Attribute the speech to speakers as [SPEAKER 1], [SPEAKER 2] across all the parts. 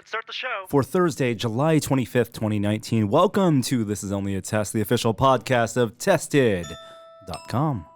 [SPEAKER 1] Let's start the show.
[SPEAKER 2] For Thursday, July 25th, 2019. Welcome to This Is Only a Test, the official podcast of Tested.com.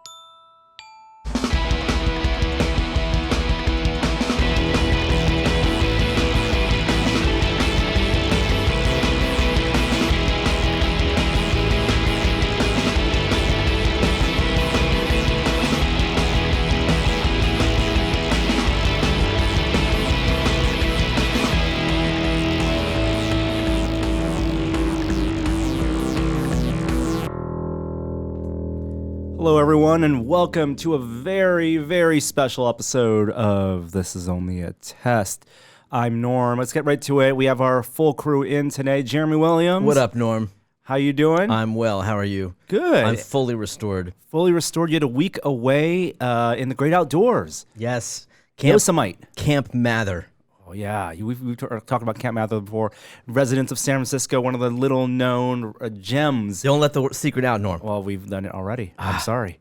[SPEAKER 2] Hello, everyone, and welcome to a very, very special episode of This Is Only a Test. I'm Norm. Let's get right to it. We have our full crew in today. Jeremy Williams.
[SPEAKER 3] What up, Norm?
[SPEAKER 2] How you doing?
[SPEAKER 3] I'm well. How are you?
[SPEAKER 2] Good.
[SPEAKER 3] I'm fully restored.
[SPEAKER 2] Fully restored. You had a week away in the great outdoors.
[SPEAKER 3] Yes.
[SPEAKER 2] Camp
[SPEAKER 3] Mather.
[SPEAKER 2] Oh, yeah. We've talked about Camp Mather before. Residents of San Francisco, one of the little-known gems.
[SPEAKER 3] Don't let the secret out, Norm.
[SPEAKER 2] Well, we've done it already. I'm sorry.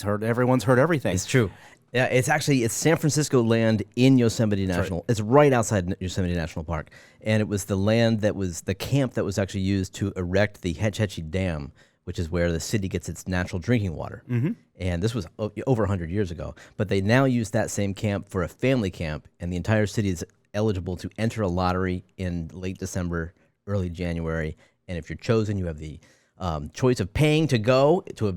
[SPEAKER 2] Everyone's heard everything.
[SPEAKER 3] It's true. Yeah, it's San Francisco land in Yosemite National. Right. It's right outside Yosemite National Park. And it was the land that was the camp that was actually used to erect the Hedgehog Dam, which is where the city gets its natural drinking water. Mm-hmm. And this was over 100 years ago. But they now use that same camp for a family camp, and the entire city is eligible to enter a lottery in late December, early January. And if you're chosen, you have the choice of paying to go to a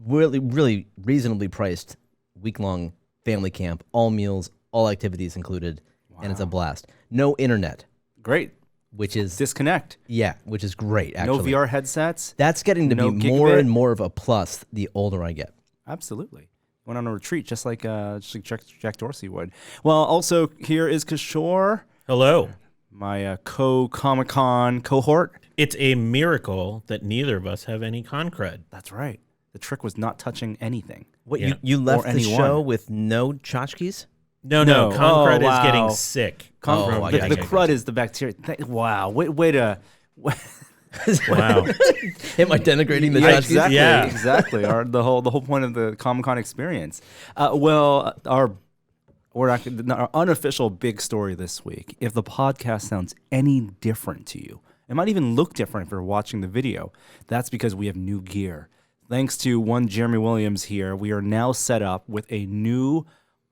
[SPEAKER 3] really, really reasonably priced week-long family camp, all meals, all activities included, and it's a blast. No internet.
[SPEAKER 2] Great.
[SPEAKER 3] Which is...
[SPEAKER 2] Disconnect.
[SPEAKER 3] Yeah, which is great, actually.
[SPEAKER 2] No VR headsets.
[SPEAKER 3] That's getting to be more and more of a plus the older I get.
[SPEAKER 2] Absolutely. Went on a retreat just like Jack Dorsey would. Well, also here is Kishore.
[SPEAKER 4] Hello.
[SPEAKER 2] My co-Comic-Con cohort.
[SPEAKER 4] It's a miracle that neither of us have any con cred.
[SPEAKER 2] That's right. The trick was not touching anything.
[SPEAKER 3] What, you left the show with no tchotchkes?
[SPEAKER 4] No. Con cred is getting sick.
[SPEAKER 2] The crud is the bacteria. Wow. Way to...
[SPEAKER 4] Wow.
[SPEAKER 3] Am I denigrating the tchotchkes?
[SPEAKER 2] Exactly.
[SPEAKER 4] Yeah.
[SPEAKER 2] Exactly. The whole point of the Comic-Con experience. Our unofficial big story this week, if the podcast sounds any different to you, it might even look different if you're watching the video, that's because we have new gear. Thanks to one Jeremy Williams here, we are now set up with a new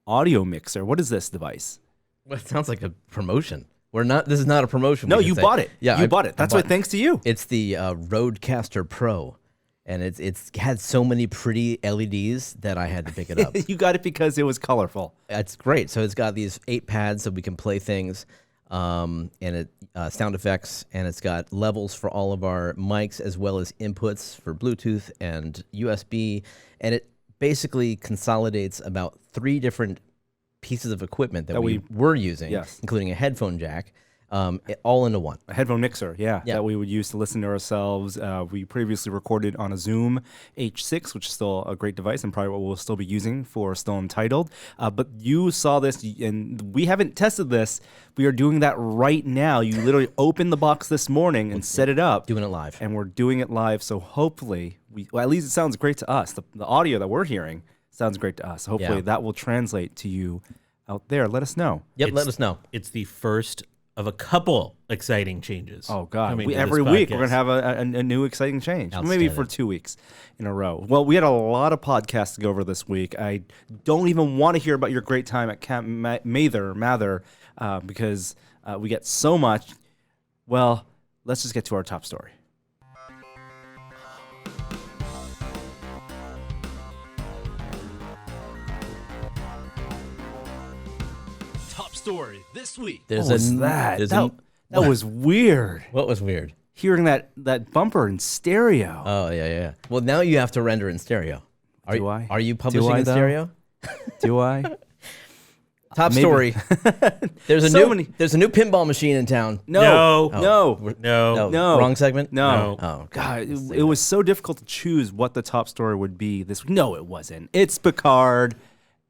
[SPEAKER 2] audio mixer. What is this device?
[SPEAKER 3] Well, it sounds like a promotion. This is not a promotion.
[SPEAKER 2] No, you bought it. Yeah, you bought it. That's why thanks to you.
[SPEAKER 3] It's the Rodecaster Pro, and it's had so many pretty LEDs that I had to pick it up.
[SPEAKER 2] You got it because it was colorful.
[SPEAKER 3] It's great. So it's got these 8 pads so we can play things, and sound effects, and it's got levels for all of our mics as well as inputs for Bluetooth and USB, and it basically consolidates about 3 different pieces of equipment that we were using,
[SPEAKER 2] yes,
[SPEAKER 3] including a headphone jack, all into one.
[SPEAKER 2] A headphone mixer, that we would use to listen to ourselves. We previously recorded on a Zoom H6, which is still a great device and probably what we'll still be using for Still Untitled. But you saw this, and we haven't tested this. We are doing that right now. You literally opened the box this morning and set it up.
[SPEAKER 3] Doing it live.
[SPEAKER 2] And we're doing it live, so hopefully, at least it sounds great to us. The audio that we're hearing sounds great to us. Hopefully that will translate to you out there. Let us know.
[SPEAKER 3] Yep, let us know.
[SPEAKER 4] It's the first of a couple exciting changes.
[SPEAKER 2] Oh, God. Every week we're going to have a new exciting change. Maybe for 2 weeks in a row. Well, we had a lot of podcasts to go over this week. I don't even want to hear about your great time at Camp Mather because we get so much. Well, let's just get to our top story.
[SPEAKER 1] Story this week.
[SPEAKER 2] That was weird.
[SPEAKER 3] What was weird?
[SPEAKER 2] Hearing that bumper in stereo.
[SPEAKER 3] Oh, yeah. Well, now you have to render in stereo. Are you publishing in
[SPEAKER 2] though?
[SPEAKER 3] stereo?
[SPEAKER 2] Do I?
[SPEAKER 3] Top story. There's a new pinball machine in town.
[SPEAKER 2] No.
[SPEAKER 3] Wrong segment?
[SPEAKER 2] No.
[SPEAKER 3] Oh,
[SPEAKER 2] God. It was so difficult to choose what the top story would be this week. No, it wasn't. It's Picard.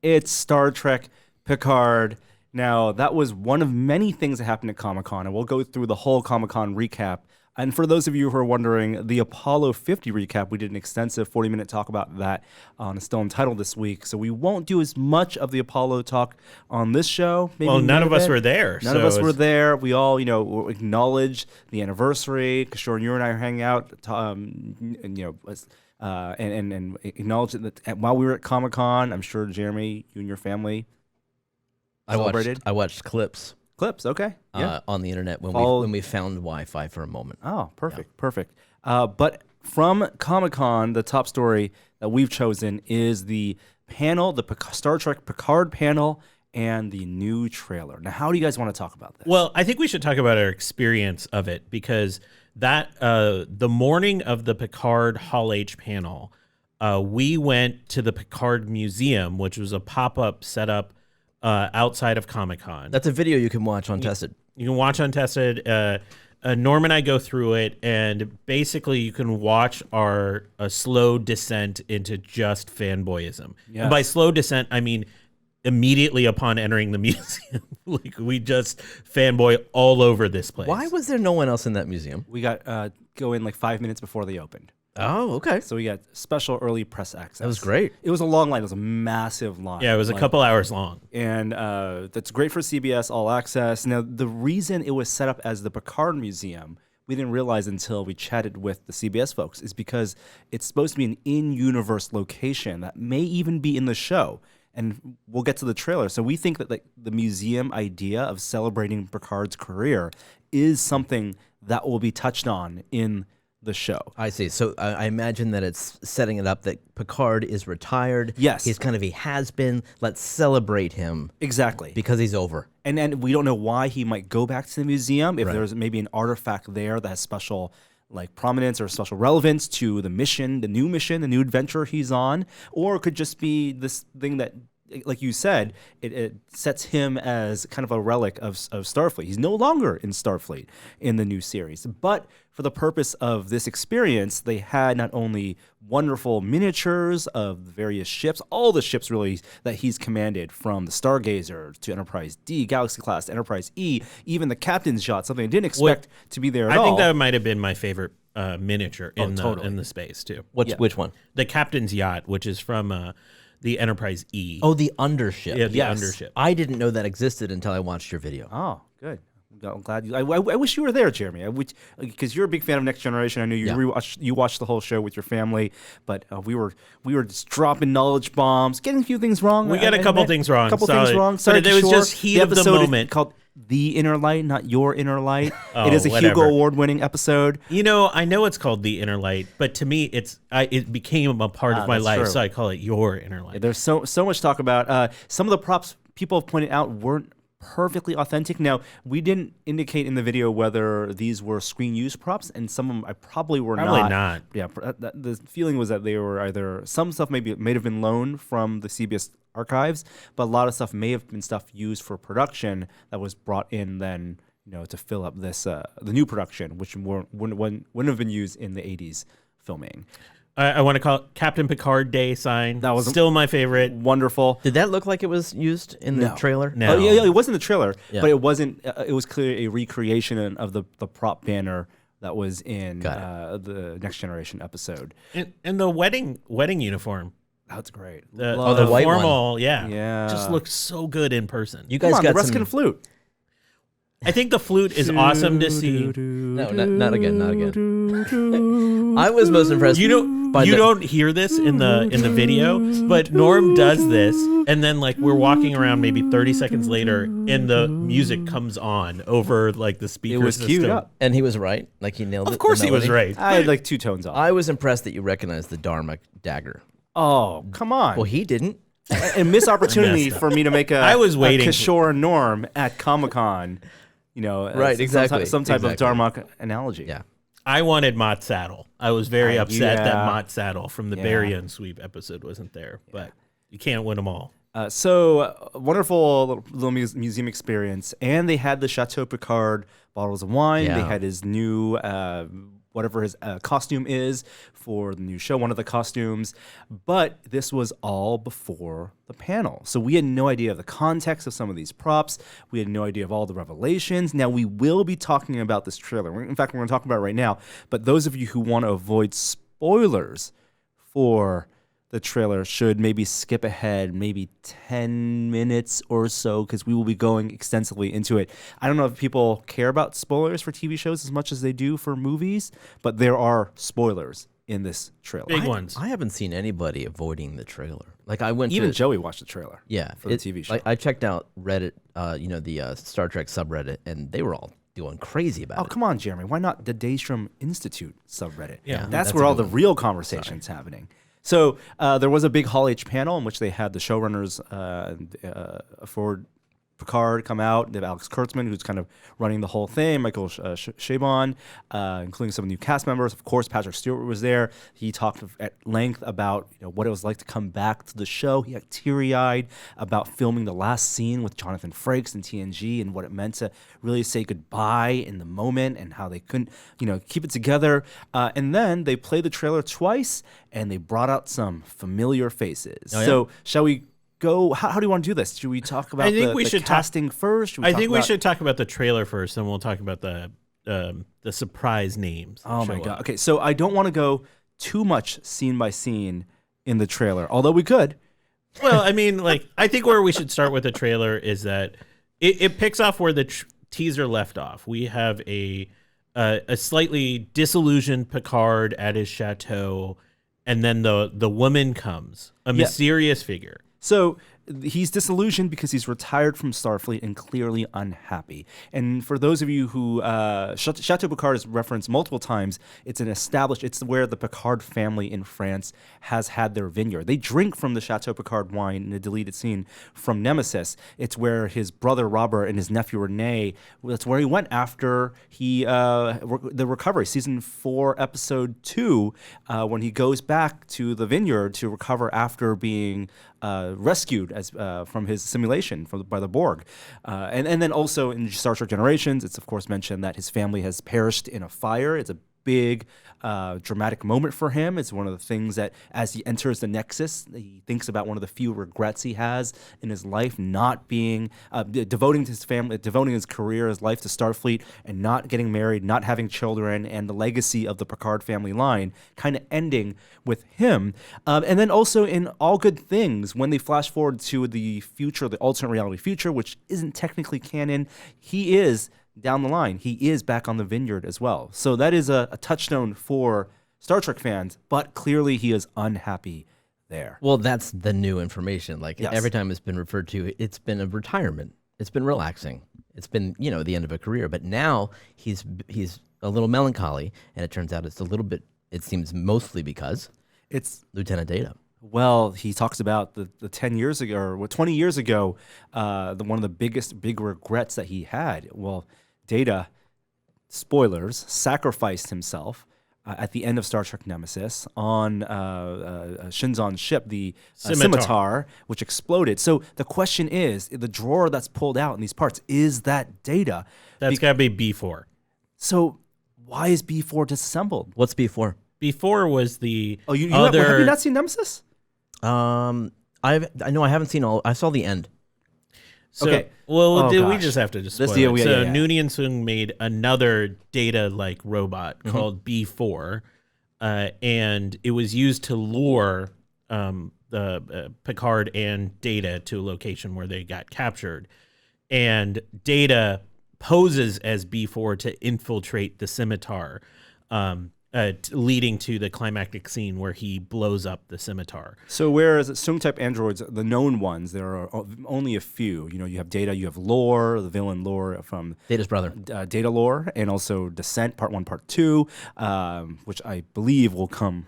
[SPEAKER 2] It's Star Trek Picard. Now, that was one of many things that happened at Comic-Con, and we'll go through the whole Comic-Con recap And for those of you who are wondering, the Apollo 50 recap, we did an extensive 40-minute talk about that on a Still Untitled this week. So we won't do as much of the Apollo talk on this show. Maybe
[SPEAKER 4] Well, none of us were there.
[SPEAKER 2] None of us were there. We all, acknowledge the anniversary. Kishore, you and I are hanging out, and acknowledge that while we were at Comic-Con, I'm sure, Jeremy, you and your family celebrated.
[SPEAKER 3] I watched clips.
[SPEAKER 2] Clips, okay. Yeah.
[SPEAKER 3] On the internet when we found Wi-Fi for a moment.
[SPEAKER 2] Oh, perfect, perfect. But from Comic-Con, the top story that we've chosen is the panel, the Star Trek Picard panel, and the new trailer. Now, how do you guys want to talk about this?
[SPEAKER 4] Well, I think we should talk about our experience of it, because that the morning of the Picard Hall H panel, we went to the Picard Museum, which was a pop-up setup outside of Comic-Con.
[SPEAKER 3] That's a video you can watch Untested.
[SPEAKER 4] You can watch Untested. Norm and I go through it, and basically you can watch our slow descent into just fanboyism.
[SPEAKER 2] Yeah.
[SPEAKER 4] And by slow descent, I mean immediately upon entering the museum. Like, we just fanboy all over this place.
[SPEAKER 3] Why was there no one else in that museum?
[SPEAKER 2] We got go in like 5 minutes before they opened.
[SPEAKER 3] Oh, okay.
[SPEAKER 2] So we got special early press access.
[SPEAKER 3] That was great.
[SPEAKER 2] It was a long line. It was a massive line.
[SPEAKER 4] Yeah, it was a couple hours long.
[SPEAKER 2] And that's great for CBS All Access. Now, the reason it was set up as the Picard Museum, we didn't realize until we chatted with the CBS folks, is because it's supposed to be an in-universe location that may even be in the show. And we'll get to the trailer. So we think that the museum idea of celebrating Picard's career is something that will be touched on in the show.
[SPEAKER 3] I see. So I imagine that it's setting it up that Picard is retired.
[SPEAKER 2] Yes.
[SPEAKER 3] He's kind of a has-been. Let's celebrate him.
[SPEAKER 2] Exactly.
[SPEAKER 3] Because he's over.
[SPEAKER 2] And we don't know why he might go back to the museum, if
[SPEAKER 3] Right.
[SPEAKER 2] there's maybe an artifact there that has special prominence or special relevance to the mission, the new adventure he's on, or it could just be this thing that, like you said, it sets him as kind of a relic of Starfleet. He's no longer in Starfleet in the new series. But for the purpose of this experience, they had not only wonderful miniatures of the various ships, all the ships really that he's commanded, from the Stargazer to Enterprise D, Galaxy Class, Enterprise E, even the Captain's yacht, something I didn't expect to be there at all.
[SPEAKER 4] I think that might have been my favorite miniature in the space too.
[SPEAKER 3] Which one?
[SPEAKER 4] The Captain's yacht, which is from the Enterprise E.
[SPEAKER 3] Oh, the undership.
[SPEAKER 4] Yeah, the undership.
[SPEAKER 3] I didn't know that existed until I watched your video.
[SPEAKER 2] Oh, good. I'm glad you. I wish you were there, Jeremy. Because you're a big fan of Next Generation. I know you watched the whole show with your family, but we were just dropping knowledge bombs, getting a few things wrong.
[SPEAKER 4] We got a couple things wrong.
[SPEAKER 2] Sorry,
[SPEAKER 4] but it was just heat of the moment.
[SPEAKER 2] Called The Inner Light, not Your Inner Light.
[SPEAKER 4] Oh,
[SPEAKER 2] it is a
[SPEAKER 4] whatever.
[SPEAKER 2] Hugo Award-winning episode.
[SPEAKER 4] I know it's called The Inner Light, but to me, it became a part of my
[SPEAKER 2] that's
[SPEAKER 4] life,
[SPEAKER 2] true.
[SPEAKER 4] so I call it Your Inner Light.
[SPEAKER 2] There's so much talk about. Some of the props people have pointed out weren't perfectly authentic. Now, we didn't indicate in the video whether these were screen use props, and some of them probably were
[SPEAKER 4] Probably not.
[SPEAKER 2] Yeah, the feeling was that they were either, some stuff may have been loaned from the CBS archives, but a lot of stuff may have been stuff used for production that was brought in then, to fill up this the new production, which wouldn't have been used in the 80s filming.
[SPEAKER 4] I want to call it Captain Picard Day sign.
[SPEAKER 2] That was
[SPEAKER 4] still my favorite.
[SPEAKER 2] Wonderful.
[SPEAKER 3] Did that look like it was used in the trailer?
[SPEAKER 4] No.
[SPEAKER 2] Oh, yeah, it was in the trailer,
[SPEAKER 3] Yeah.
[SPEAKER 2] but it wasn't. It was clearly a recreation of the prop banner that was in the Next Generation episode.
[SPEAKER 4] And the wedding uniform.
[SPEAKER 2] That's great.
[SPEAKER 4] The
[SPEAKER 3] white
[SPEAKER 4] formal,
[SPEAKER 3] one.
[SPEAKER 2] Yeah.
[SPEAKER 4] just looks so good in person.
[SPEAKER 3] You guys
[SPEAKER 2] Come on,
[SPEAKER 3] got
[SPEAKER 2] the Ruskin
[SPEAKER 3] some...
[SPEAKER 2] flute.
[SPEAKER 4] I think the flute is awesome to see.
[SPEAKER 3] No, not again, not again. I was most impressed.
[SPEAKER 4] You don't hear this in the video, but Norm does this, and then we're walking around maybe 30 seconds later, and the music comes on over the speaker
[SPEAKER 2] It was
[SPEAKER 4] system.
[SPEAKER 2] queued up.
[SPEAKER 3] And he was right. He nailed it.
[SPEAKER 4] Of course
[SPEAKER 3] the
[SPEAKER 4] he was
[SPEAKER 3] melody.
[SPEAKER 4] right.
[SPEAKER 2] I had 2 tones off.
[SPEAKER 3] I was impressed that you recognized the Dharma dagger.
[SPEAKER 2] Oh, come on.
[SPEAKER 3] Well, he didn't.
[SPEAKER 2] A missed opportunity
[SPEAKER 4] Messed up.
[SPEAKER 2] for me to make
[SPEAKER 4] I was waiting
[SPEAKER 2] a Kishore and Norm at Comic-Con.
[SPEAKER 3] Right, exactly.
[SPEAKER 2] Some type of
[SPEAKER 3] Exactly.
[SPEAKER 2] Darmok analogy.
[SPEAKER 3] Yeah.
[SPEAKER 4] I wanted Mott Saddle. I was very upset that
[SPEAKER 2] yeah.
[SPEAKER 4] Mott Saddle from the Barry Sweep episode wasn't there, but you can't win them all.
[SPEAKER 2] Wonderful little museum experience, and they had the Chateau Picard bottles of wine.
[SPEAKER 3] Yeah.
[SPEAKER 2] They had his new whatever his costume is for the new show, one of the costumes. But this was all before the panel. So we had no idea of the context of some of these props. We had no idea of all the revelations. Now, we will be talking about this trailer. In fact, we're going to talk about it right now. But those of you who want to avoid spoilers for the trailer should maybe skip ahead maybe 10 minutes or so, because we will be going extensively into it. I don't know if people care about spoilers for TV shows as much as they do for movies, but there are spoilers in this trailer.
[SPEAKER 4] Big ones.
[SPEAKER 3] I haven't seen anybody avoiding the trailer. Like I went
[SPEAKER 2] Even
[SPEAKER 3] to,
[SPEAKER 2] Joey watched the trailer.
[SPEAKER 3] Yeah,
[SPEAKER 2] for the TV show.
[SPEAKER 3] Like I checked out Reddit, the Star Trek subreddit, and they were all going crazy about it.
[SPEAKER 2] Oh, come on, Jeremy. Why not the Daystrom Institute subreddit?
[SPEAKER 4] Yeah,
[SPEAKER 2] that's where all the real conversation's happening. So there was a big Hall H panel in which they had the showrunners for Picard come out. They have Alex Kurtzman, who's kind of running the whole thing, Michael Chabon, including some new cast members. Of course, Patrick Stewart was there. He talked at length about what it was like to come back to the show. He got teary-eyed about filming the last scene with Jonathan Frakes in TNG and what it meant to really say goodbye in the moment and how they couldn't, keep it together. And then they played the trailer twice, and they brought out some familiar faces.
[SPEAKER 3] Oh, yeah?
[SPEAKER 2] So shall we go? How do you want to do this? Should we talk about the casting first?
[SPEAKER 4] I think we should talk about the trailer first, and we'll talk about the surprise names.
[SPEAKER 2] Oh my god! Okay, so I don't want to go too much scene by scene in the trailer, although we could.
[SPEAKER 4] Well, I mean, I think where we should start with the trailer is that it picks off where the teaser left off. We have a slightly disillusioned Picard at his chateau, and then the woman comes, a mysterious figure.
[SPEAKER 2] So he's disillusioned because he's retired from Starfleet and clearly unhappy. And for those of you who Chateau Picard is referenced multiple times, it's where the Picard family in France has had their vineyard. They drink from the Chateau Picard wine in a deleted scene from Nemesis. It's where his brother Robert and his nephew Rene, that's where he went after the recovery, season 4, episode 2, when he goes back to the vineyard to recover after being rescued from his simulation by the Borg. And then also in Star Trek Generations, it's of course mentioned that his family has perished in a fire. It's a big dramatic moment for him. It's one of the things that as he enters the Nexus, he thinks about one of the few regrets he has in his life, not being devoting his family, devoting his career, his life to Starfleet, and not getting married, not having children, and the legacy of the Picard family line kind of ending with him. And then also in All Good Things, when they flash forward to the future, the alternate reality future, which isn't technically canon, he is down the line. He is back on the vineyard as well. So that is a touchstone for Star Trek fans, but clearly he is unhappy there.
[SPEAKER 3] Well, that's the new information.
[SPEAKER 2] Yes.
[SPEAKER 3] Every time it's been referred to, it's been a retirement. It's been relaxing. It's been, the end of a career. But now he's a little melancholy, and it turns out it's a little bit, it seems mostly because it's Lieutenant Data.
[SPEAKER 2] Well, he talks about the 10 years ago, or 20 years ago, one of the big regrets that he had. Well, Data, spoilers, sacrificed himself at the end of Star Trek Nemesis on Shinzon's ship, the Scimitar, which exploded. So the question is, the drawer that's pulled out in these parts, is that Data?
[SPEAKER 4] That's got to be B4.
[SPEAKER 2] So why is B4 disassembled?
[SPEAKER 3] What's B4?
[SPEAKER 4] B4 was the
[SPEAKER 2] have you not seen Nemesis?
[SPEAKER 3] I haven't seen all. I saw the end.
[SPEAKER 4] So,
[SPEAKER 2] okay.
[SPEAKER 4] Well, we just have to just spoil it. So
[SPEAKER 2] yeah.
[SPEAKER 4] Noonien Sung made another Data-like robot called B4, and it was used to lure the Picard and Data to a location where they got captured. And Data poses as B4 to infiltrate the Scimitar, leading to the climactic scene where he blows up the Scimitar.
[SPEAKER 2] So whereas Sung-type androids, the known ones, there are only a few. You have Data, you have Lore, the villain Lore from
[SPEAKER 3] Data's brother.
[SPEAKER 2] Data Lore, and also Descent, Part 1, Part 2, which I believe will come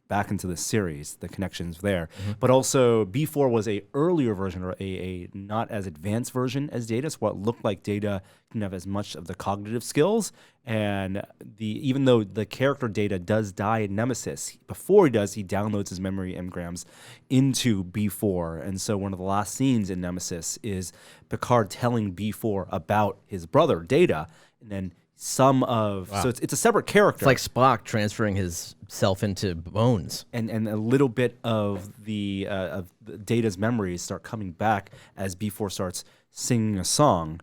[SPEAKER 2] back into the series, the connections there. Mm-hmm. But also B4 was a earlier version, or a not as advanced version as Data, so what looked like Data didn't have as much of the cognitive skills. And even though the character Data does die in Nemesis, before he does, he downloads his memory engrams into B4. And so one of the last scenes in Nemesis is Picard telling B4 about his brother, Data, and then some of so it's a separate character.
[SPEAKER 3] It's like Spock transferring his self into Bones.
[SPEAKER 2] And a little bit of the Data's memories start coming back as B4 starts singing a song.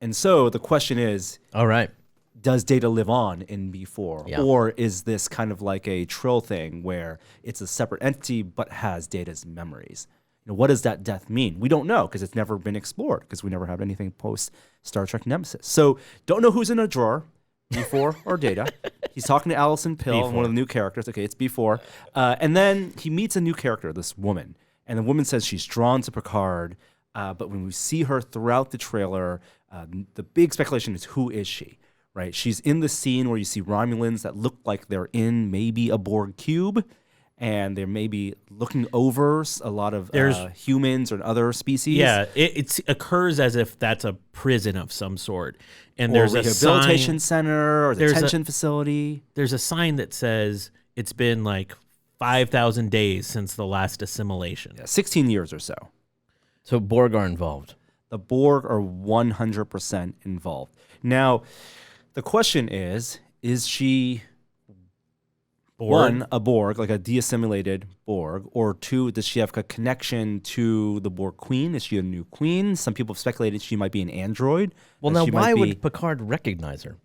[SPEAKER 2] And so the question is,
[SPEAKER 3] All right.
[SPEAKER 2] does Data live on in B4?
[SPEAKER 3] Yeah.
[SPEAKER 2] Or is this kind of like a Trill thing where it's a separate entity but has Data's memories? What does that death mean? We don't know because it's never been explored because we never have anything post Star Trek Nemesis. So don't know who's in a drawer, B4 or Data. He's talking to Allison Pill,
[SPEAKER 4] B4.
[SPEAKER 2] one of the new characters. Okay, it's B4. And then he meets a new character, this woman. And the woman says she's drawn to Picard. But when we see her throughout the trailer, the big speculation is, who is she? Right? She's in the scene where you see Romulans that look like they're in maybe a Borg cube. And they're maybe looking over a lot of humans or other species.
[SPEAKER 4] Yeah, it occurs as if that's a prison of some sort. And
[SPEAKER 2] Or
[SPEAKER 4] there's a
[SPEAKER 2] rehabilitation
[SPEAKER 4] sign,
[SPEAKER 2] center or
[SPEAKER 4] there's a-
[SPEAKER 2] detention facility.
[SPEAKER 4] there's a sign that says it's been like 5,000 days since the last assimilation.
[SPEAKER 2] Yeah, 16 years or so.
[SPEAKER 3] So Borg are involved.
[SPEAKER 2] The Borg are 100% involved. Now, the question is she...
[SPEAKER 4] Borg?
[SPEAKER 2] One, a Borg, like a de-assimilated Borg, or two, does she have a connection to the Borg queen? Is she a new queen? Some people have speculated she might be an android.
[SPEAKER 3] Well,
[SPEAKER 2] that
[SPEAKER 3] now
[SPEAKER 2] she
[SPEAKER 3] why
[SPEAKER 2] might
[SPEAKER 3] would
[SPEAKER 2] be-
[SPEAKER 3] Picard recognize her?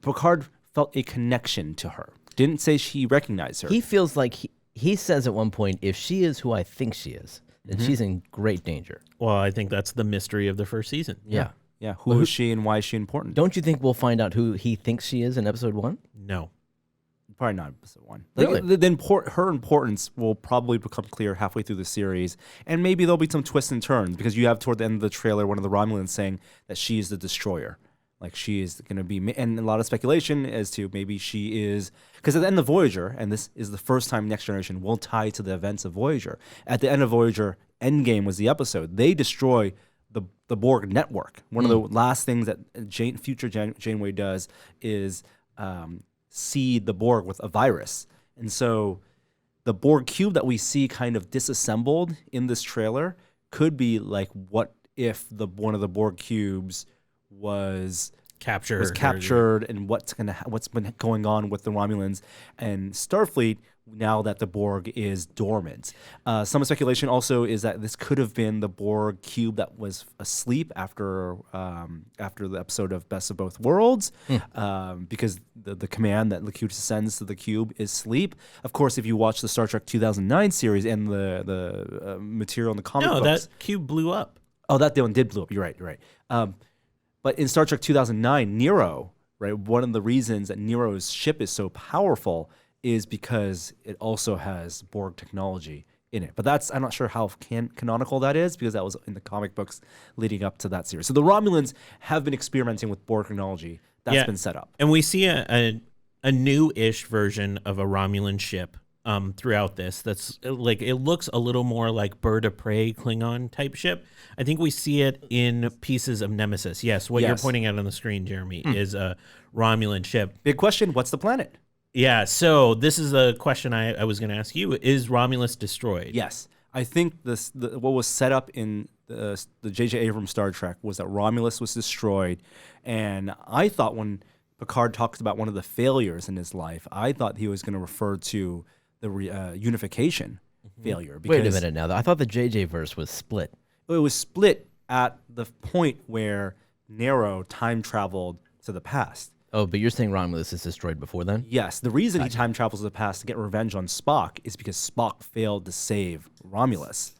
[SPEAKER 2] Picard felt a connection to her. Didn't say she recognized her.
[SPEAKER 3] He feels like he says at one point, if she is who I think she is, then she's in great danger.
[SPEAKER 4] Well, I think that's the mystery of the first season.
[SPEAKER 3] Yeah.
[SPEAKER 2] Yeah, who is she and why is she important?
[SPEAKER 3] Don't you think we'll find out who he thinks she is in episode 1?
[SPEAKER 4] No.
[SPEAKER 2] Probably not episode 1.
[SPEAKER 3] Really?
[SPEAKER 2] Her importance will probably become clear halfway through the series, and maybe there'll be some twists and turns because you have toward the end of the trailer one of the Romulans saying that she is the destroyer. Like she is going to be, and a lot of speculation as to maybe she is, because at the end of Voyager, and this is the first time Next Generation will tie to the events of Voyager. At the end of Voyager, Endgame was the episode. They destroy the Borg network. One of the last things that future Janeway does is seed the Borg with a virus. And so the Borg cube that we see kind of disassembled in this trailer could be like, what if one of the Borg cubes was captured and what's been going on with the Romulans and Starfleet now that the Borg is dormant. Some speculation also is that this could have been the Borg cube that was asleep after the episode of Best of Both Worlds, because the command that Locutus sends to the cube is sleep. Of course, if you watch the Star Trek 2009 series and the material in the comic books,
[SPEAKER 4] that cube blew up.
[SPEAKER 2] Oh, that one did blow up. You're right. But in Star Trek 2009, Nero, right? One of the reasons that Nero's ship is so powerful is because it also has Borg technology in it. But I'm not sure how canonical that is because that was in the comic books leading up to that series. So the Romulans have been experimenting with Borg technology. That's been set up.
[SPEAKER 4] And we see a new-ish version of a Romulan ship throughout this. That's like, it looks a little more like Bird of Prey Klingon type ship. I think we see it in pieces of Nemesis. Yes, what you're pointing at on the screen, Jeremy, is a Romulan ship.
[SPEAKER 2] Big question, what's the planet?
[SPEAKER 4] Yeah, so this is a question I was going to ask you. Is Romulus destroyed?
[SPEAKER 2] Yes. I think what was set up in the J.J. Abrams Star Trek was that Romulus was destroyed. And I thought when Picard talks about one of the failures in his life, I thought he was going to refer to the unification failure. Because
[SPEAKER 3] Wait a minute now. I thought the JJ verse was split.
[SPEAKER 2] it was split at the point where Nero time traveled to the past.
[SPEAKER 3] Oh, but you're saying Romulus is destroyed before then?
[SPEAKER 2] Yes, the reason he time travels to the past to get revenge on Spock is because Spock failed to save Romulus.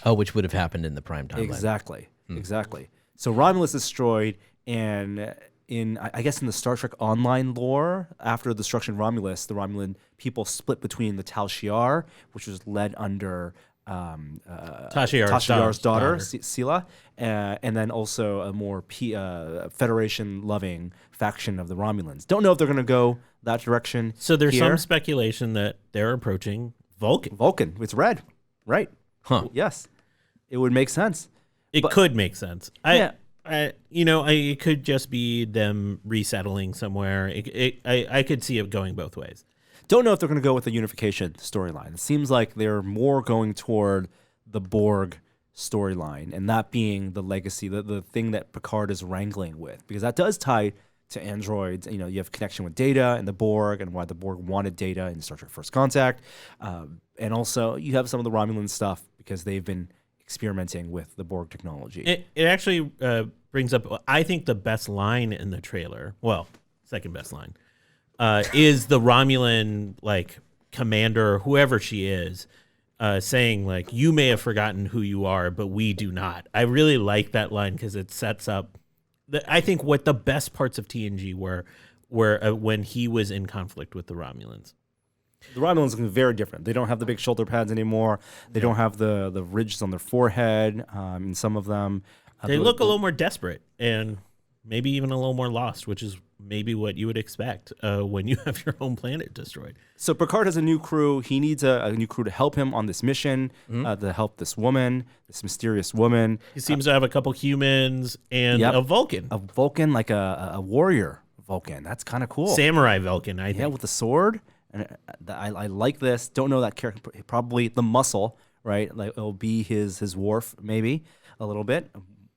[SPEAKER 3] Oh, which would have happened in the prime timeline.
[SPEAKER 2] Exactly. So Romulus is destroyed, and I guess in the Star Trek Online lore, after the destruction of Romulus, the Romulan people split between the Tal Shiar, which was led under
[SPEAKER 4] Tasha
[SPEAKER 2] daughter, Sela, and then also a more Federation-loving faction of the Romulans. Don't know if they're going to go that direction.
[SPEAKER 4] So there's
[SPEAKER 2] here.
[SPEAKER 4] some speculation that they're approaching Vulcan.
[SPEAKER 2] Vulcan. It's red, right?
[SPEAKER 3] Huh.
[SPEAKER 2] Yes, it would make sense.
[SPEAKER 4] It could make sense.
[SPEAKER 2] Yeah.
[SPEAKER 4] It could just be them resettling somewhere. I could see it going both ways.
[SPEAKER 2] Don't know if they're going to go with the unification storyline. It seems like they're more going toward the Borg storyline, and that being the legacy, the thing that Picard is wrangling with, because that does tie to androids. You know, you have connection with Data and the Borg, and why the Borg wanted Data in Star Trek First Contact, and also you have some of the Romulan stuff because they've been experimenting with the Borg technology.
[SPEAKER 4] It actually brings up, I think, the best line in the trailer. Well, second best line is the Romulan commander, whoever she is, saying you may have forgotten who you are, but we do not. I really like that line because it sets up, I think, what the best parts of TNG were when he was in conflict with the Romulans.
[SPEAKER 2] The Romulans look very different. They don't have the big shoulder pads anymore. They don't have the ridges on their forehead. In some of them,
[SPEAKER 4] they look a little more desperate and maybe even a little more lost, which is maybe what you would expect when you have your home planet destroyed.
[SPEAKER 2] So Picard has a new crew. He needs a new crew to help him on this mission, to help this woman, this mysterious woman.
[SPEAKER 4] He seems to have a couple humans and a Vulcan.
[SPEAKER 2] A Vulcan, like a warrior Vulcan. That's kind of cool.
[SPEAKER 4] Samurai Vulcan, I think.
[SPEAKER 2] Yeah, with the sword. And I like this. Don't know that character. Probably the muscle, right? Like it'll be his Worf, maybe a little bit.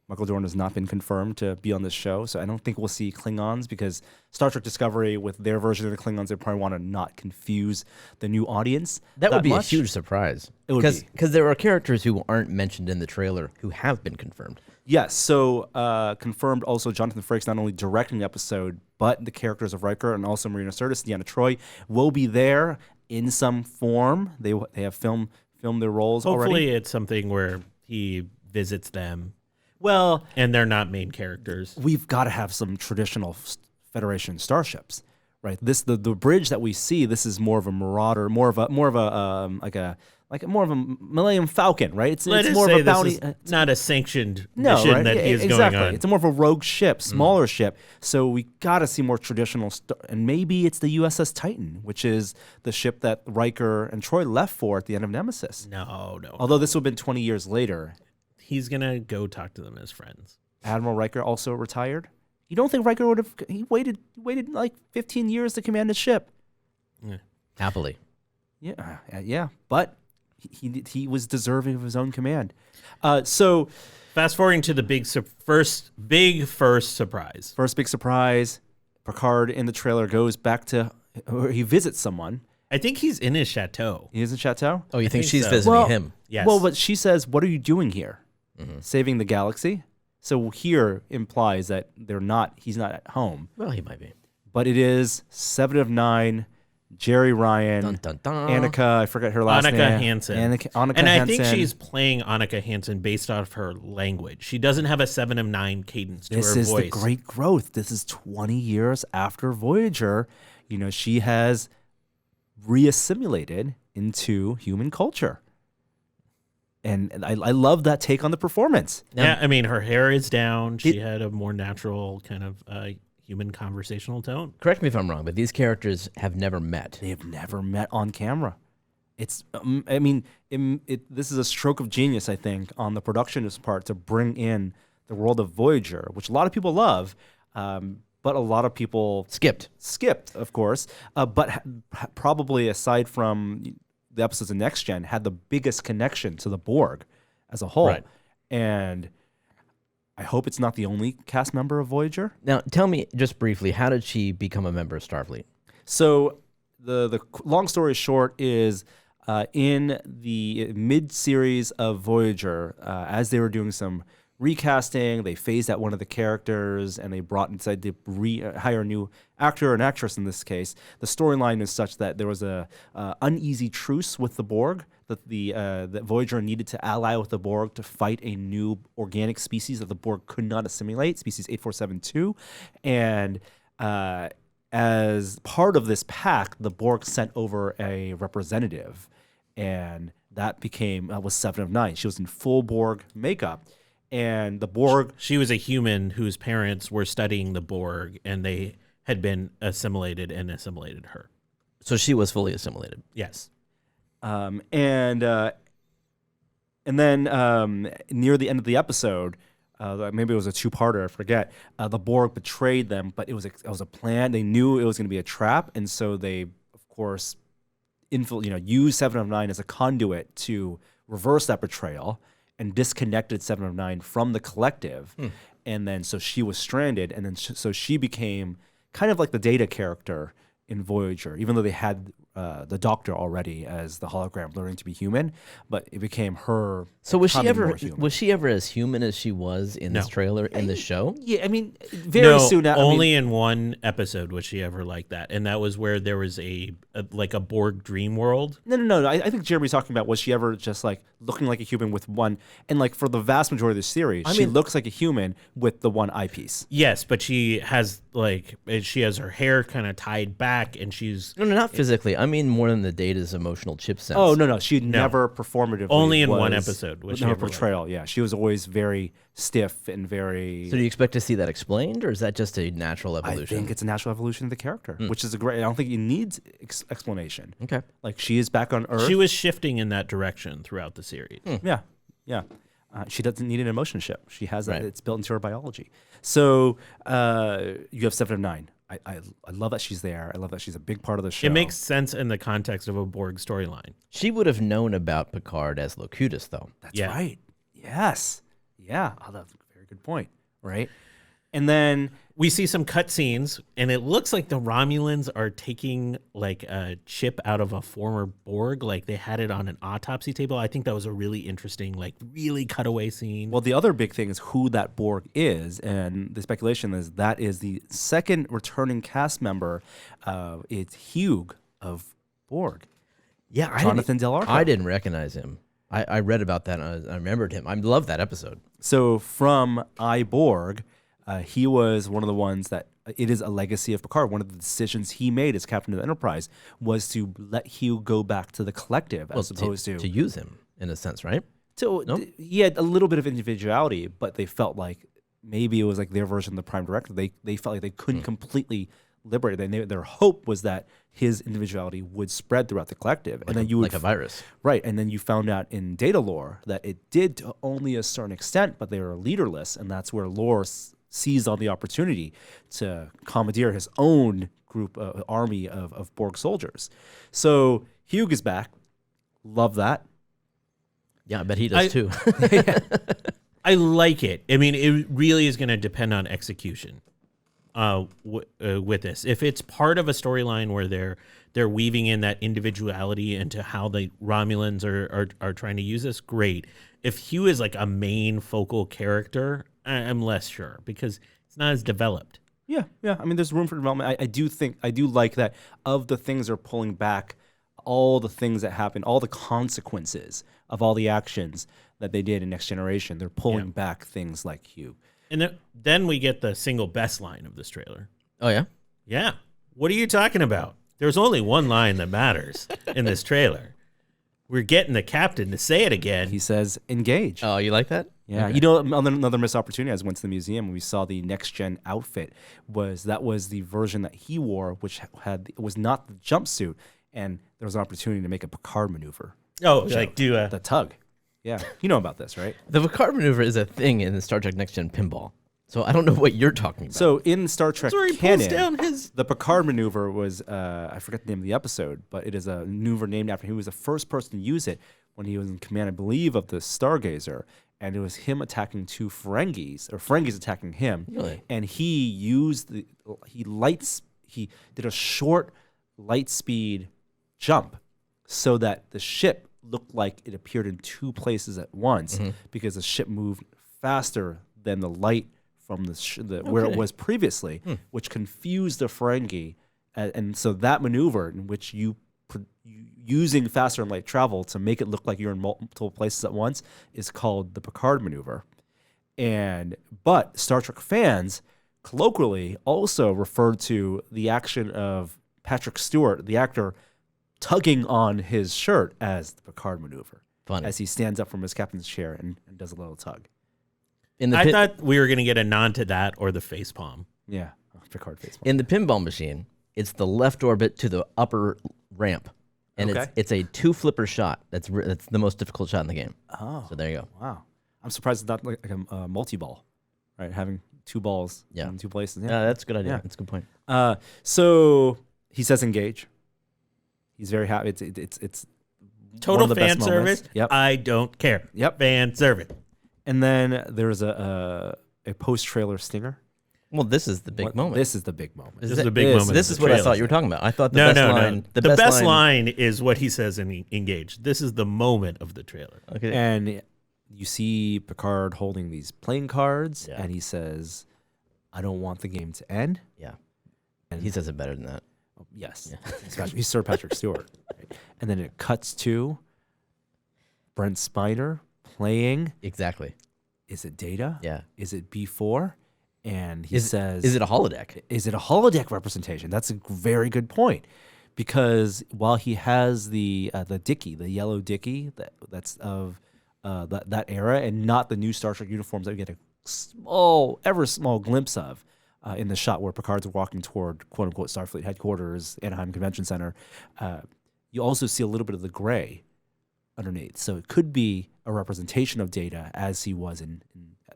[SPEAKER 2] Michael Dorn has not been confirmed to be on this show, so I don't think we'll see Klingons because Star Trek Discovery, with their version of the Klingons, they probably want to not confuse the new audience.
[SPEAKER 3] That would be
[SPEAKER 2] much.
[SPEAKER 3] a huge surprise.
[SPEAKER 2] It would be.
[SPEAKER 3] Because there are characters who aren't mentioned in the trailer who have been confirmed.
[SPEAKER 2] Yes, so confirmed also Jonathan Frakes not only directing the episode, but the characters of Riker and also Marina Sirtis, Deanna Troi will be there in some form. They have filmed their roles already.
[SPEAKER 4] Hopefully it's something where he visits them.
[SPEAKER 2] Well,
[SPEAKER 4] and they're not main characters.
[SPEAKER 2] We've got to have some traditional Federation starships, right? The bridge that we see, this is more of a Marauder, more of a Millennium Falcon, right? It's more of a bounty.
[SPEAKER 4] It's not a sanctioned mission that he is going on.
[SPEAKER 2] It's more of a rogue ship, smaller ship. So we got to see more traditional, and maybe it's the USS Titan, which is the ship that Riker and Troy left for at the end of Nemesis.
[SPEAKER 4] No.
[SPEAKER 2] Although this would have been 20 years later.
[SPEAKER 4] He's gonna go talk to them as friends.
[SPEAKER 2] Admiral Riker also retired. You don't think Riker would have? He waited like 15 years to command his ship.
[SPEAKER 4] Yeah.
[SPEAKER 3] Happily.
[SPEAKER 2] Yeah. But he was deserving of his own command. So,
[SPEAKER 4] fast forwarding to the first big surprise.
[SPEAKER 2] First big surprise. Picard in the trailer goes back to, or he visits someone.
[SPEAKER 4] I think he's in his chateau.
[SPEAKER 2] He is in chateau.
[SPEAKER 3] Oh, you think
[SPEAKER 4] think
[SPEAKER 3] she's
[SPEAKER 4] so.
[SPEAKER 3] visiting him?
[SPEAKER 4] Yes.
[SPEAKER 2] Well, but she says, "What are you doing here? Saving the galaxy." So here implies that he's not at home.
[SPEAKER 3] Well, he might be.
[SPEAKER 2] But it is 7 of 9, Jerry Ryan,
[SPEAKER 3] Dun, dun, dun.
[SPEAKER 2] Annika, I forget her last name.
[SPEAKER 4] Annika Hansen.
[SPEAKER 2] Annika
[SPEAKER 4] and I
[SPEAKER 2] Hansen.
[SPEAKER 4] think she's playing Annika Hansen based off her language. She doesn't have a 7 of 9 cadence to her voice.
[SPEAKER 2] This is the great growth. This is 20 years after Voyager. You know, she has reassimilated into human culture. And I love that take on the performance.
[SPEAKER 4] Yeah, I mean, her hair is down. She had a more natural kind of human conversational tone.
[SPEAKER 3] Correct me if I'm wrong, but these characters have never met.
[SPEAKER 2] They have never met on camera. It's, I mean, this is a stroke of genius, I think, on the productionist part to bring in the world of Voyager, which a lot of people love, but a lot of people skipped, of course. But probably aside from the episodes of Next Gen, had the biggest connection to the Borg as a whole.
[SPEAKER 3] Right.
[SPEAKER 2] And I hope it's not the only cast member of Voyager.
[SPEAKER 3] Now, tell me just briefly, how did she become a member of Starfleet?
[SPEAKER 2] So the long story short is in the mid-series of Voyager, as they were doing some recasting, they phased out one of the characters and they brought inside to hire a new actor and actress in this case. The storyline is such that there was a uneasy truce with the Borg, that Voyager needed to ally with the Borg to fight a new organic species that the Borg could not assimilate, species 8472. And as part of this pact, the Borg sent over a representative, and that was 7 of 9. She was in full Borg makeup. And the Borg...
[SPEAKER 4] She was a human whose parents were studying the Borg, and they had been assimilated and assimilated her.
[SPEAKER 3] So she was fully assimilated.
[SPEAKER 4] Yes.
[SPEAKER 2] And then near the end of the episode, maybe it was a two-parter, I forget, the Borg betrayed them, but it was a plan. They knew it was going to be a trap, and so they, of course, used 7 of 9 as a conduit to reverse that betrayal, and disconnected 7 of 9 from the collective. and then so she was stranded, and then so she became kind of like the Data character in Voyager, even though they had the Doctor already as the hologram learning to be human, but it became her.
[SPEAKER 3] So was she
[SPEAKER 2] becoming
[SPEAKER 3] ever
[SPEAKER 2] more human.
[SPEAKER 3] was she ever as human as she was in this trailer in the show?
[SPEAKER 2] Yeah, I mean, very soon.
[SPEAKER 4] Only in one episode was she ever like that, and that was where there was a Borg dream world.
[SPEAKER 2] No. I think Jeremy's talking about, was she ever just like looking like a human with one, and like for the vast majority of the series, she looks like a human with the one eyepiece.
[SPEAKER 4] Yes, but she has her hair kind of tied back, and she's
[SPEAKER 3] No, not physically. I mean more than the Data's emotional chip sense.
[SPEAKER 2] Oh no, she never performatively.
[SPEAKER 4] Only in one episode was she
[SPEAKER 2] her
[SPEAKER 4] ever like
[SPEAKER 2] portrayal. Yeah, she was always very stiff and very.
[SPEAKER 3] So do you expect to see that explained, or is that just a natural evolution?
[SPEAKER 2] I think it's a natural evolution of the character, which is a great. I don't think it needs explanation.
[SPEAKER 3] Okay.
[SPEAKER 2] Like she is back on Earth.
[SPEAKER 4] She was shifting in that direction throughout the series.
[SPEAKER 2] Yeah. She doesn't need an emotion chip. She has that. It's built into her biology. So you have 7 of 9. I love that she's there. I love that she's a big part of the show.
[SPEAKER 4] It makes sense in the context of a Borg storyline.
[SPEAKER 3] She would have known about Picard as Locutus, though.
[SPEAKER 2] That's right. Yes. Yeah. Oh, that's a very good point. Right. And then
[SPEAKER 4] we see some cutscenes, and it looks like the Romulans are taking like a chip out of a former Borg, like they had it on an autopsy table. I think that was a really interesting, like really cutaway scene.
[SPEAKER 2] Well, the other big thing is who that Borg is, and the speculation is that is the second returning cast member. It's Hugh of Borg.
[SPEAKER 3] Yeah,
[SPEAKER 2] Jonathan Del Arco.
[SPEAKER 3] I didn't recognize him. I read about that, and I remembered him. I love that episode.
[SPEAKER 2] So from iBorg, he was one of the ones that it is a legacy of Picard. One of the decisions he made as captain of the Enterprise was to let Hugh go back to the collective as opposed to
[SPEAKER 3] use him in a sense, right?
[SPEAKER 2] So he had a little bit of individuality, but they felt like maybe it was like their version of the Prime Directive. They felt like they couldn't completely liberate it. Their hope was that his individuality would spread throughout the collective, and then you would
[SPEAKER 3] like a virus,
[SPEAKER 2] right? And then you found out in Data lore that it did to only a certain extent, but they were leaderless, and that's where lore seized on the opportunity to commandeer his own group, army of Borg soldiers. So Hugh is back. Love that.
[SPEAKER 3] Yeah, I bet he does too.
[SPEAKER 4] I like it. I mean, it really is going to depend on execution with this. If it's part of a storyline where they're weaving in that individuality into how the Romulans are trying to use this, great. If Hugh is like a main focal character, I'm less sure because it's not as developed.
[SPEAKER 2] Yeah. I mean, there's room for development. I do like that of the things they're pulling back, all the things that happen, all the consequences of all the actions that they did in Next Generation. They're pulling back things like Hugh.
[SPEAKER 4] And then we get the single best line of this trailer.
[SPEAKER 3] Oh, yeah?
[SPEAKER 4] Yeah. What are you talking about? There's only one line that matters in this trailer. We're getting the captain to say it again.
[SPEAKER 2] He says, engage.
[SPEAKER 3] Oh, you like that?
[SPEAKER 2] Yeah. Okay. You know, another missed opportunity. I went to the museum and we saw the Next Gen outfit. That was the version that he wore, which was not the jumpsuit. And there was an opportunity to make a Picard maneuver.
[SPEAKER 4] Oh, like do
[SPEAKER 2] the tug. Yeah. You know about this, right?
[SPEAKER 3] The Picard maneuver is a thing in the Star Trek Next Gen pinball. So I don't know what you're talking about.
[SPEAKER 2] So in Star Trek canon,
[SPEAKER 4] down
[SPEAKER 2] the Picard maneuver was, I forget the name of the episode, but it is a maneuver named after him. He was the first person to use it when he was in command, I believe, of the Stargazer. And it was him attacking two Ferengis, or Ferengis attacking him.
[SPEAKER 3] Really?
[SPEAKER 2] And he did a short light speed jump so that the ship looked like it appeared in two places at once because the ship moved faster than the light from where it was previously, which confused the Ferengi. And so that maneuver in which using faster and light travel to make it look like you're in multiple places at once is called the Picard maneuver. But Star Trek fans colloquially also referred to the action of Patrick Stewart, the actor, tugging on his shirt as the Picard maneuver.
[SPEAKER 3] Funny.
[SPEAKER 2] As he stands up from his captain's chair and does a little tug.
[SPEAKER 4] I thought we were going to get a nod to that or the facepalm.
[SPEAKER 2] Yeah, Picard facepalm.
[SPEAKER 3] In the pinball machine, it's the left orbit to the upper ramp. And it's a 2-flipper shot. That's the most difficult shot in the game.
[SPEAKER 2] Oh.
[SPEAKER 3] So there you go.
[SPEAKER 2] Wow. I'm surprised it's not like a multi-ball, right? Having two balls in two places. Yeah,
[SPEAKER 3] that's a good idea.
[SPEAKER 2] Yeah.
[SPEAKER 3] That's a good point.
[SPEAKER 2] So he says engage. He's very happy. It's
[SPEAKER 4] total fan service.
[SPEAKER 2] Yep.
[SPEAKER 4] I don't care.
[SPEAKER 2] Yep.
[SPEAKER 4] Fan service.
[SPEAKER 2] And then there's a a post-trailer stinger.
[SPEAKER 3] Well, this is the big moment.
[SPEAKER 2] This is the big moment.
[SPEAKER 4] This is the big moment.
[SPEAKER 3] This is what I thought you were talking about. I thought the
[SPEAKER 4] No,
[SPEAKER 3] best
[SPEAKER 4] no,
[SPEAKER 3] line.
[SPEAKER 4] no. The best line is what he says in Engage. This is the moment of the trailer.
[SPEAKER 3] Okay.
[SPEAKER 2] And you see Picard holding these playing cards,
[SPEAKER 3] Yeah.
[SPEAKER 2] and he says, "I don't want the game to end."
[SPEAKER 3] Yeah.
[SPEAKER 2] And
[SPEAKER 3] He says it better than that.
[SPEAKER 2] yes, he's Sir Patrick Stewart. Right? And then it cuts to Brent Spiner playing.
[SPEAKER 3] Exactly.
[SPEAKER 2] Is it Data?
[SPEAKER 3] Yeah.
[SPEAKER 2] Is it B4? And he says,
[SPEAKER 3] "Is it a holodeck?"
[SPEAKER 2] Is it a holodeck representation? That's a very good point, because while he has the Dickie, the yellow Dickie that's of that era, and not the new Star Trek uniforms that we get a ever small glimpse of in the shot where Picard's walking toward quote unquote Starfleet headquarters, Anaheim Convention Center, you also see a little bit of the gray underneath. So it could be a representation of Data as he was in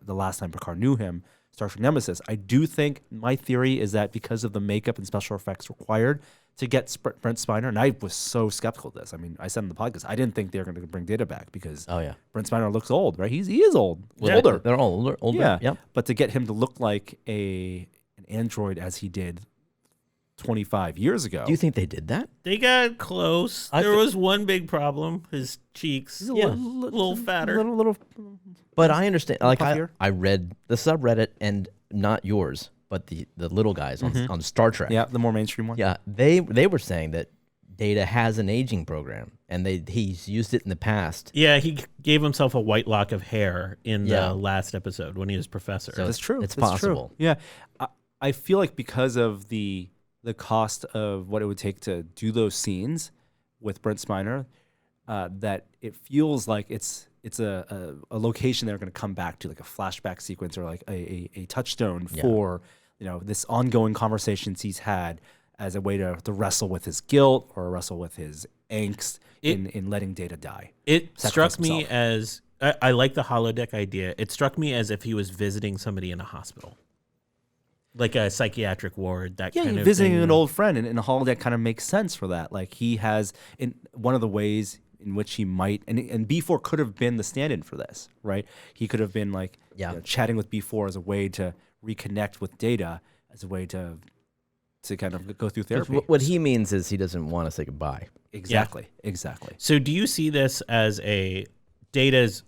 [SPEAKER 2] the last time Picard knew him, Star Trek Nemesis. I do think, my theory is that because of the makeup and special effects required to get Brent Spiner, and I was so skeptical of this. I mean, I said in the podcast, I didn't think they were going to bring Data back because Brent Spiner looks old, right? He is old, older.
[SPEAKER 3] They're all older.
[SPEAKER 2] Yeah,
[SPEAKER 3] Yep.
[SPEAKER 2] but to get him to look like an android as he did 25 years ago.
[SPEAKER 3] Do you think they did that?
[SPEAKER 4] They got close. There was one big problem. His cheeks, a little fatter.
[SPEAKER 2] Little.
[SPEAKER 3] But I understand. Like
[SPEAKER 2] Puffier?
[SPEAKER 3] I read the subreddit, and not yours, but the little guys on Star Trek.
[SPEAKER 2] Yeah, the more mainstream one.
[SPEAKER 3] Yeah, they were saying that Data has an aging program, and he's used it in the past.
[SPEAKER 4] Yeah, he gave himself a white lock of hair in
[SPEAKER 3] Yeah.
[SPEAKER 4] the last episode when he was professor.
[SPEAKER 3] So
[SPEAKER 2] That's true.
[SPEAKER 3] It's
[SPEAKER 2] That's
[SPEAKER 3] possible.
[SPEAKER 2] True. Yeah, I feel like because of the cost of what it would take to do those scenes with Brent Spiner, that it feels like it's a location they're going to come back to, like a flashback sequence or like a touchstone for this ongoing conversations he's had as a way to wrestle with his guilt or wrestle with his angst in letting Data die.
[SPEAKER 4] It
[SPEAKER 2] Sacrifice
[SPEAKER 4] struck me
[SPEAKER 2] himself.
[SPEAKER 4] as I like the holodeck idea. It struck me as if he was visiting somebody in a hospital, like a psychiatric ward. That
[SPEAKER 2] Yeah,
[SPEAKER 4] kind
[SPEAKER 2] you're
[SPEAKER 4] of
[SPEAKER 2] visiting
[SPEAKER 4] thing.
[SPEAKER 2] an old friend, and a holodeck kind of makes sense for that. Like he has, in one of the ways in which he might, and B4 could have been the stand-in for this, right? He could have been like chatting with B4 as a way to reconnect with Data, as a way to kind of go through therapy.
[SPEAKER 3] What he means is he doesn't want to say goodbye.
[SPEAKER 2] Exactly.
[SPEAKER 4] So do you see this as Data's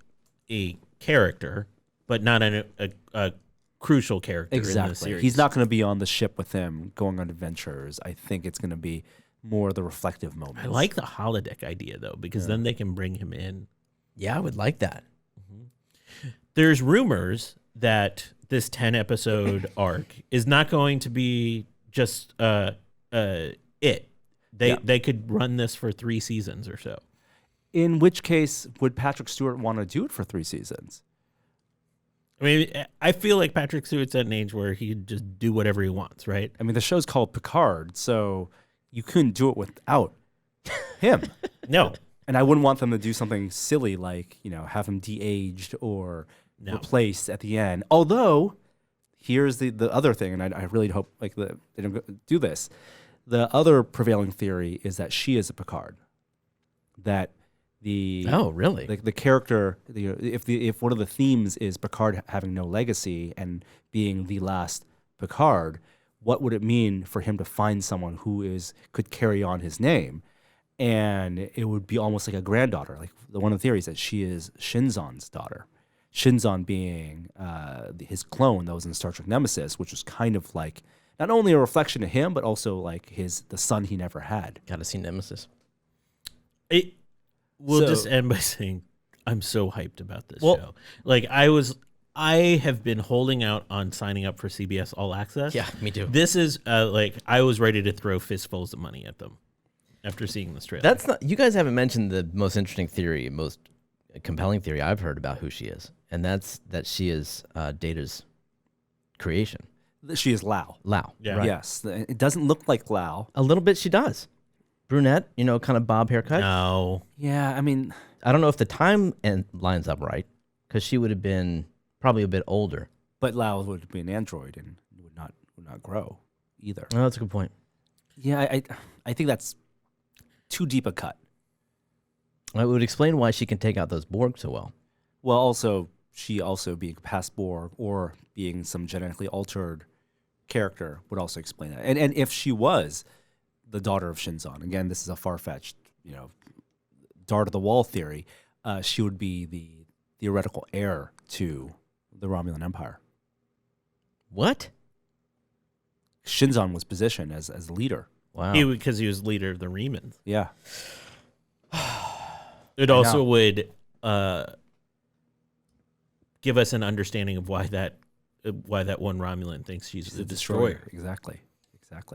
[SPEAKER 4] a character, but not a crucial character in the
[SPEAKER 2] Exactly.
[SPEAKER 4] series?
[SPEAKER 2] He's not going to be on the ship with him going on adventures. I think it's going to be more the reflective moments.
[SPEAKER 4] I like the holodeck idea though, because then they can bring him in.
[SPEAKER 3] Yeah, I would like that.
[SPEAKER 4] There's rumors that this 10 episode arc is not going to be just it. They could run this for 3 seasons or so.
[SPEAKER 2] In which case, would Patrick Stewart want to do it for 3 seasons?
[SPEAKER 4] I mean, I feel like Patrick Stewart's at an age where he could just do whatever he wants, right?
[SPEAKER 2] I mean, the show's called Picard, so you couldn't do it without him.
[SPEAKER 4] No.
[SPEAKER 2] And I wouldn't want them to do something silly like, have him de-aged or replaced at the end. Although, here's the other thing, and I really hope they don't do this. The other prevailing theory is that she is a Picard. That
[SPEAKER 3] really?
[SPEAKER 2] the character, if one of the themes is Picard having no legacy and being the last Picard, what would it mean for him to find someone who could carry on his name? And it would be almost like a granddaughter. Like one of the theories that she is Shinzon's daughter. Shinzon being his clone that was in Star Trek Nemesis, which was kind of like not only a reflection of him, but also like the son he never had.
[SPEAKER 3] Got to see Nemesis.
[SPEAKER 4] We'll just end by saying I'm so hyped about this show. Like I have been holding out on signing up for CBS All Access.
[SPEAKER 3] Yeah, me too.
[SPEAKER 4] This is I was ready to throw fistfuls of money at them after seeing this trailer.
[SPEAKER 3] That's not. You guys haven't mentioned the most interesting theory, most compelling theory I've heard about who she is, and that's that she is Data's creation.
[SPEAKER 2] She is Lao.
[SPEAKER 3] Lao.
[SPEAKER 4] Yeah.
[SPEAKER 3] Right.
[SPEAKER 2] Yes. It doesn't look like Lao.
[SPEAKER 3] A little bit she does. Brunette, kind of bob haircut.
[SPEAKER 4] No.
[SPEAKER 2] Yeah, I mean,
[SPEAKER 3] I don't know if the time lines up right, because she would have been probably a bit older.
[SPEAKER 2] but Lao would be an android and would not grow either.
[SPEAKER 3] Oh, that's a good point.
[SPEAKER 2] Yeah, I think that's too deep a cut.
[SPEAKER 3] It would explain why she can take out those Borg so well.
[SPEAKER 2] Well, also she also being a past Borg or being some genetically altered character would also explain that. And if she was the daughter of Shinzon, again, this is a far-fetched, dart of the wall theory, she would be the theoretical heir to the Romulan Empire.
[SPEAKER 3] What?
[SPEAKER 2] Shinzon was positioned as leader.
[SPEAKER 3] Wow.
[SPEAKER 4] Because he was leader of the Remans.
[SPEAKER 2] Yeah.
[SPEAKER 4] It also would give us an understanding of why that one Romulan thinks she's the destroyer.
[SPEAKER 2] Exactly.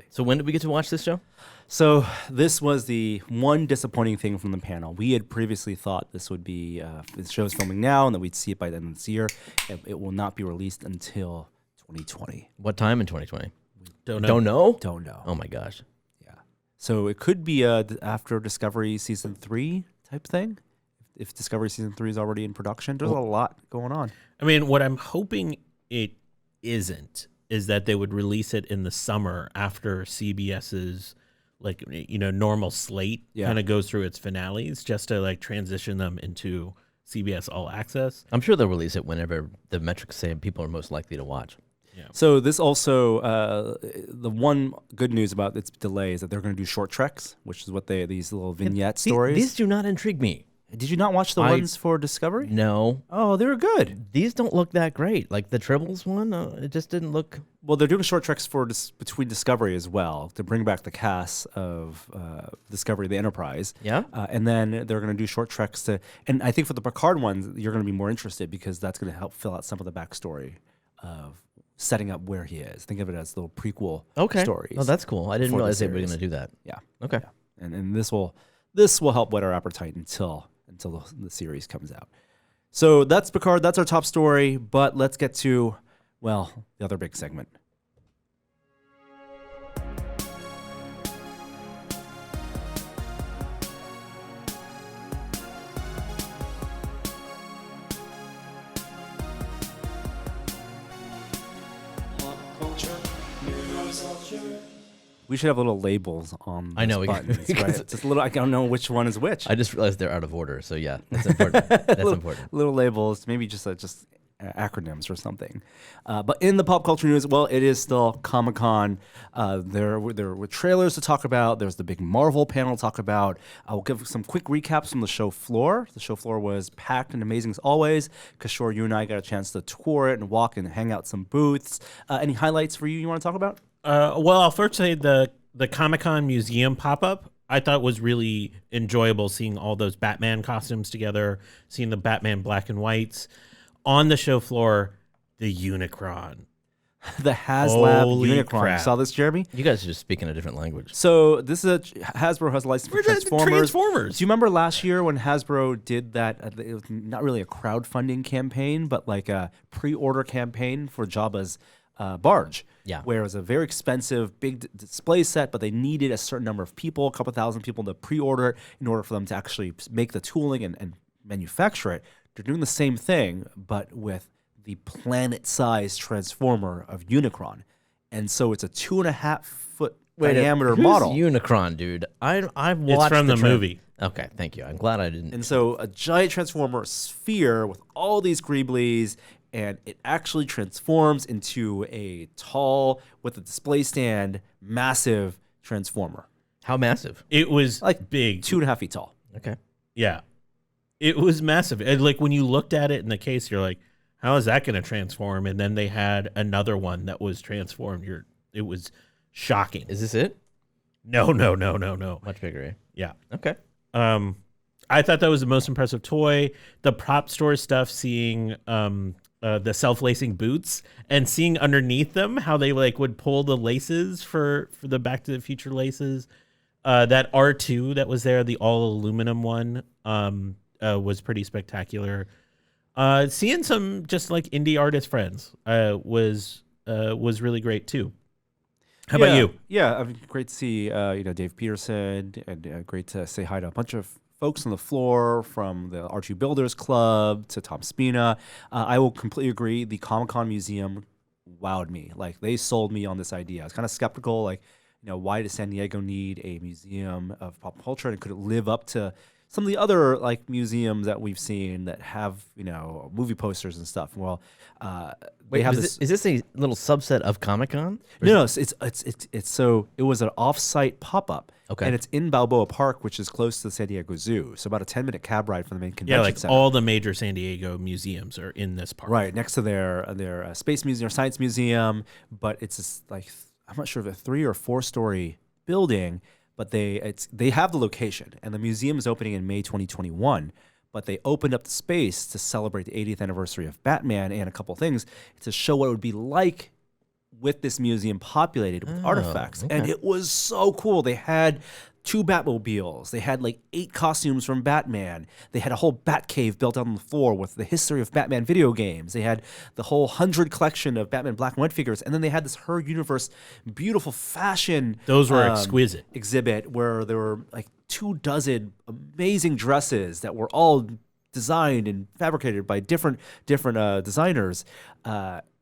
[SPEAKER 3] So when did we get to watch this show?
[SPEAKER 2] So this was the one disappointing thing from the panel. We had previously thought this would be, the show is filming now and that we'd see it by the end of this year. It will not be released until 2020.
[SPEAKER 3] What time in 2020?
[SPEAKER 4] Don't know.
[SPEAKER 3] Don't know?
[SPEAKER 2] Don't know.
[SPEAKER 3] Oh my gosh.
[SPEAKER 2] Yeah. So it could be after Discovery Season 3 type thing. If Discovery Season 3 is already in production, there's a lot going on.
[SPEAKER 4] I mean, what I'm hoping it isn't is that they would release it in the summer after CBS's normal slate kind of goes through its finales, just to transition them into CBS All Access.
[SPEAKER 3] I'm sure they'll release it whenever the metrics say people are most likely to watch.
[SPEAKER 2] Yeah. So this also, the one good news about its delay is that they're going to do short treks, which is what these little vignette stories.
[SPEAKER 3] These do not intrigue me.
[SPEAKER 2] Did you not watch the ones for Discovery?
[SPEAKER 3] No.
[SPEAKER 2] Oh, they were good.
[SPEAKER 3] These don't look that great. Like the Tribbles one, it just didn't look...
[SPEAKER 2] Well, they're doing short treks for between Discovery as well to bring back the cast of Discovery, the Enterprise.
[SPEAKER 3] Yeah.
[SPEAKER 2] And then they're going to do short treks and I think for the Picard ones, you're going to be more interested because that's going to help fill out some of the backstory of setting up where he is. Think of it as little prequel stories.
[SPEAKER 3] Oh, that's cool. I didn't
[SPEAKER 2] for the
[SPEAKER 3] realize they were
[SPEAKER 2] series.
[SPEAKER 3] going to do that.
[SPEAKER 2] Yeah.
[SPEAKER 3] Okay.
[SPEAKER 2] Yeah. And this will help whet our appetite until the series comes out. So that's Picard. That's our top story. But let's get to, the other big segment. We should have little labels on
[SPEAKER 3] I know,
[SPEAKER 2] those buttons, right? Just a little. I don't know which one is which.
[SPEAKER 3] I just realized they're out of order. So yeah, that's important. That's important.
[SPEAKER 2] Little labels, maybe just acronyms or something. But in the pop culture news, it is still Comic-Con. There were trailers to talk about. There's the big Marvel panel to talk about. I'll give some quick recaps from the show floor. The show floor was packed and amazing as always. Kishore, you and I got a chance to tour it and walk and hang out some booths. Any highlights for you want to talk about?
[SPEAKER 4] I'll first say the Comic-Con museum pop-up I thought was really enjoyable, seeing all those Batman costumes together, seeing the Batman black and whites. On the show floor, the Unicron.
[SPEAKER 2] The HasLab
[SPEAKER 4] Holy
[SPEAKER 2] Unicron.
[SPEAKER 4] crap.
[SPEAKER 2] You saw this, Jeremy?
[SPEAKER 3] You guys are just speaking a different language.
[SPEAKER 2] So this is Hasbro has a license for Transformers.
[SPEAKER 4] Transformers.
[SPEAKER 2] Do you remember last year when Hasbro did that? It was not really a crowdfunding campaign, but like a pre-order campaign for Jabba's barge.
[SPEAKER 3] Yeah.
[SPEAKER 2] Where it was a very expensive, big display set, but they needed a certain number of people, a couple thousand people to pre-order it in order for them to actually make the tooling and manufacture it. They're doing the same thing, but with the planet-sized transformer of Unicron. And so it's a 2.5 foot diameter model.
[SPEAKER 3] Unicron, dude. I've watched
[SPEAKER 4] It's from the movie.
[SPEAKER 3] Okay, thank you. I'm glad I didn't.
[SPEAKER 2] And so a giant transformer sphere with all these greeblies, and it actually transforms into a tall, with a display stand, massive transformer.
[SPEAKER 3] How massive?
[SPEAKER 4] It was
[SPEAKER 2] Like
[SPEAKER 4] big.
[SPEAKER 2] 2.5 feet tall.
[SPEAKER 3] Okay.
[SPEAKER 4] Yeah. It was massive. And like when you looked at it in the case, you're like, how is that going to transform? And then they had another one that was transformed. It was shocking.
[SPEAKER 3] Is this it?
[SPEAKER 4] No.
[SPEAKER 3] Much bigger, eh?
[SPEAKER 4] Yeah.
[SPEAKER 3] Okay.
[SPEAKER 4] I thought that was the most impressive toy. The prop store stuff, seeing the self-lacing boots and seeing underneath them how they like would pull the laces for the Back to the Future laces. That R2 that was there, the all aluminum one, was pretty spectacular. Seeing some just like indie artist friends was really great too. How about you?
[SPEAKER 2] Yeah, I mean, great to see Dave Peterson, and great to say hi to a bunch of folks on the floor, from the R2 Builders Club to Tom Spina. I will completely agree. The Comic-Con Museum wowed me. Like, they sold me on this idea. I was kind of skeptical, like, why does San Diego need a museum of pop culture, and could it live up to some of the other like museums that we've seen that have movie posters and stuff. Well, they have this.
[SPEAKER 3] Is this a little subset of Comic-Con?
[SPEAKER 2] No, it's so it was an off-site pop-up.
[SPEAKER 3] Okay.
[SPEAKER 2] And it's in Balboa Park, which is close to the San Diego Zoo. So about a 10-minute cab ride from the main
[SPEAKER 4] Yeah,
[SPEAKER 2] convention
[SPEAKER 4] like
[SPEAKER 2] center.
[SPEAKER 4] all the major San Diego museums are in this park.
[SPEAKER 2] Right, next to their space museum or science museum. But it's this, like, I'm not sure if a 3 or 4 story building, but they have the location. And the museum is opening in May 2021. But they opened up the space to celebrate the 80th anniversary of Batman and a couple things to show what it would be like with this museum populated with artifacts.
[SPEAKER 3] Okay.
[SPEAKER 2] And it was so cool. They had 2 Batmobiles. They had like 8 costumes from Batman. They had a whole Batcave built out on the floor with the history of Batman video games. They had the whole 100 collection of Batman black and white figures. And then they had this Her Universe beautiful fashion
[SPEAKER 4] Those were exquisite.
[SPEAKER 2] exhibit where there were like 24 amazing dresses that were all designed and fabricated by different designers.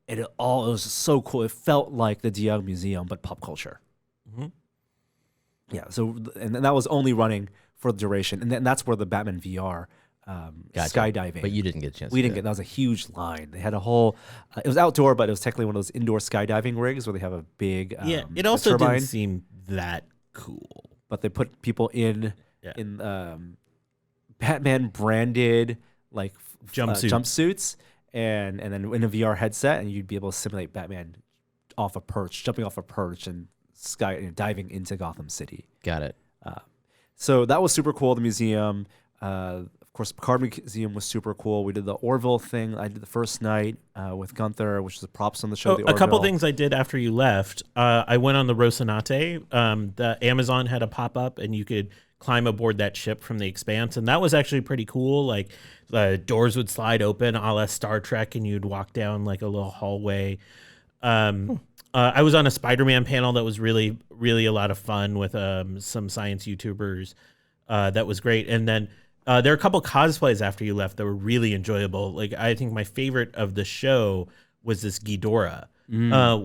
[SPEAKER 2] And it was so cool. It felt like the DeYoung Museum, but pop culture.
[SPEAKER 4] Mm-hmm.
[SPEAKER 2] Yeah. So, and that was only running for the duration, and then that's where the Batman VR skydiving.
[SPEAKER 3] But you didn't get a chance.
[SPEAKER 2] We didn't get. That was a huge line. They had a whole. It was outdoor, but it was technically one of those indoor skydiving rigs where they have a big.
[SPEAKER 4] It also
[SPEAKER 2] turbine,
[SPEAKER 4] didn't seem that cool.
[SPEAKER 2] but they put people in Batman branded like jumpsuits. And then in a VR headset, and you'd be able to simulate Batman off a perch, jumping off a perch, and diving into Gotham City.
[SPEAKER 3] Got it.
[SPEAKER 2] So that was super cool. The museum, of course, Picard Museum was super cool. We did the Orville thing. I did the first night with Gunther, which is the props on the show.
[SPEAKER 4] A couple things I did after you left. I went on the Rocinante. The Amazon had a pop up, and you could climb aboard that ship from the Expanse, and that was actually pretty cool. Like the doors would slide open a la Star Trek, and you'd walk down like a little hallway. I was on a Spider-Man panel that was really, really a lot of fun with some science YouTubers. That was great. And then there are a couple cosplays after you left that were really enjoyable. Like I think my favorite of the show was this Ghidorah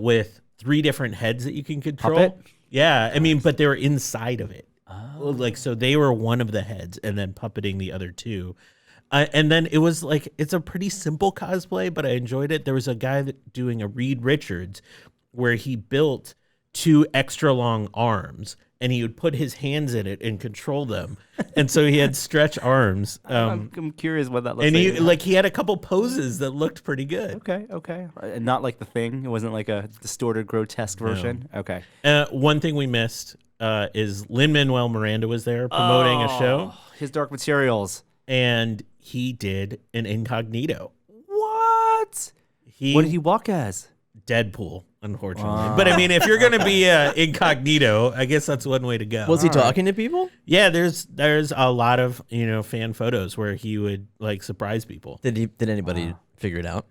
[SPEAKER 4] with 3 different heads that you can control.
[SPEAKER 2] Puppet?
[SPEAKER 4] Yeah, I mean, but they were inside of it. Oh. Like, so they were one of the heads and then puppeting the other 2. And then it was like, it's a pretty simple cosplay, but I enjoyed it. There was a guy doing a Reed Richards where he built 2 extra long arms and he would put his hands in it and control them. And so he had stretch arms.
[SPEAKER 2] I'm curious what that looks
[SPEAKER 4] and
[SPEAKER 2] like.
[SPEAKER 4] He had a couple poses that looked pretty good.
[SPEAKER 2] Okay. And not like The Thing. It wasn't like a distorted, grotesque version. No. Okay.
[SPEAKER 4] One thing we missed is Lin-Manuel Miranda was there promoting a show.
[SPEAKER 2] His Dark Materials.
[SPEAKER 4] And he did an incognito.
[SPEAKER 2] What? What did he walk as?
[SPEAKER 4] Deadpool, unfortunately. But I mean, if you're going to be incognito, I guess that's one way to go.
[SPEAKER 3] Was he talking to people?
[SPEAKER 4] Yeah, there's a lot of, fan photos where he would like surprise people.
[SPEAKER 3] Did anybody figure it out?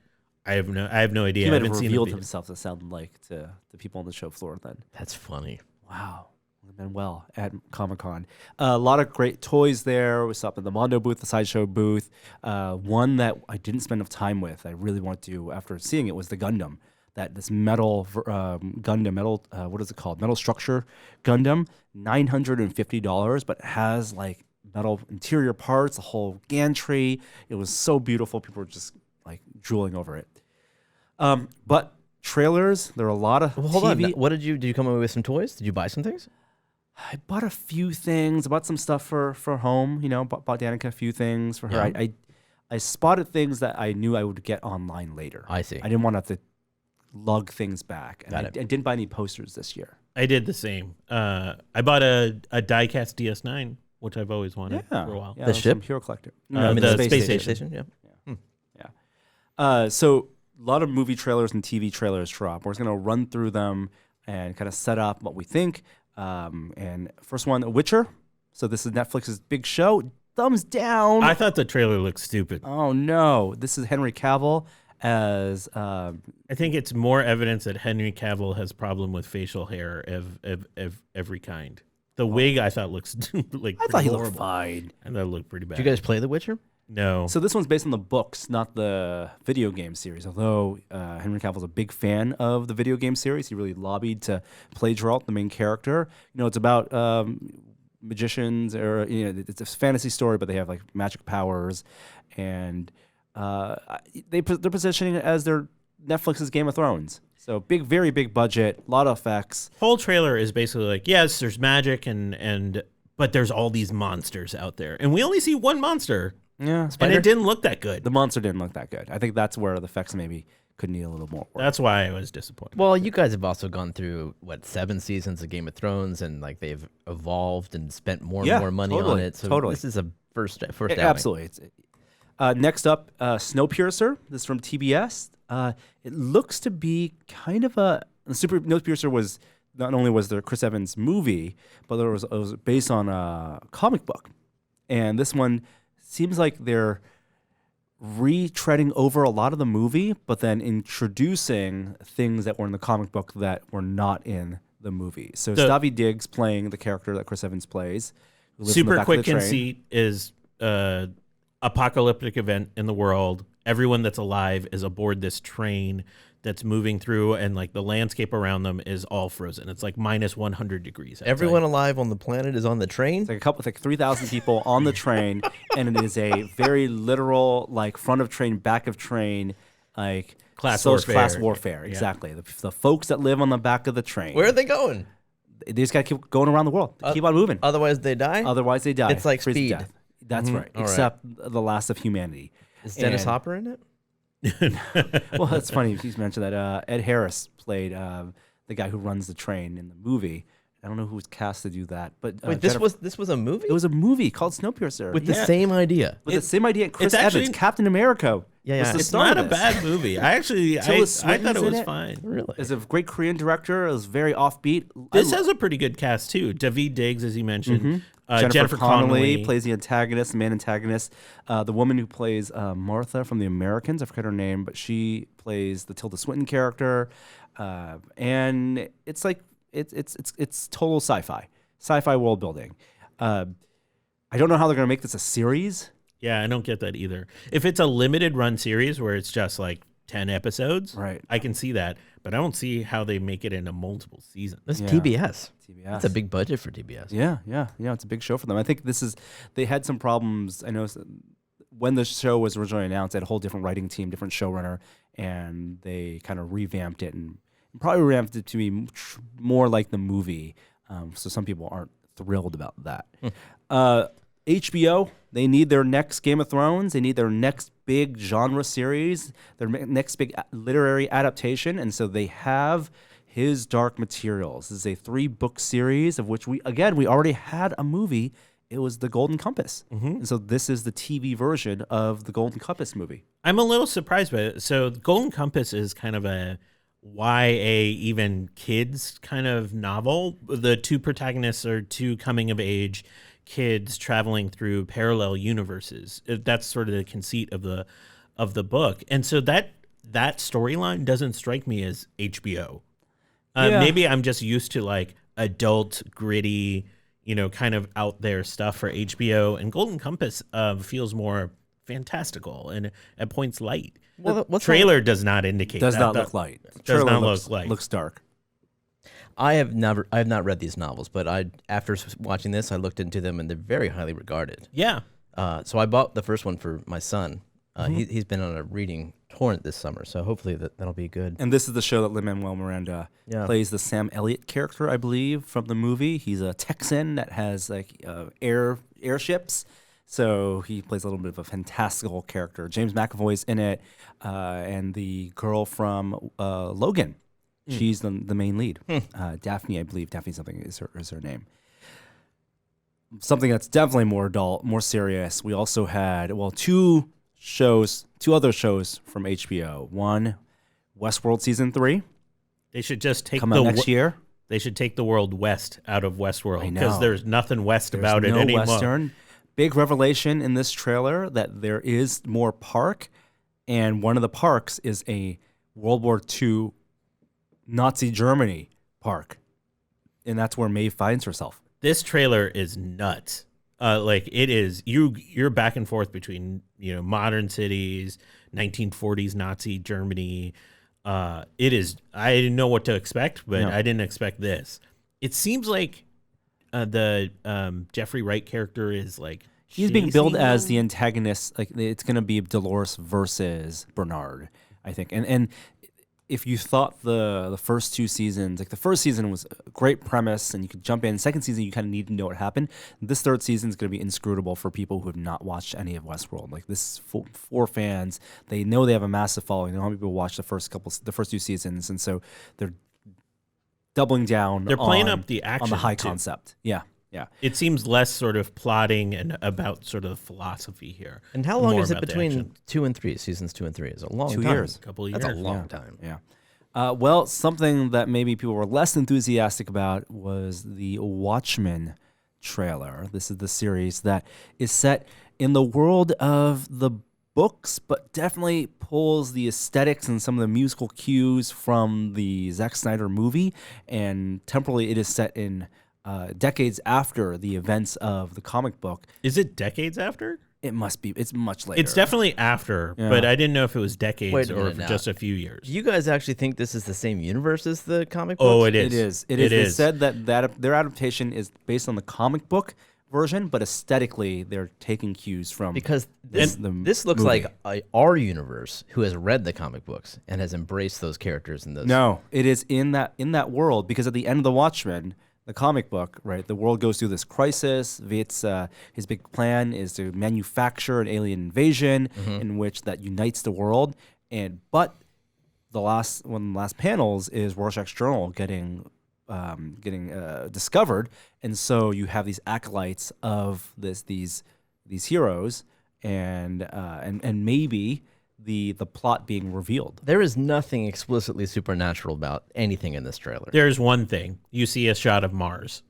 [SPEAKER 4] I have no idea.
[SPEAKER 2] He
[SPEAKER 4] I
[SPEAKER 2] might
[SPEAKER 4] haven't
[SPEAKER 2] have
[SPEAKER 4] seen
[SPEAKER 2] revealed himself to sound like to the people on the show floor then.
[SPEAKER 3] That's funny.
[SPEAKER 2] Wow. Been well at Comic-Con. A lot of great toys there. We saw up in the Mondo booth, the Sideshow booth. One that I didn't spend enough time with, I really want to, after seeing it, was the Gundam. This metal Gundam, what is it called? Metal structure Gundam, $950, but it has like metal interior parts, a whole gantry. It was so beautiful. People were just like drooling over it. But trailers, there are a lot of
[SPEAKER 3] hold
[SPEAKER 2] TV.
[SPEAKER 3] on. What did you come away with some toys? Did you buy some things?
[SPEAKER 2] I bought a few things. I bought some stuff for home. Bought Danica a few things for her.
[SPEAKER 3] Yeah.
[SPEAKER 2] I spotted things that I knew I would get online later.
[SPEAKER 3] I see.
[SPEAKER 2] I didn't want to have to lug things back. And
[SPEAKER 3] Got it.
[SPEAKER 2] I didn't buy any posters this year.
[SPEAKER 4] I did the same. I bought a diecast DS9, which I've always wanted for a while.
[SPEAKER 2] Yeah,
[SPEAKER 3] The ship?
[SPEAKER 2] Hero Collector.
[SPEAKER 4] The Space
[SPEAKER 3] Station.
[SPEAKER 2] Yeah. So a lot of movie trailers and TV trailers drop. We're just going to run through them and kind of set up what we think. And first one, Witcher. So this is Netflix's big show. Thumbs down.
[SPEAKER 4] I thought the trailer looked stupid.
[SPEAKER 2] Oh no! This is Henry Cavill as.
[SPEAKER 4] I think it's more evidence that Henry Cavill has problem with facial hair of every kind. The wig I thought looks like.
[SPEAKER 2] I thought he
[SPEAKER 4] horrible.
[SPEAKER 2] looked fine.
[SPEAKER 4] And that looked pretty bad.
[SPEAKER 3] Did you guys play The Witcher?
[SPEAKER 4] No.
[SPEAKER 2] So this one's based on the books, not the video game series. Although Henry Cavill's a big fan of the video game series, he really lobbied to play Geralt, the main character. It's about magicians, or it's a fantasy story, but they have like magic powers, and they're positioning it as their Netflix's Game of Thrones. So big, very big budget, a lot of effects.
[SPEAKER 4] Whole trailer is basically like, yes, there's magic but there's all these monsters out there, and we only see one monster.
[SPEAKER 2] Yeah,
[SPEAKER 4] and it didn't look that good.
[SPEAKER 2] The monster didn't look that good. I think that's where the effects maybe could need a little more work.
[SPEAKER 4] That's why I was disappointed.
[SPEAKER 3] Well, you guys have also gone through 7 seasons of Game of Thrones, and like they've evolved and spent more and more money on it. So this is a first outing.
[SPEAKER 2] Absolutely. Next up, Snowpiercer. This is from TBS. It looks to be kind of Snowpiercer was not only was there Chris Evans movie, but it was based on a comic book, and this one seems like they're retreading over a lot of the movie, but then introducing things that were in the comic book that were not in the movie. So Stavi Diggs playing the character that Chris Evans plays.
[SPEAKER 4] Super quick conceit is apocalyptic event in the world. Everyone that's alive is aboard this train that's moving through, and like the landscape around them is all frozen. It's like minus 100 degrees outside.
[SPEAKER 3] Everyone alive on the planet is on the train?
[SPEAKER 2] It's like 3,000 people on the train, and it is a very literal, like front of train, back of train, like
[SPEAKER 4] class warfare.
[SPEAKER 2] Yeah. Exactly. The folks that live on the back of the train.
[SPEAKER 3] Where are they going?
[SPEAKER 2] They just got to keep going around the world. Keep on moving.
[SPEAKER 3] Otherwise they die?
[SPEAKER 2] Otherwise they die.
[SPEAKER 3] It's like Speed.
[SPEAKER 2] Death. That's right. Except the last of humanity.
[SPEAKER 3] Is Dennis Hopper in it?
[SPEAKER 2] Well, it's funny you mentioned that. Ed Harris played the guy who runs the train in the movie. I don't know who was cast to do that, but
[SPEAKER 3] wait, this was a movie?
[SPEAKER 2] It was a movie called Snowpiercer
[SPEAKER 3] with the same idea.
[SPEAKER 2] With the same idea. Chris Evans, Captain America.
[SPEAKER 3] Yeah.
[SPEAKER 4] It's not a bad movie. I actually, I thought it was fine.
[SPEAKER 3] Really,
[SPEAKER 2] it's a great Korean director. It was very offbeat.
[SPEAKER 4] This has a pretty good cast too. Daveed Diggs, as you mentioned.
[SPEAKER 2] Mm-hmm. Jennifer Connelly plays the antagonist, the main antagonist. The woman who plays Martha from The Americans, I forget her name, but she plays the Tilda Swinton character. And it's like it's total sci-fi world building. I don't know how they're gonna make this a series.
[SPEAKER 4] Yeah, I don't get that either. If it's a limited run series where it's just like 10 episodes,
[SPEAKER 2] right,
[SPEAKER 4] I can see that, but I don't see how they make it into multiple seasons.
[SPEAKER 3] That's TBS. It's a big budget for TBS.
[SPEAKER 2] Yeah. It's a big show for them. I think they had some problems. I know when the show was originally announced, they had a whole different writing team, different showrunner, and they kind of revamped it and probably revamped it to be more like the movie. So some people aren't thrilled about that. HBO, they need their next Game of Thrones. They need their next big genre series, their next big literary adaptation. And so they have His Dark Materials. This is a 3-book series of which we already had a movie. It was The Golden Compass. Mm-hmm. And so this is the TV version of The Golden Compass movie.
[SPEAKER 4] I'm a little surprised by it. So The Golden Compass is kind of a YA, even kids kind of novel. The 2 protagonists are 2 coming-of-age kids traveling through parallel universes. That's sort of the conceit of the book, and so that storyline doesn't strike me as HBO. Maybe I'm just used to like adult, gritty, kind of out there stuff for HBO. And Golden Compass feels more fantastical and at points light. Well, the trailer does not indicate.
[SPEAKER 2] Does not look light.
[SPEAKER 4] Does not look light.
[SPEAKER 2] Looks dark.
[SPEAKER 3] I have not read these novels, but after watching this, I looked into them, and they're very highly regarded.
[SPEAKER 4] Yeah.
[SPEAKER 3] So I bought the first one for my son. He's been on a reading torrent this summer, so hopefully that'll be good.
[SPEAKER 2] And this is the show that Lin-Manuel Miranda plays the Sam Elliott character, I believe, from the movie. He's a Texan that has like airships, so he plays a little bit of a fantastical character. James McAvoy's in it, and the girl from Logan. She's the main lead. Daphne, I believe. Daphne something is her name. Something that's definitely more adult, more serious. We also had, 2 other shows from HBO. One, Westworld Season 3.
[SPEAKER 4] They should just take
[SPEAKER 2] come out next year.
[SPEAKER 4] They should take the world west out of Westworld because there's nothing west about it anymore.
[SPEAKER 2] Western. Big revelation in this trailer that there is more park, and one of the parks is a World War II Nazi Germany park, and that's where Maeve finds herself.
[SPEAKER 4] This trailer is nuts. Like it is, you're back and forth between modern cities, 1940s Nazi Germany. It is. I didn't know what to expect, but I didn't expect this. It seems like Jeffrey Wright character is like
[SPEAKER 2] He's being billed
[SPEAKER 4] chasing
[SPEAKER 2] as
[SPEAKER 4] them?
[SPEAKER 2] the antagonist. Like it's going to be Dolores versus Bernard, I think. And if you thought the first two seasons, like the first season was a great premise and you could jump in. Second season, you kind of need to know what happened. This third season is going to be inscrutable for people who have not watched any of Westworld. Like this is for fans. They know they have a massive following. They know how many people watch the first two seasons, and so they're doubling down.
[SPEAKER 4] They're playing
[SPEAKER 2] on-
[SPEAKER 4] up the action
[SPEAKER 2] on the high
[SPEAKER 4] too.
[SPEAKER 2] concept. Yeah. Yeah.
[SPEAKER 4] It seems less sort of plotting and about sort of the philosophy here.
[SPEAKER 3] And how long
[SPEAKER 4] more
[SPEAKER 3] is it
[SPEAKER 4] about the
[SPEAKER 3] between
[SPEAKER 4] action.
[SPEAKER 3] 2 and 3? Seasons 2 and 3 is a long
[SPEAKER 2] 2
[SPEAKER 3] time.
[SPEAKER 2] years.
[SPEAKER 4] A couple of
[SPEAKER 3] That's a
[SPEAKER 4] years.
[SPEAKER 3] long time.
[SPEAKER 2] Yeah. Well, something that maybe people were less enthusiastic about was the Watchmen trailer. This is the series that is set in the world of the books, but definitely pulls the aesthetics and some of the musical cues from the Zack Snyder movie. And temporally, it is set in decades after the events of the comic book.
[SPEAKER 4] Is it decades after?
[SPEAKER 2] It must be. It's much later.
[SPEAKER 4] It's definitely after,
[SPEAKER 2] Yeah.
[SPEAKER 4] but I didn't know if it was decades
[SPEAKER 3] Wait a
[SPEAKER 4] or
[SPEAKER 3] minute now.
[SPEAKER 4] just a few years.
[SPEAKER 3] Do you guys actually think this is the same universe as the comic books?
[SPEAKER 4] Oh, it is.
[SPEAKER 2] It is.
[SPEAKER 4] It
[SPEAKER 2] They
[SPEAKER 4] is.
[SPEAKER 2] said that their adaptation is based on the comic book version, but aesthetically they're taking cues from
[SPEAKER 3] Because this looks
[SPEAKER 2] movie.
[SPEAKER 3] like our universe, who has read the comic books and has embraced those characters and those.
[SPEAKER 2] No, it is in that world, because at the end of the Watchmen, the comic book, right, the world goes through this crisis. V's his big plan is to manufacture an alien invasion in which that unites the world. But one of the last panels is Rorschach's journal getting discovered, and so you have these acolytes of these heroes, and maybe the plot being revealed.
[SPEAKER 3] There is nothing explicitly supernatural about anything in this trailer.
[SPEAKER 4] There's one thing. You see a shot of Mars,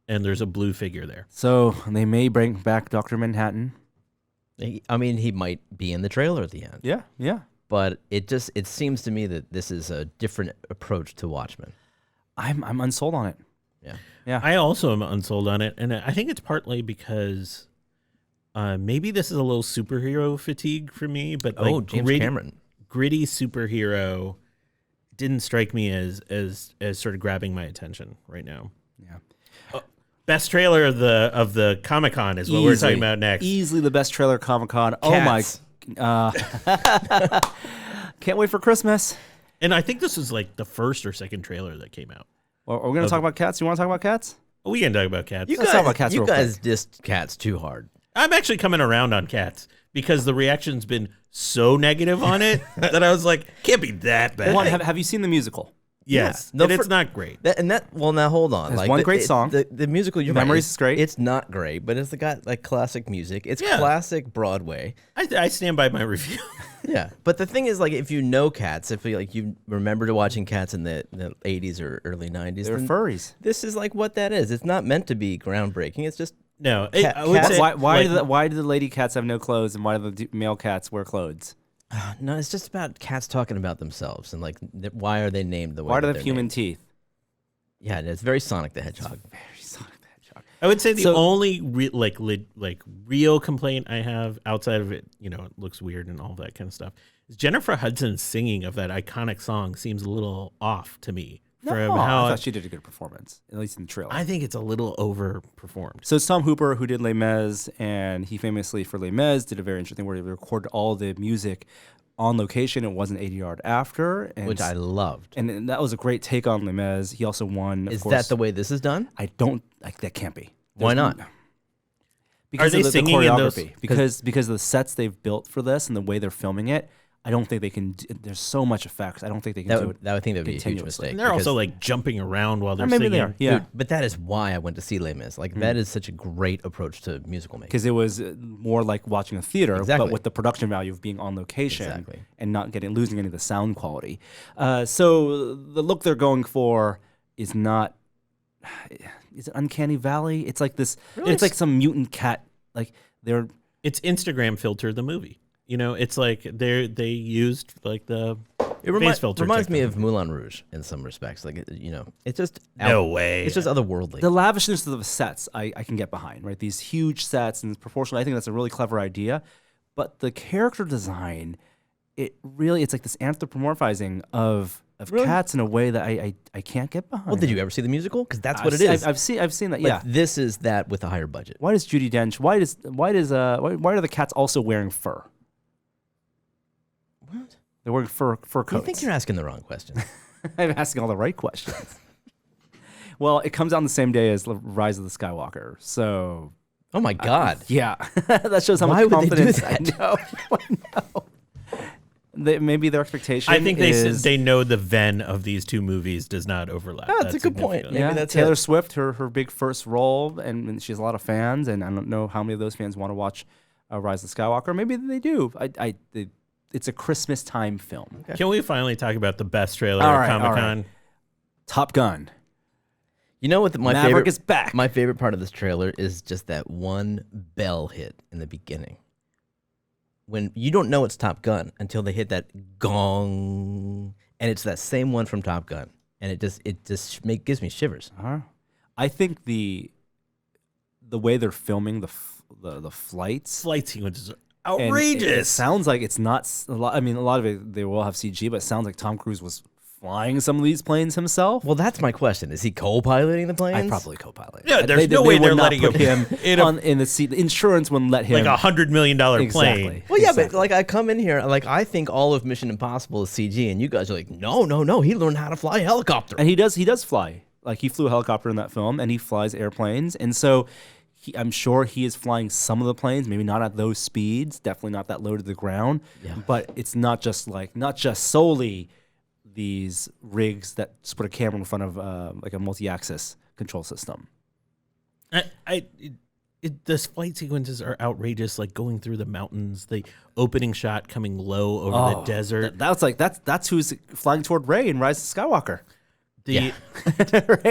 [SPEAKER 4] and there's a blue figure there.
[SPEAKER 2] So they may bring back Dr. Manhattan.
[SPEAKER 3] I mean, he might be in the trailer at the end.
[SPEAKER 2] Yeah, yeah.
[SPEAKER 3] But it seems to me that this is a different approach to Watchmen.
[SPEAKER 2] I'm unsold on it.
[SPEAKER 3] Yeah.
[SPEAKER 2] Yeah.
[SPEAKER 4] I also am unsold on it, and I think it's partly because maybe this is a little superhero fatigue for me. But like
[SPEAKER 3] James Cameron.
[SPEAKER 4] gritty superhero didn't strike me as sort of grabbing my attention right now.
[SPEAKER 2] Yeah.
[SPEAKER 4] Best trailer of the Comic-Con is what we're talking about next.
[SPEAKER 2] Easily the best trailer Comic-Con.
[SPEAKER 3] Cats.
[SPEAKER 2] Oh my. Can't wait for Christmas.
[SPEAKER 4] And I think this is like the first or second trailer that came out.
[SPEAKER 2] Well, are we going to talk about cats? You want to talk about cats?
[SPEAKER 4] We can talk about cats.
[SPEAKER 2] Let's talk about cats
[SPEAKER 3] You
[SPEAKER 2] real
[SPEAKER 3] guys dissed cats too hard.
[SPEAKER 4] I'm actually coming around on cats because the reaction's been so negative on it that I was like, can't be that bad.
[SPEAKER 2] One, have you seen the musical?
[SPEAKER 4] Yes.
[SPEAKER 3] Yeah. No,
[SPEAKER 4] and it's
[SPEAKER 3] for-
[SPEAKER 4] not great.
[SPEAKER 3] Well, now hold on.
[SPEAKER 2] There's one great song.
[SPEAKER 3] The musical, you're
[SPEAKER 2] Memories
[SPEAKER 3] right,
[SPEAKER 2] is great.
[SPEAKER 3] It's not great, but it's got like classic music. It's
[SPEAKER 4] Yeah.
[SPEAKER 3] classic Broadway.
[SPEAKER 4] I stand by my review.
[SPEAKER 3] Yeah, but the thing is, like, if you know Cats, if you remember watching Cats in the 80s or early 90s,
[SPEAKER 2] They're
[SPEAKER 3] then
[SPEAKER 2] furries.
[SPEAKER 3] this is like what that is. It's not meant to be groundbreaking. It's just
[SPEAKER 4] No,
[SPEAKER 3] Cat-
[SPEAKER 4] I would
[SPEAKER 3] cats-
[SPEAKER 4] say
[SPEAKER 2] Why do the lady cats have no clothes, and why do the male cats wear clothes?
[SPEAKER 3] no. It's just about cats talking about themselves and like why are they named the way?
[SPEAKER 2] Why do
[SPEAKER 3] that
[SPEAKER 2] they have
[SPEAKER 3] they're
[SPEAKER 2] human
[SPEAKER 3] named.
[SPEAKER 2] teeth?
[SPEAKER 3] Yeah, it's very Sonic the Hedgehog.
[SPEAKER 2] Very Sonic the Hedgehog.
[SPEAKER 4] I would say the
[SPEAKER 2] So-
[SPEAKER 4] only real complaint I have outside of it, it looks weird and all that kind of stuff, is Jennifer Hudson's singing of that iconic song seems a little off to me.
[SPEAKER 2] No,
[SPEAKER 4] from
[SPEAKER 2] I
[SPEAKER 4] how
[SPEAKER 2] thought she did a good performance, at least in the trailer.
[SPEAKER 4] I think it's a little overperformed.
[SPEAKER 2] So it's Tom Hooper who did Les Mis, and he famously for Les Mis did a very interesting where he recorded all the music on location. It wasn't ADR'd after, and
[SPEAKER 3] Which I loved.
[SPEAKER 2] and that was a great take on Les Mis. He also won. Of
[SPEAKER 3] Is
[SPEAKER 2] course,
[SPEAKER 3] that the way this is done?
[SPEAKER 2] I don't like that. Can't be.
[SPEAKER 3] Why not?
[SPEAKER 2] Because
[SPEAKER 4] Are they
[SPEAKER 2] of the
[SPEAKER 4] singing in those-
[SPEAKER 2] choreography. Because of the sets they've built for this and the way they're filming it. I don't think they can. There's so much effects. I don't think they can
[SPEAKER 3] That
[SPEAKER 2] do
[SPEAKER 3] would,
[SPEAKER 2] it.
[SPEAKER 3] that would think that would be a huge
[SPEAKER 2] continuously.
[SPEAKER 3] mistake.
[SPEAKER 4] And they're also
[SPEAKER 3] because-
[SPEAKER 4] like jumping around while they're
[SPEAKER 2] Maybe
[SPEAKER 4] singing.
[SPEAKER 2] they are. Yeah.
[SPEAKER 3] Dude, but that is why I went to see Les Mis. Like that is such a great approach to musical making.
[SPEAKER 2] Because it was more like watching a theater,
[SPEAKER 3] Exactly.
[SPEAKER 2] but with the production value of being on location
[SPEAKER 3] Exactly.
[SPEAKER 2] and not losing any of the sound quality. So the look they're going for is not. Is it Uncanny Valley? It's like this.
[SPEAKER 4] Really?
[SPEAKER 2] It's like some mutant cat. Like they're.
[SPEAKER 4] It's Instagram filter the movie. It's like they used like the face filter.
[SPEAKER 3] reminds me
[SPEAKER 4] technology.
[SPEAKER 3] of Moulin Rouge in some respects. Like it's just
[SPEAKER 4] No way.
[SPEAKER 3] It's just otherworldly.
[SPEAKER 2] The lavishness of the sets I can get behind, right? These huge sets and proportional. I think that's a really clever idea. But the character design, it's like this anthropomorphizing of
[SPEAKER 3] Really?
[SPEAKER 2] Cats in a way that I can't get behind.
[SPEAKER 3] Well, did you ever see the musical? Because that's what it is.
[SPEAKER 2] I've seen that.
[SPEAKER 3] But
[SPEAKER 2] Yeah.
[SPEAKER 3] this is that with a higher budget.
[SPEAKER 2] Why does Judi Dench? Why are the cats also wearing fur?
[SPEAKER 3] What?
[SPEAKER 2] They're wearing fur coats.
[SPEAKER 3] I think you're asking the wrong question.
[SPEAKER 2] I'm asking all the right questions. Well, it comes out on the same day as Rise of the Skywalker, so.
[SPEAKER 3] Oh my God!
[SPEAKER 2] Yeah, that shows how
[SPEAKER 3] Why
[SPEAKER 2] much
[SPEAKER 3] would they do
[SPEAKER 2] confidence.
[SPEAKER 3] that?
[SPEAKER 2] I know. Maybe their expectation.
[SPEAKER 4] I think
[SPEAKER 2] is,
[SPEAKER 4] they know the ven of these two movies does not overlap.
[SPEAKER 3] Oh, that's a good point.
[SPEAKER 4] significantly.
[SPEAKER 3] Maybe that's
[SPEAKER 2] Taylor
[SPEAKER 3] it.
[SPEAKER 2] Swift, her big first role, and she has a lot of fans, and I don't know how many of those fans want to watch Rise of the Skywalker. Maybe they do. It's a Christmas time film.
[SPEAKER 3] Okay.
[SPEAKER 4] Can we finally talk about the best trailer
[SPEAKER 2] All
[SPEAKER 4] at
[SPEAKER 2] right, all
[SPEAKER 4] Comic-Con?
[SPEAKER 2] right. Top Gun.
[SPEAKER 3] You know what? My
[SPEAKER 2] Maverick
[SPEAKER 3] favorite
[SPEAKER 2] is back.
[SPEAKER 3] My favorite part of this trailer is just that one bell hit in the beginning. When you don't know it's Top Gun until they hit that gong, and it's that same one from Top Gun, and it just gives me shivers.
[SPEAKER 2] I think the way they're filming the flights.
[SPEAKER 4] Flight sequences are
[SPEAKER 2] and
[SPEAKER 4] outrageous.
[SPEAKER 2] It sounds like it's not a lot. I mean, a lot of it they will have CG, but it sounds like Tom Cruise was flying some of these planes himself.
[SPEAKER 3] Well, that's my question. Is he co-piloting the planes?
[SPEAKER 2] I'd probably co-pilot.
[SPEAKER 4] Yeah, there's no way
[SPEAKER 2] would
[SPEAKER 4] they're
[SPEAKER 2] not
[SPEAKER 4] letting
[SPEAKER 2] put
[SPEAKER 4] him
[SPEAKER 2] him in the seat. The insurance wouldn't let him.
[SPEAKER 4] like $100 million plane.
[SPEAKER 2] Exactly.
[SPEAKER 3] Well, yeah,
[SPEAKER 2] Exactly.
[SPEAKER 3] but like I come in here, like I think all of Mission Impossible is CG, and you guys are like, no, he learned how to fly a helicopter.
[SPEAKER 2] And he does fly. Like he flew a helicopter in that film, and he flies airplanes, and so. I'm sure he is flying some of the planes, maybe not at those speeds, definitely not that low to the ground.
[SPEAKER 3] Yeah.
[SPEAKER 2] But it's not just solely these rigs that just put a camera in front of like a multi-axis control system.
[SPEAKER 4] The flight sequences are outrageous, like going through the mountains, the opening shot coming low over the desert.
[SPEAKER 2] That's who's flying toward Rey in Rise of Skywalker.
[SPEAKER 3] Yeah.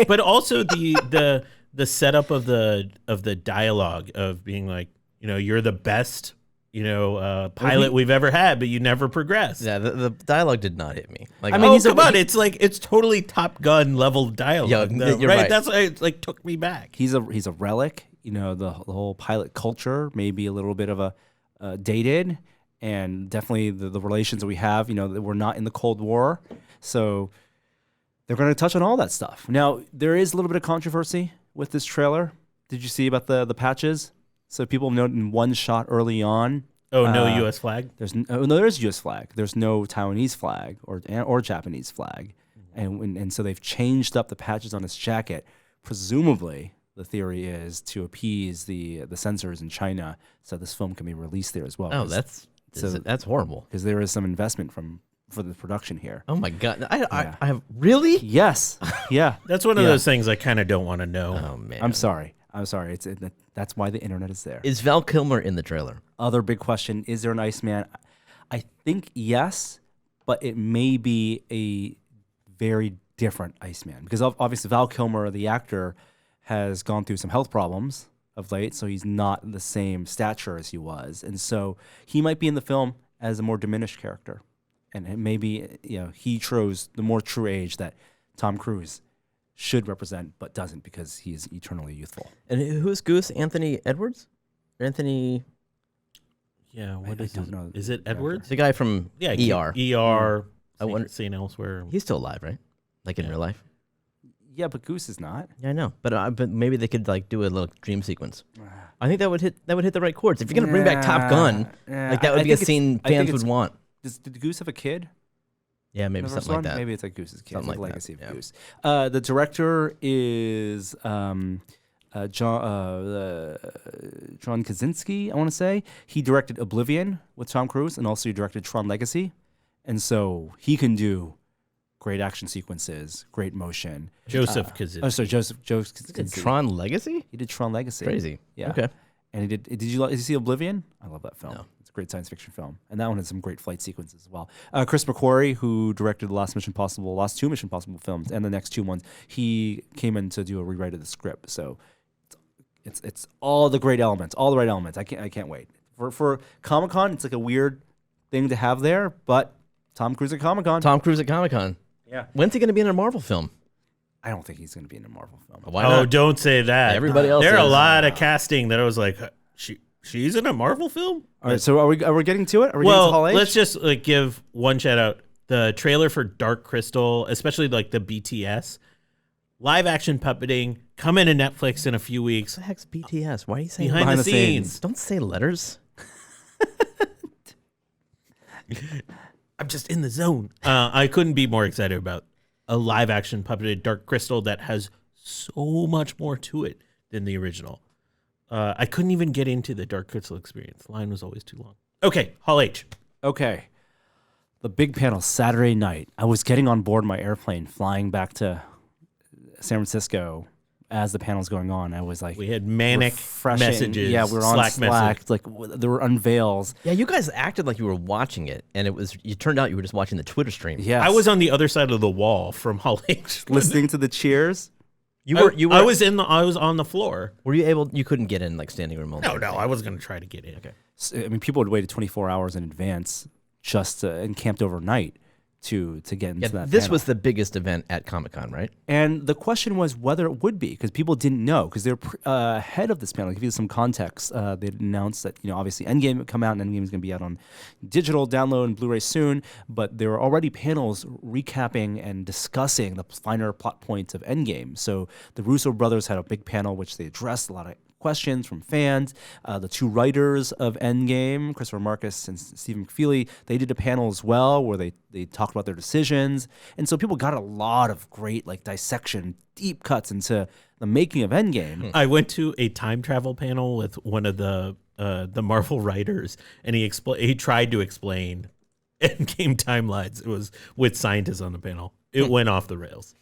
[SPEAKER 4] But also the setup of the dialogue of being like, you're the best, pilot we've ever had, but you never progressed.
[SPEAKER 3] Yeah, the dialogue did not hit me. Like,
[SPEAKER 2] I mean,
[SPEAKER 4] come on, it's totally Top Gun level dialogue.
[SPEAKER 3] Yeah,
[SPEAKER 4] though,
[SPEAKER 3] you're
[SPEAKER 4] right?
[SPEAKER 3] right.
[SPEAKER 4] That's why it took me back.
[SPEAKER 2] He's a relic. The whole pilot culture may be a little bit of a dated, and definitely the relations that we have. We're not in the Cold War, so they're going to touch on all that stuff. Now, there is a little bit of controversy with this trailer. Did you see about the patches? So people noted in one shot early on.
[SPEAKER 4] Oh, no U.S. flag?
[SPEAKER 2] There's U.S. flag. There's no Taiwanese flag or Japanese flag, and so they've changed up the patches on his jacket. Presumably, the theory is to appease the censors in China, so this film can be released there as well.
[SPEAKER 3] oh, that's horrible.
[SPEAKER 2] Because there is some investment for the production here.
[SPEAKER 3] Oh my God, I have really?
[SPEAKER 2] Yes, yeah.
[SPEAKER 4] That's one of those things I kind of don't want to know.
[SPEAKER 3] Oh man,
[SPEAKER 2] I'm sorry. That's why the internet is there.
[SPEAKER 3] Is Val Kilmer in the trailer?
[SPEAKER 2] Other big question: is there an Iceman? I think yes, but it may be a very different Iceman because obviously Val Kilmer, the actor, has gone through some health problems of late, so he's not the same stature as he was, and so he might be in the film as a more diminished character, and maybe he chose the more true age that Tom Cruise should represent, but doesn't because he is eternally youthful.
[SPEAKER 3] And who's Goose? Anthony Edwards? Or Anthony?
[SPEAKER 4] Yeah, what
[SPEAKER 2] I
[SPEAKER 4] is
[SPEAKER 2] don't
[SPEAKER 4] it?
[SPEAKER 2] know.
[SPEAKER 4] Is it Edwards?
[SPEAKER 3] The guy from ER.
[SPEAKER 4] ER.
[SPEAKER 3] I wonder-
[SPEAKER 4] Seen elsewhere.
[SPEAKER 3] He's still alive, right? Like in real life?
[SPEAKER 2] Yeah, but Goose is not.
[SPEAKER 3] Yeah, I know. But maybe they could like do a little dream sequence. I think that would hit the right chords. If you're gonna bring back Top Gun, like that would be a scene fans would want.
[SPEAKER 2] Did Goose have a kid?
[SPEAKER 3] Yeah, maybe
[SPEAKER 2] The first
[SPEAKER 3] something like
[SPEAKER 2] one?
[SPEAKER 3] that.
[SPEAKER 2] Maybe it's like Goose's kid.
[SPEAKER 3] Something
[SPEAKER 2] It's
[SPEAKER 3] like
[SPEAKER 2] legacy
[SPEAKER 3] that,
[SPEAKER 2] of
[SPEAKER 3] yeah.
[SPEAKER 2] Goose. The director is John Krasinski, I want to say. He directed Oblivion with Tom Cruise, and also he directed Tron Legacy, and so he can do great action sequences, great motion.
[SPEAKER 4] Joseph Kaczynski.
[SPEAKER 2] Oh, sorry, Joseph Kaczynski.
[SPEAKER 3] Tron Legacy?
[SPEAKER 2] He did Tron Legacy.
[SPEAKER 3] Crazy.
[SPEAKER 2] Yeah.
[SPEAKER 3] Okay.
[SPEAKER 2] And did you see Oblivion? I love that film.
[SPEAKER 3] No.
[SPEAKER 2] It's a great science fiction film, and that one has some great flight sequences as well. Chris McQuarrie, who directed the last two Mission Impossible films, and the next two ones, he came in to do a rewrite of the script. So it's all the great elements, all the right elements. I can't wait for Comic-Con. It's like a weird thing to have there, but Tom Cruise at Comic-Con.
[SPEAKER 3] Tom Cruise at Comic-Con.
[SPEAKER 2] Yeah.
[SPEAKER 3] When's he going to be in a Marvel film?
[SPEAKER 2] I don't think he's going to be in a Marvel film.
[SPEAKER 3] Why
[SPEAKER 4] Oh,
[SPEAKER 3] not?
[SPEAKER 4] don't say that.
[SPEAKER 3] Everybody else
[SPEAKER 4] There are a
[SPEAKER 3] is.
[SPEAKER 4] lot of casting that I was like, she's in a Marvel film?
[SPEAKER 2] All right, so are we getting to it? Are we getting to Hall
[SPEAKER 4] Well,
[SPEAKER 2] H?
[SPEAKER 4] let's just give one shout out. the trailer for Dark Crystal, especially like the BTS live action puppeting, coming to Netflix in a few weeks.
[SPEAKER 3] What the heck's BTS? Why are you saying
[SPEAKER 4] Behind the scenes?
[SPEAKER 3] Don't say letters.
[SPEAKER 4] I'm just in the zone. I couldn't be more excited about a live action puppeted Dark Crystal that has so much more to it than the original. I couldn't even get into the Dark Crystal experience. The line was always too long. Okay, Hall H.
[SPEAKER 2] Okay. The big panel Saturday night. I was getting on board my airplane flying back to San Francisco as the panel's going on. I was like,
[SPEAKER 4] we had manic
[SPEAKER 2] refreshing.
[SPEAKER 4] messages.
[SPEAKER 2] Yeah, we were on Slack. Like there were unveils.
[SPEAKER 3] Yeah, you guys acted like you were watching it, and it turned out you were just watching the Twitter stream.
[SPEAKER 2] Yeah,
[SPEAKER 4] I was on the other side of the wall from Hall H,
[SPEAKER 2] listening to the cheers.
[SPEAKER 4] I was on the floor.
[SPEAKER 3] Were you able? You couldn't get in like standing room only.
[SPEAKER 4] No, I was going to try to get in.
[SPEAKER 3] Okay.
[SPEAKER 2] So, I mean, people had waited 24 hours in advance just and camped overnight to get into that.
[SPEAKER 3] This
[SPEAKER 2] panel.
[SPEAKER 3] was the biggest event at Comic-Con, right?
[SPEAKER 2] And the question was whether it would be, because people didn't know, because they're ahead of this panel. To give you some context, they announced that, obviously Endgame would come out, and Endgame is going to be out on digital download and Blu-ray soon, but there were already panels recapping and discussing the finer plot points of Endgame. So the Russo brothers had a big panel which they addressed a lot of questions from fans. The two writers of Endgame, Christopher Marcus and Stephen McFeely, they did a panel as well where they talked about their decisions. And so people got a lot of great dissection, deep cuts into the making of Endgame.
[SPEAKER 4] I went to a time travel panel with one of the Marvel writers, and he tried to explain Endgame timelines. It was with scientists on the panel. It went off the rails.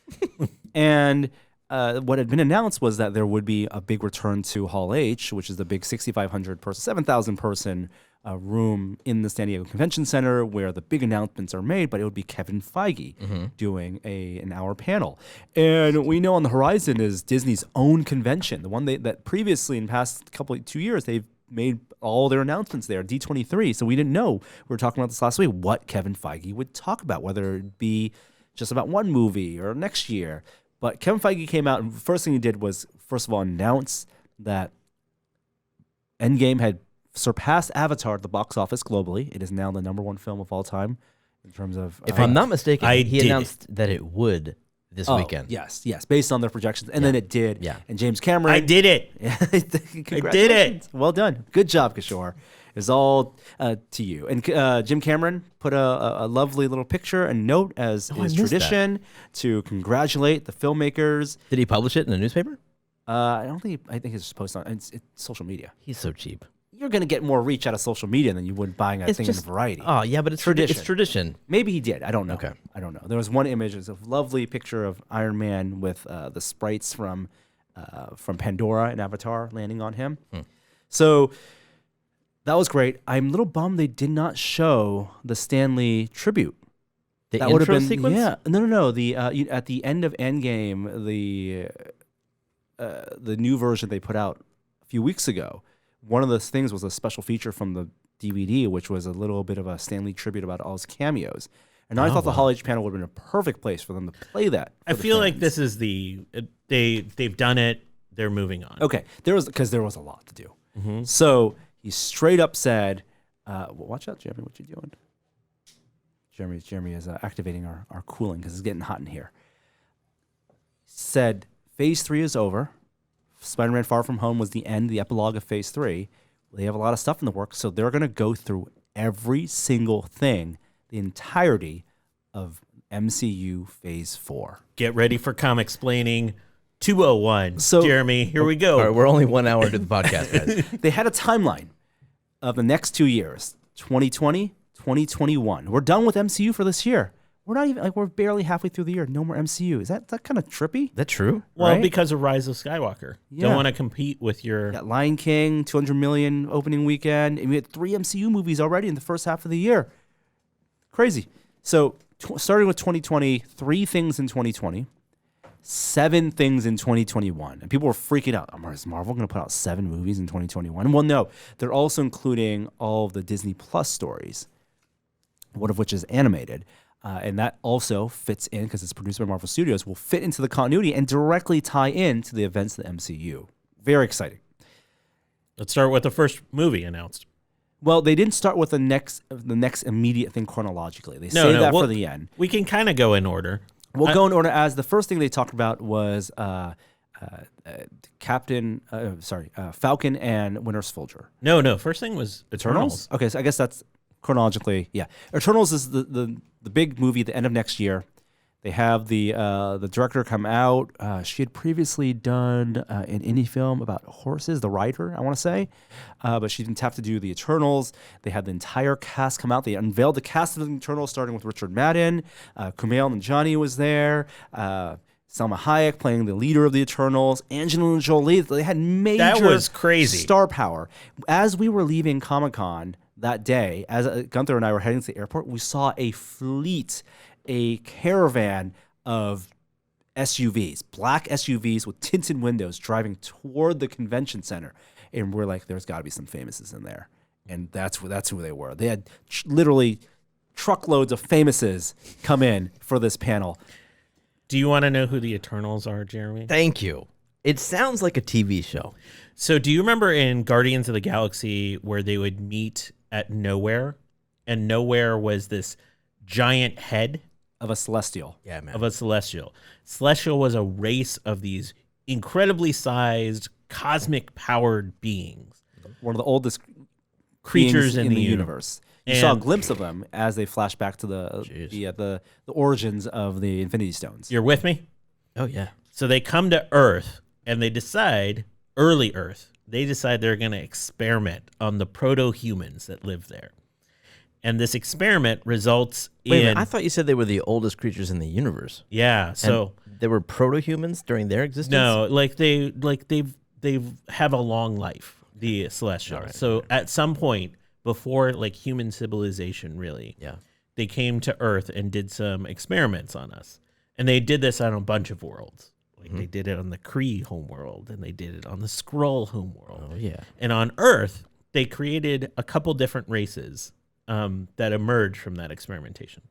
[SPEAKER 2] And what had been announced was that there would be a big return to Hall H, which is the big 6,500 person, 7,000 person room in the San Diego Convention Center where the big announcements are made, but it would be Kevin Feige doing an hour panel. And we know on the horizon is Disney's own convention, the one that previously in the past 2 years, they've made all their announcements there, D23. So we didn't know, we were talking about this last week, what Kevin Feige would talk about, whether it be just about one movie or next year. But Kevin Feige came out, and the first thing he did was, first of all, announce that Endgame had surpassed Avatar at the box office globally. It is now the #1 film of all time in terms of...
[SPEAKER 3] If I'm not mistaken, he announced that it would this weekend.
[SPEAKER 2] Yes, based on their projections. And then it did.
[SPEAKER 3] Yeah.
[SPEAKER 2] And James Cameron...
[SPEAKER 4] I did it.
[SPEAKER 2] I did it. Well done. Good job, Kishore. It's all to you. And Jim Cameron put a lovely little picture and note, as is tradition, to congratulate the filmmakers.
[SPEAKER 3] Did he publish it in a newspaper?
[SPEAKER 2] I think it's just posted on it's social media.
[SPEAKER 3] He's so cheap.
[SPEAKER 2] You're going to get more reach out of social media than you would buying a thing in Variety.
[SPEAKER 3] Oh, yeah, but it's
[SPEAKER 2] tradition.
[SPEAKER 3] It's tradition.
[SPEAKER 2] Maybe he did. I don't know.
[SPEAKER 3] Okay.
[SPEAKER 2] I don't know. There was one image. It's a lovely picture of Iron Man with the sprites from Pandora and Avatar landing on him. So... that was great. I'm a little bummed they did not show the Stan Lee tribute.
[SPEAKER 3] The
[SPEAKER 2] that
[SPEAKER 3] intro sequence?
[SPEAKER 2] Yeah. No. The at the end of Endgame, the new version they put out a few weeks ago, one of those things was a special feature from the DVD, which was a little bit of a Stan Lee tribute about all his cameos. And I thought the Hall H panel would have been a perfect place for them to play that.
[SPEAKER 4] I feel like this is they've done it. They're moving on.
[SPEAKER 2] Okay. There was a lot to do. So he straight up said, watch out, Jeremy, what you doing? Jeremy is activating our cooling because it's getting hot in here. Said, Phase 3 is over. Spider-Man Far From Home was the end, the epilogue of Phase 3. They have a lot of stuff in the works, so they're going to go through every single thing, the entirety of MCU Phase 4.
[SPEAKER 4] Get ready for Comic-Splaining 201.
[SPEAKER 2] So,
[SPEAKER 4] Jeremy, here we go.
[SPEAKER 3] All right, we're only 1 hour into the podcast, guys.
[SPEAKER 2] They had a timeline of the next 2 years, 2020, 2021. We're done with MCU for this year. We're not even we're barely halfway through the year. No more MCU. Is that kind of trippy?
[SPEAKER 3] That true?
[SPEAKER 4] Well,
[SPEAKER 2] right?
[SPEAKER 4] because of Rise of Skywalker.
[SPEAKER 2] Yeah.
[SPEAKER 4] Don't want to compete with your...
[SPEAKER 2] Got Lion King, 200 million opening weekend. And we had 3 MCU movies already in the first half of the year. Crazy. So starting with 2020, 3 things in 2020, 7 things in 2021. And people were freaking out. Is Marvel going to put out 7 movies in 2021? Well, no. They're also including all of the Disney Plus stories, one of which is animated. And that also fits in, because it's produced by Marvel Studios, will fit into the continuity and directly tie in to the events of the MCU. Very exciting.
[SPEAKER 4] Let's start with the first movie announced.
[SPEAKER 2] Well, they didn't start with the next immediate thing chronologically. They
[SPEAKER 4] No,
[SPEAKER 2] say
[SPEAKER 4] no,
[SPEAKER 2] that
[SPEAKER 4] well,
[SPEAKER 2] for the end.
[SPEAKER 4] We can kind of go in order.
[SPEAKER 2] We'll go in order as the first thing they talked about was Falcon and Winter Soldier.
[SPEAKER 4] No. First thing was Eternals.
[SPEAKER 2] Okay, so I guess that's chronologically. Yeah, Eternals is the big movie at the end of next year. They have the director come out. She had previously done an indie film about horses, The Rider, I want to say, but she didn't have to do the Eternals. They had the entire cast come out. They unveiled the cast of the Eternals, starting with Richard Madden. Kumail Nanjiani was there. Salma Hayek playing the leader of the Eternals. Angelina Jolie. They had major
[SPEAKER 4] That was crazy.
[SPEAKER 2] star power. As we were leaving Comic-Con that day, as Gunther and I were heading to the airport, we saw a caravan of SUVs, black SUVs with tinted windows driving toward the convention center. And we're like, there's got to be some famouses in there. And that's who they were. They had literally truckloads of famouses come in for this panel.
[SPEAKER 4] Do you want to know who the Eternals are, Jeremy?
[SPEAKER 3] Thank you. It sounds like a TV show.
[SPEAKER 4] So do you remember in Guardians of the Galaxy where they would meet at Nowhere? And Nowhere was this giant head
[SPEAKER 2] Of a celestial.
[SPEAKER 3] Yeah, man.
[SPEAKER 4] of a celestial. Celestial was a race of these incredibly sized, cosmic powered beings.
[SPEAKER 2] One of the oldest
[SPEAKER 4] Creatures
[SPEAKER 2] beings
[SPEAKER 4] in the
[SPEAKER 2] universe. You saw a
[SPEAKER 4] And-
[SPEAKER 2] glimpse of them as they flash back to the origins of the Infinity Stones.
[SPEAKER 4] You're with me?
[SPEAKER 3] Oh, yeah.
[SPEAKER 4] So they come to Earth and they decide, early Earth, they decide they're going to experiment on the proto-humans that live there. And this experiment results
[SPEAKER 3] Wait a
[SPEAKER 4] in...
[SPEAKER 3] minute, I thought you said they were the oldest creatures in the universe.
[SPEAKER 4] Yeah, so...
[SPEAKER 3] And they were proto-humans during their existence?
[SPEAKER 4] No, they have a long life, the Celestials.
[SPEAKER 3] Right,
[SPEAKER 4] so at some point before human civilization, really,
[SPEAKER 3] Yeah.
[SPEAKER 4] they came to Earth and did some experiments on us. And they did this on a bunch of worlds. They did it on the Kree homeworld, and they did it on the Skrull homeworld.
[SPEAKER 3] Oh, yeah.
[SPEAKER 4] And on Earth, they created a couple different races that emerged from that experimentation.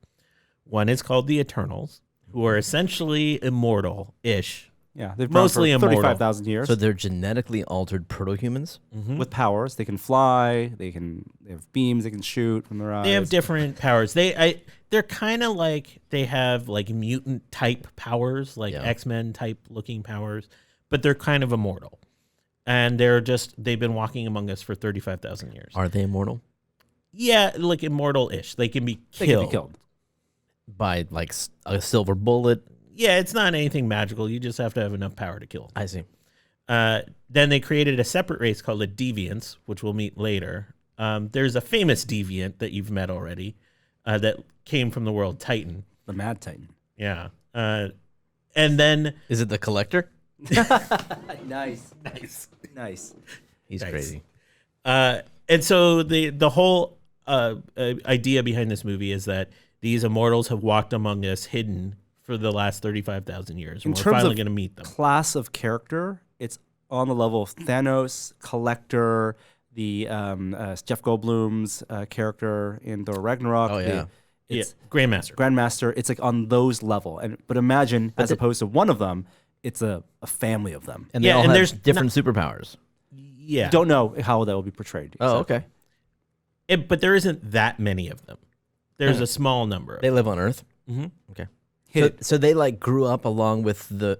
[SPEAKER 4] One is called the Eternals, who are essentially immortal-ish.
[SPEAKER 2] Yeah, they've
[SPEAKER 4] Mostly
[SPEAKER 2] grown for
[SPEAKER 4] immortal.
[SPEAKER 2] 35,000 years.
[SPEAKER 3] So they're genetically altered proto-humans?
[SPEAKER 2] With powers, they can fly. They have beams. They can shoot from their eyes.
[SPEAKER 4] They have different powers. They're kind of like they have mutant type powers,
[SPEAKER 3] Yeah.
[SPEAKER 4] X-Men type looking powers, but they're kind of immortal. And they've been walking among us for 35,000 years.
[SPEAKER 3] Are they immortal?
[SPEAKER 4] Yeah, immortal-ish. They can be
[SPEAKER 2] They
[SPEAKER 4] killed.
[SPEAKER 2] can be killed.
[SPEAKER 3] By a silver bullet?
[SPEAKER 4] Yeah, it's not anything magical. You just have to have enough power to kill them.
[SPEAKER 3] I see.
[SPEAKER 4] Then they created a separate race called the Deviants, which we'll meet later. There's a famous deviant that you've met already that came from the world Titan.
[SPEAKER 2] The Mad Titan.
[SPEAKER 4] Yeah. And then...
[SPEAKER 3] Is it the Collector?
[SPEAKER 2] Nice.
[SPEAKER 3] He's
[SPEAKER 4] Nice.
[SPEAKER 3] crazy.
[SPEAKER 4] And so the whole idea behind this movie is that these immortals have walked among us hidden for the last 35,000 years.
[SPEAKER 2] In
[SPEAKER 4] And we're
[SPEAKER 2] terms
[SPEAKER 4] finally
[SPEAKER 2] of
[SPEAKER 4] going to meet them.
[SPEAKER 2] class of character, it's on the level of Thanos, Collector, the Jeff Goldblum's character in Thor Ragnarok.
[SPEAKER 3] Oh, yeah.
[SPEAKER 2] It's
[SPEAKER 4] Grandmaster.
[SPEAKER 2] Grandmaster. It's on those level. But imagine, as opposed to one of them, it's a family of them.
[SPEAKER 3] And they all
[SPEAKER 4] and
[SPEAKER 3] have
[SPEAKER 4] there's
[SPEAKER 3] different superpowers.
[SPEAKER 4] Yeah.
[SPEAKER 2] Don't know how that will be portrayed.
[SPEAKER 3] Oh,
[SPEAKER 2] exactly.
[SPEAKER 3] okay.
[SPEAKER 4] But there isn't that many of them. There's a small number of
[SPEAKER 3] They
[SPEAKER 4] them.
[SPEAKER 3] live on Earth?
[SPEAKER 4] Mhm.
[SPEAKER 3] Okay.
[SPEAKER 2] Hidden.
[SPEAKER 3] So they grew up along with the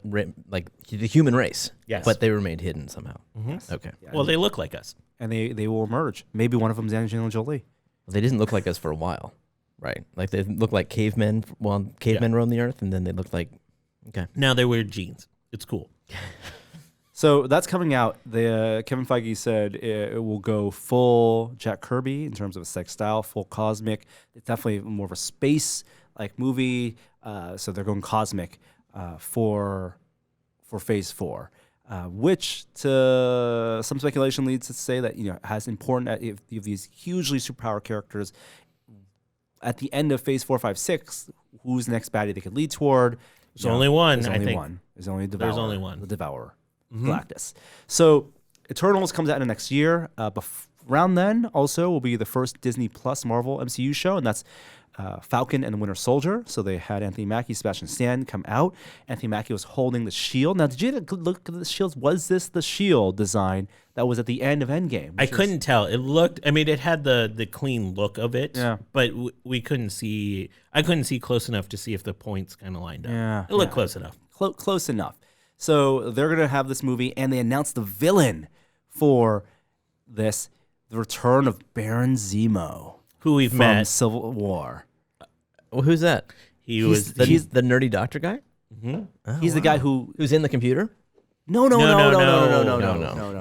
[SPEAKER 3] human race.
[SPEAKER 4] Yes.
[SPEAKER 3] But they remained hidden somehow.
[SPEAKER 4] Mhm.
[SPEAKER 3] Okay.
[SPEAKER 2] Yeah,
[SPEAKER 4] Well, they look like us.
[SPEAKER 2] and they will emerge. Maybe one of them is Angelina Jolie.
[SPEAKER 3] Well, they didn't look like us for a while, right? They looked like cavemen while cavemen roamed the Earth, and then they looked like, okay.
[SPEAKER 4] Now they wear jeans. It's cool.
[SPEAKER 2] So that's coming out. Kevin Feige said it will go full Jack Kirby in terms of a sex style, full cosmic. It's definitely more of a space-like movie. So they're going cosmic for Phase 4, which to some speculation leads to say that has important. If you have these hugely superpower characters at the end of Phase 4, 5, 6, who's the next baddie they could lead toward?
[SPEAKER 4] There's only one,
[SPEAKER 2] There's
[SPEAKER 4] I
[SPEAKER 2] only
[SPEAKER 4] think.
[SPEAKER 2] one. There's only a Devourer.
[SPEAKER 4] There's only one.
[SPEAKER 2] The Devourer. Galactus. So Eternals comes out in the next year. Around then also will be the first Disney Plus Marvel MCU show, and that's Falcon and the Winter Soldier. So they had Anthony Mackie, Sebastian Stan come out. Anthony Mackie was holding the shield. Now, did you look at the shields? Was this the shield design that was at the end of Endgame?
[SPEAKER 4] I couldn't tell. It looked, I mean, it had the clean look of it,
[SPEAKER 2] Yeah.
[SPEAKER 4] but we couldn't see, I couldn't see close enough to see if the points kind of lined up.
[SPEAKER 2] Yeah,
[SPEAKER 4] It looked close enough.
[SPEAKER 2] Close enough. So they're going to have this movie, and they announced the villain for this, the return of Baron Zemo
[SPEAKER 4] Who we've
[SPEAKER 2] from
[SPEAKER 4] met.
[SPEAKER 2] Civil War.
[SPEAKER 3] Well, who's that?
[SPEAKER 4] He's
[SPEAKER 3] the nerdy doctor guy.
[SPEAKER 2] He's the guy who's
[SPEAKER 3] in the computer.
[SPEAKER 2] No.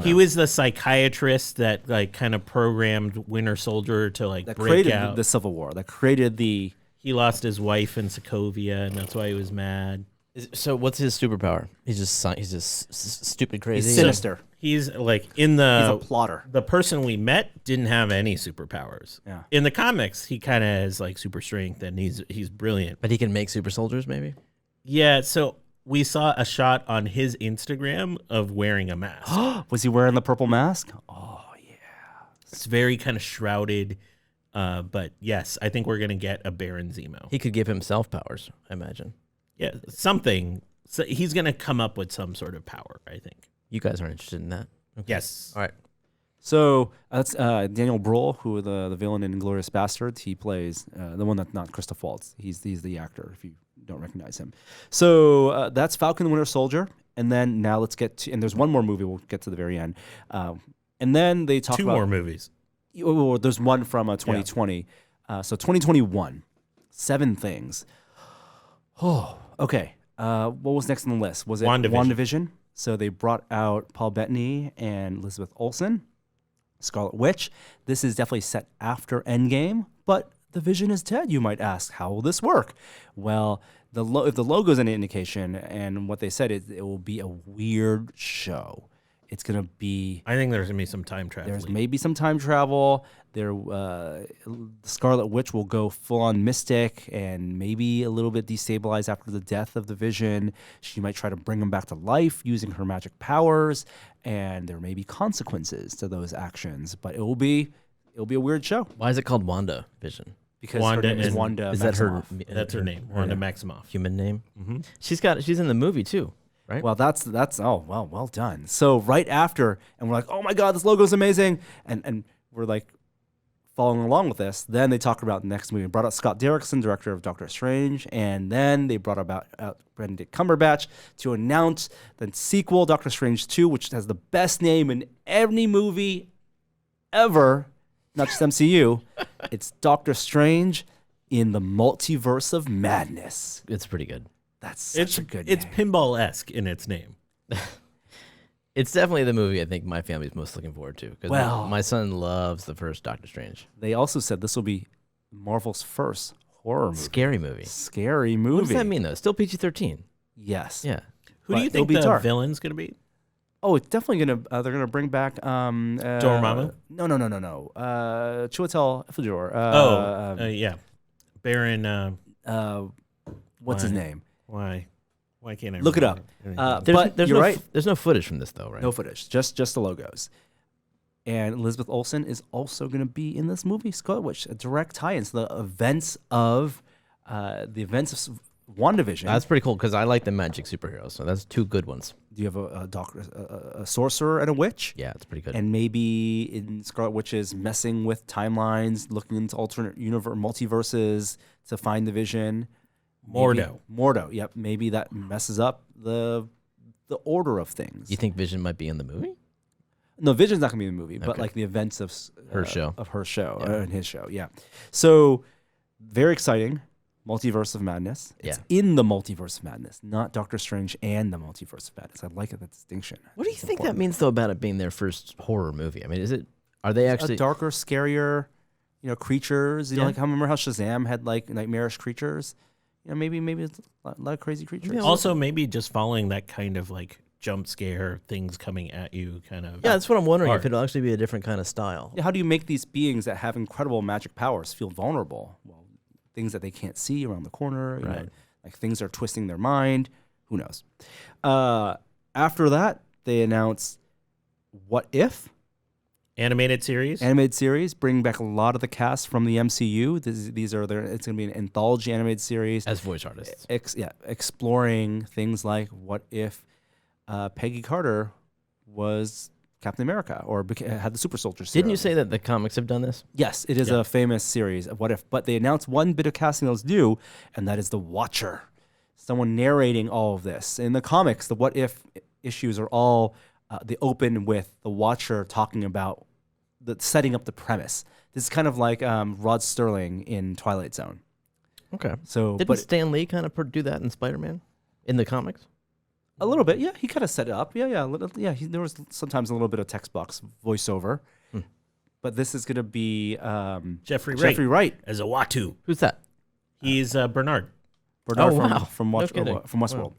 [SPEAKER 4] He was the psychiatrist that like kind of programmed Winter Soldier to like
[SPEAKER 2] that
[SPEAKER 4] break
[SPEAKER 2] created
[SPEAKER 4] out.
[SPEAKER 2] the Civil War. That created the.
[SPEAKER 4] He lost his wife in Sokovia, and that's why he was mad.
[SPEAKER 3] So what's his superpower? He's just stupid crazy.
[SPEAKER 2] He's sinister.
[SPEAKER 4] He's like in
[SPEAKER 2] He's
[SPEAKER 4] the
[SPEAKER 2] a plotter.
[SPEAKER 4] the person we met didn't have any superpowers.
[SPEAKER 2] Yeah.
[SPEAKER 4] In the comics, he kind of has like super strength, and he's brilliant.
[SPEAKER 3] But he can make super soldiers, maybe.
[SPEAKER 4] Yeah. So we saw a shot on his Instagram of wearing a mask.
[SPEAKER 2] Was he wearing the purple mask? Oh yeah.
[SPEAKER 4] It's very kind of shrouded. But yes, I think we're gonna get a Baron Zemo.
[SPEAKER 3] He could give himself powers, I imagine.
[SPEAKER 4] Yeah, something. So he's gonna come up with some sort of power, I think.
[SPEAKER 3] You guys aren't interested in that. Okay.
[SPEAKER 4] Yes.
[SPEAKER 3] All right.
[SPEAKER 2] So that's Daniel Bruhl, who the villain in Inglourious Basterds. He plays the one that's not Christoph Waltz. He's the actor, if you don't recognize him. So that's Falcon and the Winter Soldier. And then now let's get to, and there's one more movie we'll get to the very end. And then they talk
[SPEAKER 4] Two
[SPEAKER 2] about
[SPEAKER 4] more movies.
[SPEAKER 2] Oh, there's one from 2020. So 2021, 7 things. Oh, okay. What was next on the list? Was it WandaVision? So they brought out Paul Bettany and Elizabeth Olsen, Scarlet Witch. This is definitely set after Endgame, but the Vision is dead, you might ask. How will this work? Well, if the logo is any indication, and what they said is it will be a weird show. It's going to be...
[SPEAKER 4] I think there's going to be some time travel.
[SPEAKER 2] There's maybe some time travel. Scarlet Witch will go full-on mystic and maybe a little bit destabilized after the death of the Vision. She might try to bring him back to life using her magic powers, and there may be consequences to those actions. But it'll be a weird show.
[SPEAKER 3] Why is it called WandaVision?
[SPEAKER 2] Because
[SPEAKER 4] Wanda
[SPEAKER 2] her name is
[SPEAKER 4] and-
[SPEAKER 2] Wanda
[SPEAKER 3] Is that her?
[SPEAKER 2] Maximoff.
[SPEAKER 4] That's her name, Wanda Maximoff.
[SPEAKER 3] Human name?
[SPEAKER 4] Mm-hmm.
[SPEAKER 3] She's in the movie too, right?
[SPEAKER 2] Well, that's well done. So right after, and we're like, oh my god, this logo's amazing, and we're like following along with this. Then they talk about the next movie. Brought out Scott Derrickson, director of Doctor Strange, and then they brought out Benedict Cumberbatch to announce the sequel, Doctor Strange 2, which has the best name in any movie ever, not just MCU. It's Doctor Strange in the Multiverse of Madness.
[SPEAKER 3] It's pretty good.
[SPEAKER 2] That's such a good
[SPEAKER 4] It's
[SPEAKER 2] name.
[SPEAKER 4] pinball-esque in its name.
[SPEAKER 3] It's definitely the movie I think my family's most looking forward to because
[SPEAKER 2] Well-
[SPEAKER 3] my son loves the first Doctor Strange.
[SPEAKER 2] They also said this will be Marvel's first horror movie.
[SPEAKER 3] Scary movie.
[SPEAKER 2] Scary movie.
[SPEAKER 3] What does that mean though? Still PG-13.
[SPEAKER 2] Yes.
[SPEAKER 3] Yeah.
[SPEAKER 4] Who
[SPEAKER 2] But
[SPEAKER 4] do you
[SPEAKER 2] it'll
[SPEAKER 4] think
[SPEAKER 2] be
[SPEAKER 4] the
[SPEAKER 2] dark.
[SPEAKER 4] villain's going to be?
[SPEAKER 2] Oh, it's definitely gonna. They're gonna bring back.
[SPEAKER 4] Dormammu?
[SPEAKER 2] No. Chiwetel Ejiofor.
[SPEAKER 4] Yeah. Baron,
[SPEAKER 2] What's his
[SPEAKER 4] why?
[SPEAKER 2] name?
[SPEAKER 4] why can't I
[SPEAKER 2] Look it up.
[SPEAKER 4] remember?
[SPEAKER 2] But you're right.
[SPEAKER 3] There's no footage from this though, right?
[SPEAKER 2] No footage. Just the logos. And Elizabeth Olsen is also going to be in this movie, Scarlet Witch, a direct tie-in to the events of WandaVision.
[SPEAKER 3] That's pretty cool because I like the magic superheroes. So that's 2 good ones.
[SPEAKER 2] Do you have a sorcerer and a witch?
[SPEAKER 3] Yeah, it's pretty good.
[SPEAKER 2] And maybe in Scarlet Witch is messing with timelines, looking into alternate multiverses to find the Vision. Mordo. Yep. Maybe that messes up the order of things.
[SPEAKER 3] You think Vision might be in the movie?
[SPEAKER 2] No, Vision's not gonna be in the movie, but
[SPEAKER 3] Okay.
[SPEAKER 2] like the events of
[SPEAKER 3] Her show.
[SPEAKER 2] and his show. Yeah. So very exciting. Multiverse of Madness. It's in the Multiverse of Madness, not Doctor Strange and the Multiverse of Madness. I like that distinction.
[SPEAKER 3] What do you think that means though about it being their first horror movie? I mean, are they actually
[SPEAKER 2] Darker, scarier, creatures? You know, like remember how Shazam had like nightmarish creatures? Maybe it's a lot of crazy creatures.
[SPEAKER 3] Yeah,
[SPEAKER 4] Also, maybe just following that kind of like jump scare, things coming at you kind of.
[SPEAKER 3] Yeah, that's what I'm wondering
[SPEAKER 4] art.
[SPEAKER 3] if it'll actually be a different kind of style.
[SPEAKER 2] Yeah, how do you make these beings that have incredible magic powers feel vulnerable? Well, things that they can't see around the corner, you know, like things are twisting their mind. Who knows? After that, they announced What If,
[SPEAKER 4] Animated series.
[SPEAKER 2] Animated series, bringing back a lot of the cast from the MCU. These are their. It's going to be an anthology animated series
[SPEAKER 3] As voice artists.
[SPEAKER 2] exploring things like what if Peggy Carter was Captain America or had the super soldier serum.
[SPEAKER 3] Didn't you say that the comics have done this?
[SPEAKER 2] Yes, it is a famous series of what if. But they announced one bit of casting that was new, and that is the Watcher. Someone narrating all of this. In the comics, the what if issues are all they open with the Watcher talking about setting up the premise. This is kind of like Rod Serling in Twilight Zone.
[SPEAKER 3] Okay.
[SPEAKER 2] So,
[SPEAKER 3] Didn't Stan Lee kind of do that in Spider-Man in the comics?
[SPEAKER 2] a little bit, yeah. He kind of set it up, yeah. There was sometimes a little bit of text box voiceover, but this is gonna be
[SPEAKER 4] Jeffrey
[SPEAKER 2] Wright
[SPEAKER 4] as a Watu.
[SPEAKER 3] Who's that?
[SPEAKER 4] He's Bernard.
[SPEAKER 2] Bernard
[SPEAKER 3] Oh, wow.
[SPEAKER 2] from
[SPEAKER 3] No kidding.
[SPEAKER 2] Westworld.
[SPEAKER 3] Wow.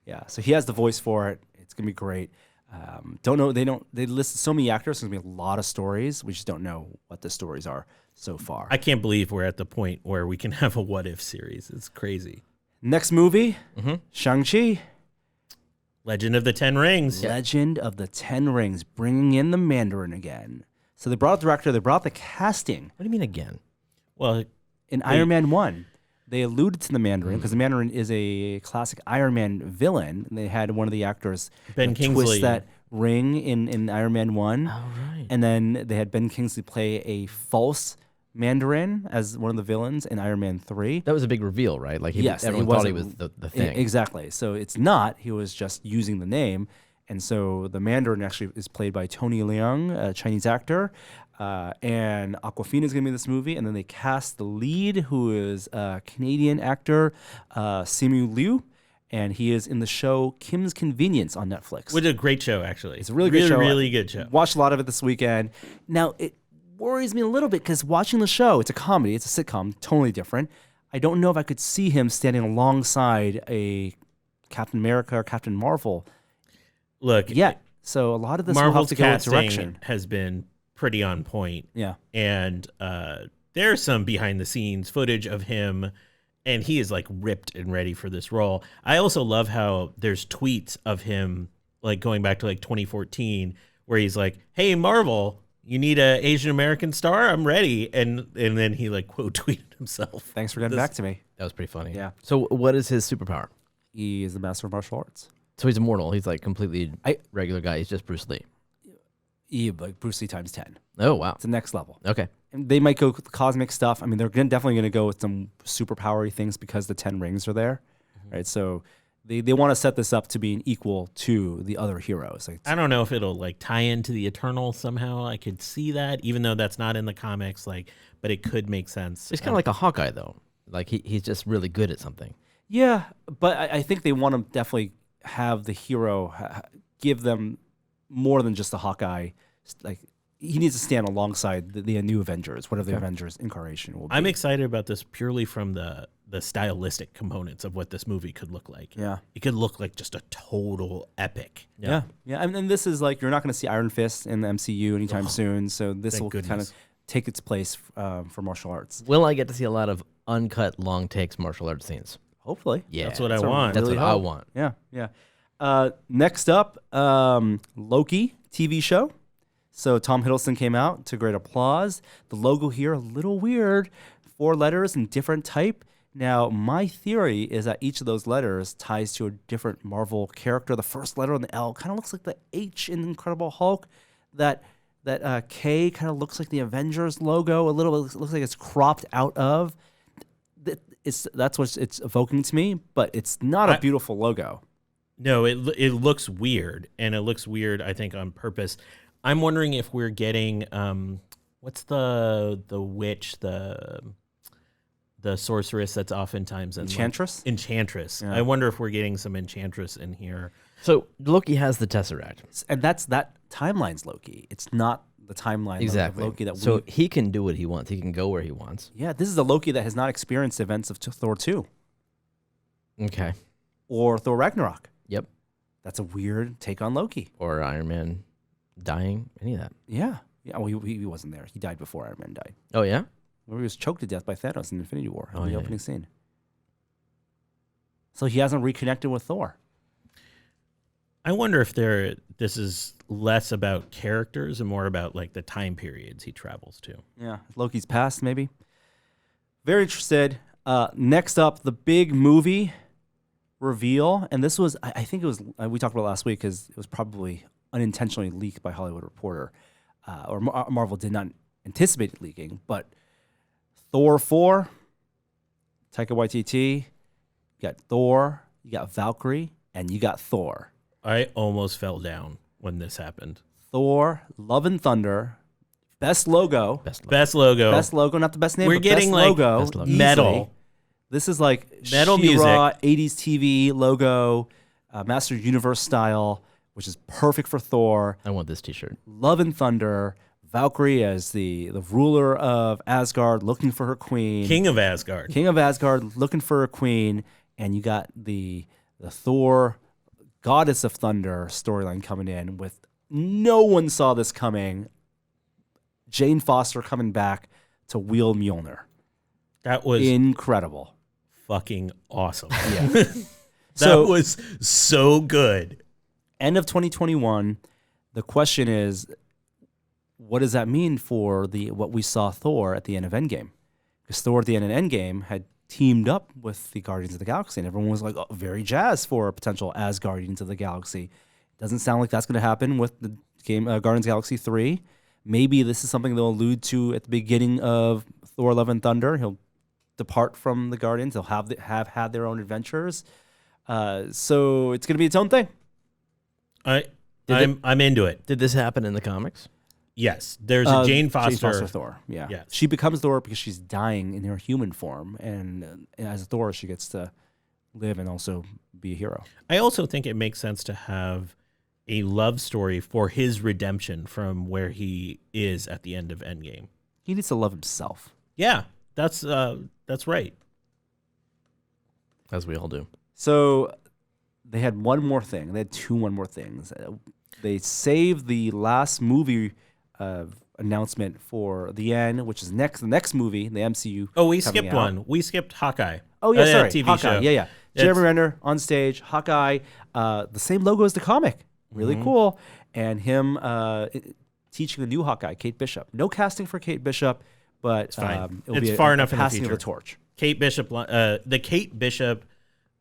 [SPEAKER 2] Yeah, so he has the voice for it. It's gonna be great. Don't know. They listed so many actors. There's gonna be a lot of stories. We just don't know what the stories are so far.
[SPEAKER 4] I can't believe we're at the point where we can have a what if series. It's crazy.
[SPEAKER 2] Next movie, Shang-Chi.
[SPEAKER 4] Legend of the Ten Rings.
[SPEAKER 2] Legend of the Ten Rings, bringing in the Mandarin again. So they brought the director. They brought the casting.
[SPEAKER 3] What do you mean again?
[SPEAKER 4] Well,
[SPEAKER 2] In Iron Man 1, they alluded to the Mandarin because the Mandarin is a classic Iron Man villain. And they had one of the actors
[SPEAKER 4] Ben Kingsley.
[SPEAKER 2] twist that ring in Iron Man 1.
[SPEAKER 3] Oh, right.
[SPEAKER 2] And then they had Ben Kingsley play a false Mandarin as one of the villains in Iron Man 3.
[SPEAKER 3] That was a big reveal, right? Like,
[SPEAKER 2] Yes,
[SPEAKER 3] everyone
[SPEAKER 2] he
[SPEAKER 3] thought he was
[SPEAKER 2] wasn't-
[SPEAKER 3] the thing.
[SPEAKER 2] Exactly. So it's not. He was just using the name. And so the Mandarin actually is played by Tony Leung, a Chinese actor. And Awkwafina is going to be in this movie. And then they cast the lead, who is a Canadian actor, Simu Liu. And he is in the show Kim's Convenience on Netflix.
[SPEAKER 4] which is a great show, actually.
[SPEAKER 2] It's a really good show.
[SPEAKER 4] Really good show.
[SPEAKER 2] Watched a lot of it this weekend. Now, it worries me a little bit because watching the show, it's a comedy, it's a sitcom, totally different. I don't know if I could see him standing alongside a Captain America or Captain Marvel
[SPEAKER 4] Look,
[SPEAKER 2] yet. So a lot of this will
[SPEAKER 4] Marvel's
[SPEAKER 2] have to go its
[SPEAKER 4] casting
[SPEAKER 2] direction.
[SPEAKER 4] has been pretty on point.
[SPEAKER 2] Yeah.
[SPEAKER 4] And there's some behind the scenes footage of him, and he is like ripped and ready for this role. I also love how there's tweets of him like going back to like 2014 where he's like, "Hey Marvel, you need a Asian American star? I'm ready." And then he like quote tweeted himself.
[SPEAKER 2] Thanks for getting back to me.
[SPEAKER 3] That was pretty funny.
[SPEAKER 2] Yeah.
[SPEAKER 3] So what is his superpower?
[SPEAKER 2] He is the master of martial arts.
[SPEAKER 3] So he's immortal. He's like completely regular guy. He's just Bruce Lee.
[SPEAKER 2] Like Bruce Lee times 10.
[SPEAKER 3] Oh, wow.
[SPEAKER 2] It's the next level.
[SPEAKER 3] Okay.
[SPEAKER 2] And they might go with the cosmic stuff. I mean, they're definitely going to go with some superpowery things because the 10 rings are there, right? So they want to set this up to being equal to the other heroes. Like,
[SPEAKER 4] I don't know if it'll like tie into the Eternal somehow. I could see that, even though that's not in the comics, like, but it could make sense.
[SPEAKER 3] He's kind of like a Hawkeye, though. Like he's just really good at something.
[SPEAKER 2] yeah, but I think they want to definitely have the hero give them more than just the Hawkeye. Like, he needs to stand alongside the new Avengers, whatever the Avengers incarnation will be.
[SPEAKER 4] I'm excited about this purely from the stylistic components of what this movie could look like.
[SPEAKER 2] Yeah.
[SPEAKER 4] It could look like just a total epic.
[SPEAKER 2] Yeah. And this is like, you're not going to see Iron Fist in the MCU anytime soon, so this
[SPEAKER 4] thank
[SPEAKER 2] will kind
[SPEAKER 4] goodness.
[SPEAKER 2] of take its place for martial arts.
[SPEAKER 3] Will I get to see a lot of uncut, long takes martial arts scenes?
[SPEAKER 2] Hopefully.
[SPEAKER 3] Yeah.
[SPEAKER 4] That's what I
[SPEAKER 2] That's what
[SPEAKER 4] want.
[SPEAKER 3] That's
[SPEAKER 2] really
[SPEAKER 3] what I
[SPEAKER 2] hope.
[SPEAKER 3] want.
[SPEAKER 2] Yeah. Next up, Loki TV show. So Tom Hiddleston came out to great applause. The logo here, a little weird. 4 letters in different type. Now, my theory is that each of those letters ties to a different Marvel character. The first letter on the L kind of looks like the H in Incredible Hulk. That K kind of looks like the Avengers logo. A little bit looks like it's cropped out of. That's what it's evoking to me, but it's not a beautiful logo.
[SPEAKER 4] No, it looks weird, and it looks weird, I think, on purpose. I'm wondering if we're getting what's the witch, the sorceress that's oftentimes in
[SPEAKER 2] Enchantress?
[SPEAKER 4] Enchantress.
[SPEAKER 2] Yeah.
[SPEAKER 4] I wonder if we're getting some Enchantress in here.
[SPEAKER 3] So Loki has the Tesseract.
[SPEAKER 2] And that timeline's Loki. It's not the timeline
[SPEAKER 3] Exactly.
[SPEAKER 2] of Loki that
[SPEAKER 3] so he can do what he wants. He can go where he wants.
[SPEAKER 2] Yeah, this is a Loki that has not experienced the events of Thor 2
[SPEAKER 3] Okay.
[SPEAKER 2] or Thor Ragnarok.
[SPEAKER 3] Yep.
[SPEAKER 2] That's a weird take on Loki.
[SPEAKER 3] Or Iron Man dying. Any of that.
[SPEAKER 2] Yeah. Well, he wasn't there. He died before Iron Man died.
[SPEAKER 3] Oh, yeah?
[SPEAKER 2] Where he was choked to death by Thanos in Infinity War in
[SPEAKER 3] Oh,
[SPEAKER 2] the
[SPEAKER 3] yeah,
[SPEAKER 2] opening scene. So he hasn't reconnected with Thor.
[SPEAKER 4] I wonder if this is less about characters and more about like the time periods he travels to.
[SPEAKER 2] Yeah, Loki's past, maybe. Very interested. Next up, the big movie reveal. And this was, I think it was, we talked about it last week because it was probably unintentionally leaked by Hollywood Reporter. Or Marvel did not anticipate it leaking. But Thor 4, Taika Waititi, you got Thor, you got Valkyrie, and you got Thor.
[SPEAKER 4] I almost fell down when this happened.
[SPEAKER 2] Thor, Love and Thunder, best logo.
[SPEAKER 4] Best logo.
[SPEAKER 2] Best logo, not the best name.
[SPEAKER 4] We're
[SPEAKER 2] but
[SPEAKER 4] getting
[SPEAKER 2] best
[SPEAKER 4] like
[SPEAKER 2] logo,
[SPEAKER 3] best logo.
[SPEAKER 4] metal.
[SPEAKER 2] This is like
[SPEAKER 4] Metal
[SPEAKER 2] She-Ra,
[SPEAKER 4] music.
[SPEAKER 2] 80s TV logo, Master Universe style, which is perfect for Thor.
[SPEAKER 3] I want this T-shirt.
[SPEAKER 2] Love and Thunder, Valkyrie as the ruler of Asgard, looking for her queen.
[SPEAKER 4] King of Asgard.
[SPEAKER 2] King of Asgard, looking for a queen, and you got the Thor, Goddess of Thunder storyline coming in with no one saw this coming. Jane Foster coming back to wield Mjolnir.
[SPEAKER 4] That was
[SPEAKER 2] Incredible.
[SPEAKER 4] fucking awesome.
[SPEAKER 2] Yeah.
[SPEAKER 4] That
[SPEAKER 2] So-
[SPEAKER 4] was so good.
[SPEAKER 2] End of 2021. The question is, what does that mean for what we saw Thor at the end of Endgame? Because Thor at the end of Endgame had teamed up with the Guardians of the Galaxy, and everyone was like very jazzed for a potential as Guardians of the Galaxy. Doesn't sound like that's going to happen with the game Guardians of the Galaxy 3. Maybe this is something they'll allude to at the beginning of Thor: Love and Thunder. He'll depart from the Guardians. They'll have had their own adventures. So it's going to be its own thing.
[SPEAKER 4] I'm into it.
[SPEAKER 3] Did this happen in the comics?
[SPEAKER 4] Yes, there's a Jane Foster.
[SPEAKER 2] Thor. Yeah.
[SPEAKER 4] Yes.
[SPEAKER 2] She becomes Thor because she's dying in her human form, and as a Thor, she gets to live and also be a hero.
[SPEAKER 4] I also think it makes sense to have a love story for his redemption from where he is at the end of Endgame.
[SPEAKER 2] He needs to love himself.
[SPEAKER 4] Yeah, that's right.
[SPEAKER 3] As we all do.
[SPEAKER 2] So they had one more thing. They had one more things. They saved the last movie announcement for the end, which is the next movie, the MCU.
[SPEAKER 4] Oh, we
[SPEAKER 2] coming
[SPEAKER 4] skipped
[SPEAKER 2] out.
[SPEAKER 4] one. We skipped Hawkeye.
[SPEAKER 2] Oh yeah, sorry,
[SPEAKER 4] TV
[SPEAKER 2] Hawkeye.
[SPEAKER 4] show.
[SPEAKER 2] Yeah.
[SPEAKER 4] It's-
[SPEAKER 2] Jeremy Renner on stage, Hawkeye, the same logo as the comic. Really cool. And him teaching the new Hawkeye, Kate Bishop. No casting for Kate Bishop, but
[SPEAKER 4] fine.
[SPEAKER 2] It'll
[SPEAKER 4] It's
[SPEAKER 2] be
[SPEAKER 4] far enough in the
[SPEAKER 2] passing of
[SPEAKER 4] future.
[SPEAKER 2] the torch.
[SPEAKER 4] Kate Bishop, the Kate Bishop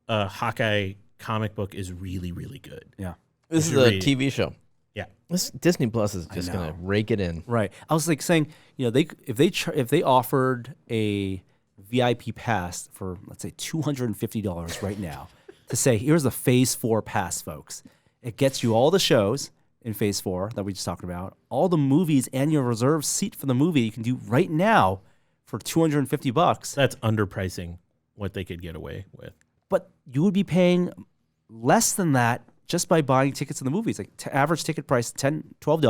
[SPEAKER 4] Hawkeye comic book is really, really good.
[SPEAKER 2] Yeah.
[SPEAKER 3] This is
[SPEAKER 4] should
[SPEAKER 3] a
[SPEAKER 4] read.
[SPEAKER 3] TV show.
[SPEAKER 4] Yeah.
[SPEAKER 3] This Disney Plus is just going to rake it in.
[SPEAKER 2] Right. I was like saying, if they offered a VIP pass for, let's say, $250 right now to say, here's a Phase 4 pass, folks. It gets you all the shows in Phase 4 that we just talked about, all the movies and your reserve seat for the movie you can do right now for $250.
[SPEAKER 4] That's underpricing what they could get away with.
[SPEAKER 2] But you would be paying less than that just by buying tickets to the movies. Like average ticket price, $10, $12.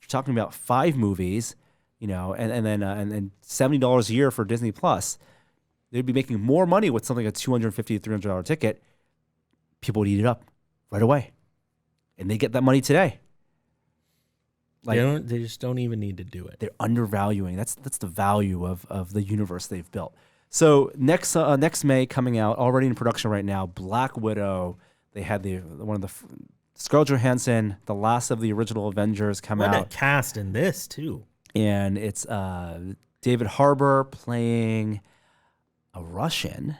[SPEAKER 2] You're talking about 5 movies, and then $70 a year for Disney Plus. They'd be making more money with something like a $250 to $300 ticket. People would eat it up right away, and they get that money today. Like
[SPEAKER 4] They just don't even need to do it.
[SPEAKER 2] they're undervaluing. That's the value of the universe they've built. So next May coming out, already in production right now, Black Widow. They had Scarlett Johansson, the last of the original Avengers, come
[SPEAKER 4] What a
[SPEAKER 2] out,
[SPEAKER 4] cast in this too.
[SPEAKER 2] and it's David Harbour playing a Russian.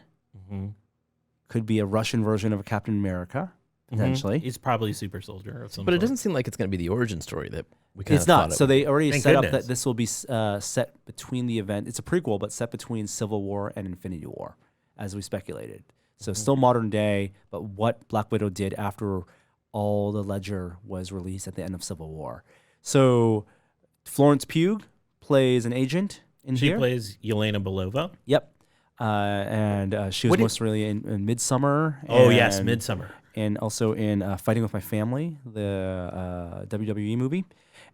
[SPEAKER 2] Could be a Russian version of a Captain America, potentially.
[SPEAKER 4] He's probably Super Soldier of some
[SPEAKER 3] But it
[SPEAKER 4] sort.
[SPEAKER 3] doesn't seem like it's going to be the origin story that we kind
[SPEAKER 2] It's
[SPEAKER 3] of
[SPEAKER 2] not.
[SPEAKER 3] thought it
[SPEAKER 2] So
[SPEAKER 3] would.
[SPEAKER 2] they already
[SPEAKER 4] Thank
[SPEAKER 2] set up
[SPEAKER 4] goodness.
[SPEAKER 2] that this will be set between the event. It's a prequel, but set between Civil War and Infinity War, as we speculated. So still modern day, but what Black Widow did after all the Ledger was released at the end of Civil War. So Florence Pugh plays an agent in
[SPEAKER 4] She
[SPEAKER 2] here.
[SPEAKER 4] plays Yelena Belova.
[SPEAKER 2] Yep. And she was most really in Midsummer.
[SPEAKER 4] Oh yes,
[SPEAKER 2] and-
[SPEAKER 4] Midsummer.
[SPEAKER 2] and also in Fighting with My Family, the WWE movie,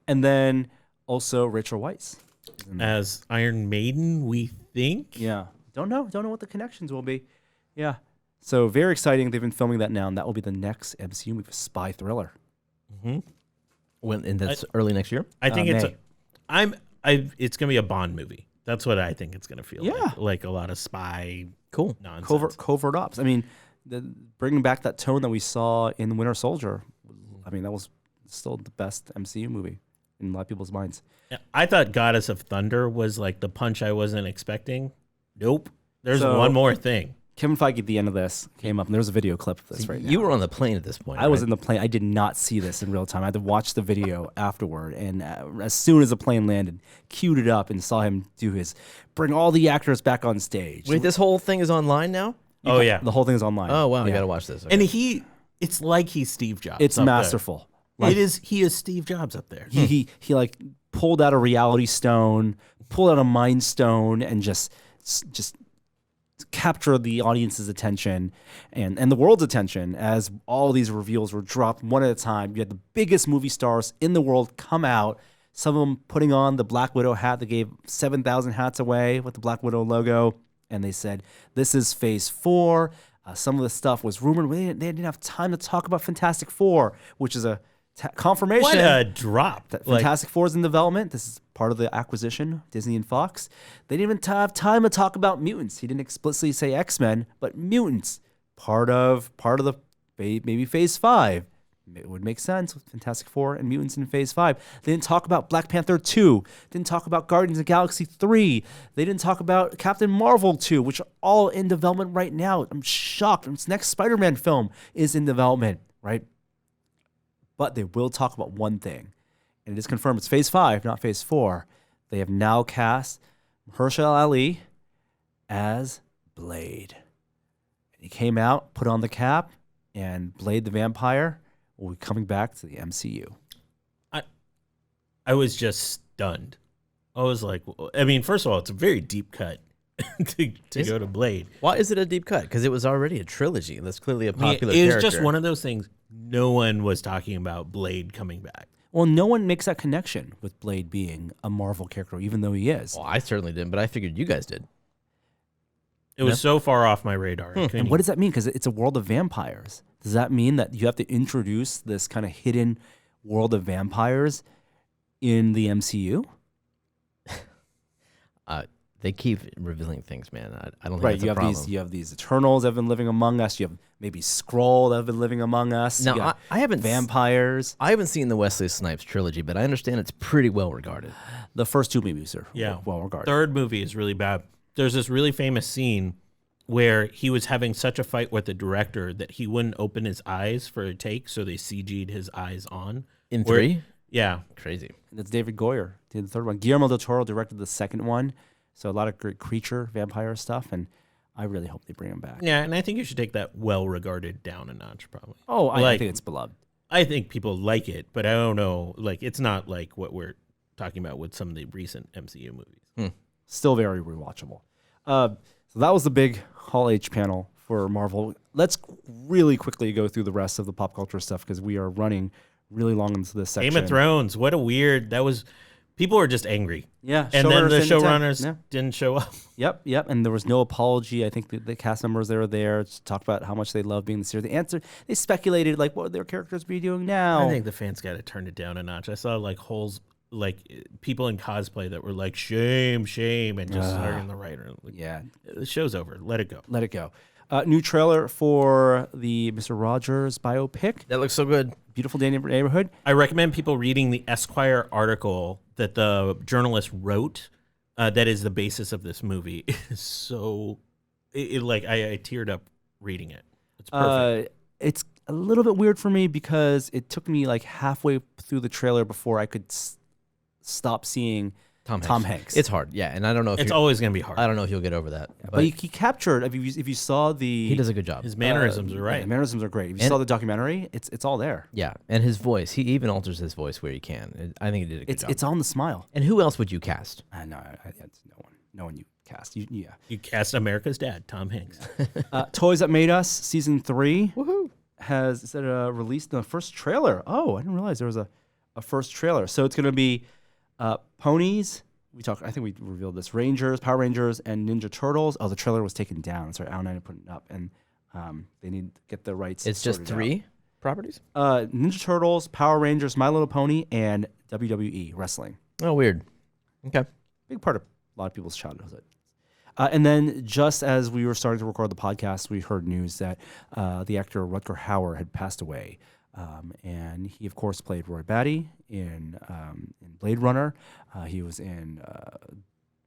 [SPEAKER 2] and then also Rachel Weisz.
[SPEAKER 4] As Iron Maiden, we think.
[SPEAKER 2] Yeah, don't know what the connections will be. Yeah, so very exciting. They've been filming that now, and that will be the next MCU movie, spy thriller.
[SPEAKER 3] and that's early next year.
[SPEAKER 4] I think
[SPEAKER 2] May.
[SPEAKER 4] it's gonna be a Bond movie. That's what I think it's gonna feel
[SPEAKER 2] Yeah.
[SPEAKER 4] like a lot of spy
[SPEAKER 3] Cool.
[SPEAKER 4] nonsense.
[SPEAKER 2] Covert ops. I mean, bringing back that tone that we saw in Winter Soldier. I mean, that was still the best MCU movie in a lot of people's minds.
[SPEAKER 4] Yeah, I thought Goddess of Thunder was like the punch I wasn't expecting. Nope. There's one more thing.
[SPEAKER 2] Kevin Feige at the end of this came up, and there's a video clip of this right now.
[SPEAKER 3] You were on the plane at this point.
[SPEAKER 2] I was in the plane. I did not see this in real time. I had to watch the video afterward. And as soon as the plane landed, queued it up and saw him do his bring all the actors back on stage.
[SPEAKER 3] Wait, this whole thing is online now?
[SPEAKER 4] Oh, yeah.
[SPEAKER 2] The whole thing is online.
[SPEAKER 3] Oh, wow. I
[SPEAKER 2] Yeah.
[SPEAKER 3] got to watch this. Okay.
[SPEAKER 4] And it's like he's Steve Jobs.
[SPEAKER 2] It's
[SPEAKER 4] up there.
[SPEAKER 2] masterful.
[SPEAKER 4] He is Steve Jobs up there.
[SPEAKER 2] He like pulled out a reality stone, pulled out a mind stone, and just capture the audience's attention and the world's attention as all these reveals were dropped one at a time. You had the biggest movie stars in the world come out, some of them putting on the Black Widow hat. They gave 7,000 hats away with the Black Widow logo, and they said, this is Phase 4. Some of the stuff was rumored. They didn't have time to talk about Fantastic Four, which is a confirmation.
[SPEAKER 4] What a drop.
[SPEAKER 2] That Fantastic Four is in development. This is part of the acquisition, Disney and Fox. They didn't even have time to talk about mutants. He didn't explicitly say X-Men, but mutants. Part of the maybe Phase 5. It would make sense with Fantastic Four and mutants in Phase 5. They didn't talk about Black Panther 2. Didn't talk about Guardians of the Galaxy 3. They didn't talk about Captain Marvel 2, which are all in development right now. I'm shocked. Its next Spider-Man film is in development, right? But they will talk about one thing, and it is confirmed it's Phase 5, not Phase 4. They have now cast Mahershala Ali as Blade. And he came out, put on the cap, and Blade the Vampire will be coming back to the MCU.
[SPEAKER 4] I was just stunned. I was like, I mean, first of all, it's a very deep cut to go to Blade.
[SPEAKER 3] Why is it a deep cut? Because it was already a trilogy. That's clearly a popular
[SPEAKER 4] It was
[SPEAKER 3] character.
[SPEAKER 4] just one of those things. No one was talking about Blade coming back.
[SPEAKER 2] Well, no one makes that connection with Blade being a Marvel character, even though he is.
[SPEAKER 3] Well, I certainly didn't, but I figured you guys did.
[SPEAKER 4] It was so far off my radar.
[SPEAKER 2] And what does that mean? Because it's a world of vampires. Does that mean that you have to introduce this kind of hidden world of vampires in the MCU?
[SPEAKER 3] They keep revealing things, man. I don't think
[SPEAKER 2] Right,
[SPEAKER 3] that's a problem.
[SPEAKER 2] you have these Eternals that have been living among us. You have maybe Skrull that have been living among us.
[SPEAKER 3] Now,
[SPEAKER 2] You got
[SPEAKER 3] I haven't
[SPEAKER 2] vampires.
[SPEAKER 3] I haven't seen the Wesley Snipes trilogy, but I understand it's pretty well regarded.
[SPEAKER 2] The first two movies are
[SPEAKER 4] Yeah.
[SPEAKER 2] well regarded.
[SPEAKER 4] Third movie is really bad. There's this really famous scene where he was having such a fight with the director that he wouldn't open his eyes for a take, so they CG'd his eyes on.
[SPEAKER 3] In 3?
[SPEAKER 4] Yeah.
[SPEAKER 3] Crazy.
[SPEAKER 2] That's David Goyer did the third one. Guillermo del Toro directed the second one. So a lot of great creature, vampire stuff, and I really hope they bring him back.
[SPEAKER 4] Yeah, and I think you should take that well-regarded down a notch, probably.
[SPEAKER 2] Oh, I
[SPEAKER 4] Like-
[SPEAKER 2] think it's beloved.
[SPEAKER 4] I think people like it, but I don't know. Like, it's not like what we're talking about with some of the recent MCU movies.
[SPEAKER 2] Still very rewatchable. So that was the big Hall H panel for Marvel. Let's really quickly go through the rest of the pop culture stuff because we are running really long into this section.
[SPEAKER 4] Game of Thrones, what a weird, that was, people were just angry.
[SPEAKER 2] Yeah.
[SPEAKER 4] And then the
[SPEAKER 2] showrunners didn't
[SPEAKER 4] showrunners
[SPEAKER 2] attend.
[SPEAKER 4] didn't show up.
[SPEAKER 2] Yep. And there was no apology. I think the cast members that were there to talk about how much they love being the series. They speculated, like, what would their characters be doing now?
[SPEAKER 4] I think the fans got to turn it down a notch. I saw like people in cosplay that were like, shame, and just starting the writer. Like,
[SPEAKER 2] Yeah.
[SPEAKER 4] the show's over. Let it go.
[SPEAKER 2] Let it go. New trailer for the Mr. Rogers biopic.
[SPEAKER 3] That looks so good.
[SPEAKER 2] Beautiful Day Neighborhood.
[SPEAKER 4] I recommend people reading the Esquire article that the journalist wrote. That is the basis of this movie. It is so, I teared up reading it. It's perfect.
[SPEAKER 2] It's a little bit weird for me because it took me like halfway through the trailer before I could stop seeing Tom Hanks.
[SPEAKER 3] It's hard, yeah, and I don't know if
[SPEAKER 4] It's always going to be hard.
[SPEAKER 3] I don't know if you'll get over that.
[SPEAKER 2] But he captured. If you saw the,
[SPEAKER 3] he does a good job.
[SPEAKER 4] His mannerisms are right.
[SPEAKER 2] Yeah, mannerisms are great. If you saw the documentary, it's all there.
[SPEAKER 3] Yeah, and his voice. He even alters his voice where he can. I think he did a good job.
[SPEAKER 2] It's on the smile.
[SPEAKER 3] And who else would you cast?
[SPEAKER 2] No, it's no one you cast. Yeah.
[SPEAKER 4] You cast America's Dad, Tom Hanks.
[SPEAKER 2] Toys That Made Us season 3 has released the first trailer. Oh, I didn't realize there was a first trailer. So it's going to be ponies. I think we revealed this. Power Rangers, and Ninja Turtles. Oh, the trailer was taken down. Sorry, Alan and I put it up, and they need to get the rights.
[SPEAKER 3] It's just
[SPEAKER 2] sorted
[SPEAKER 3] 3 properties?
[SPEAKER 2] Ninja Turtles, Power Rangers, My Little Pony, and WWE wrestling.
[SPEAKER 3] Oh, weird. Okay.
[SPEAKER 2] Big part of a lot of people's childhood. And then just as we were starting to record the podcast, we heard news that the actor Rutger Hauer had passed away. And he, of course, played Roy Batty in Blade Runner. He was in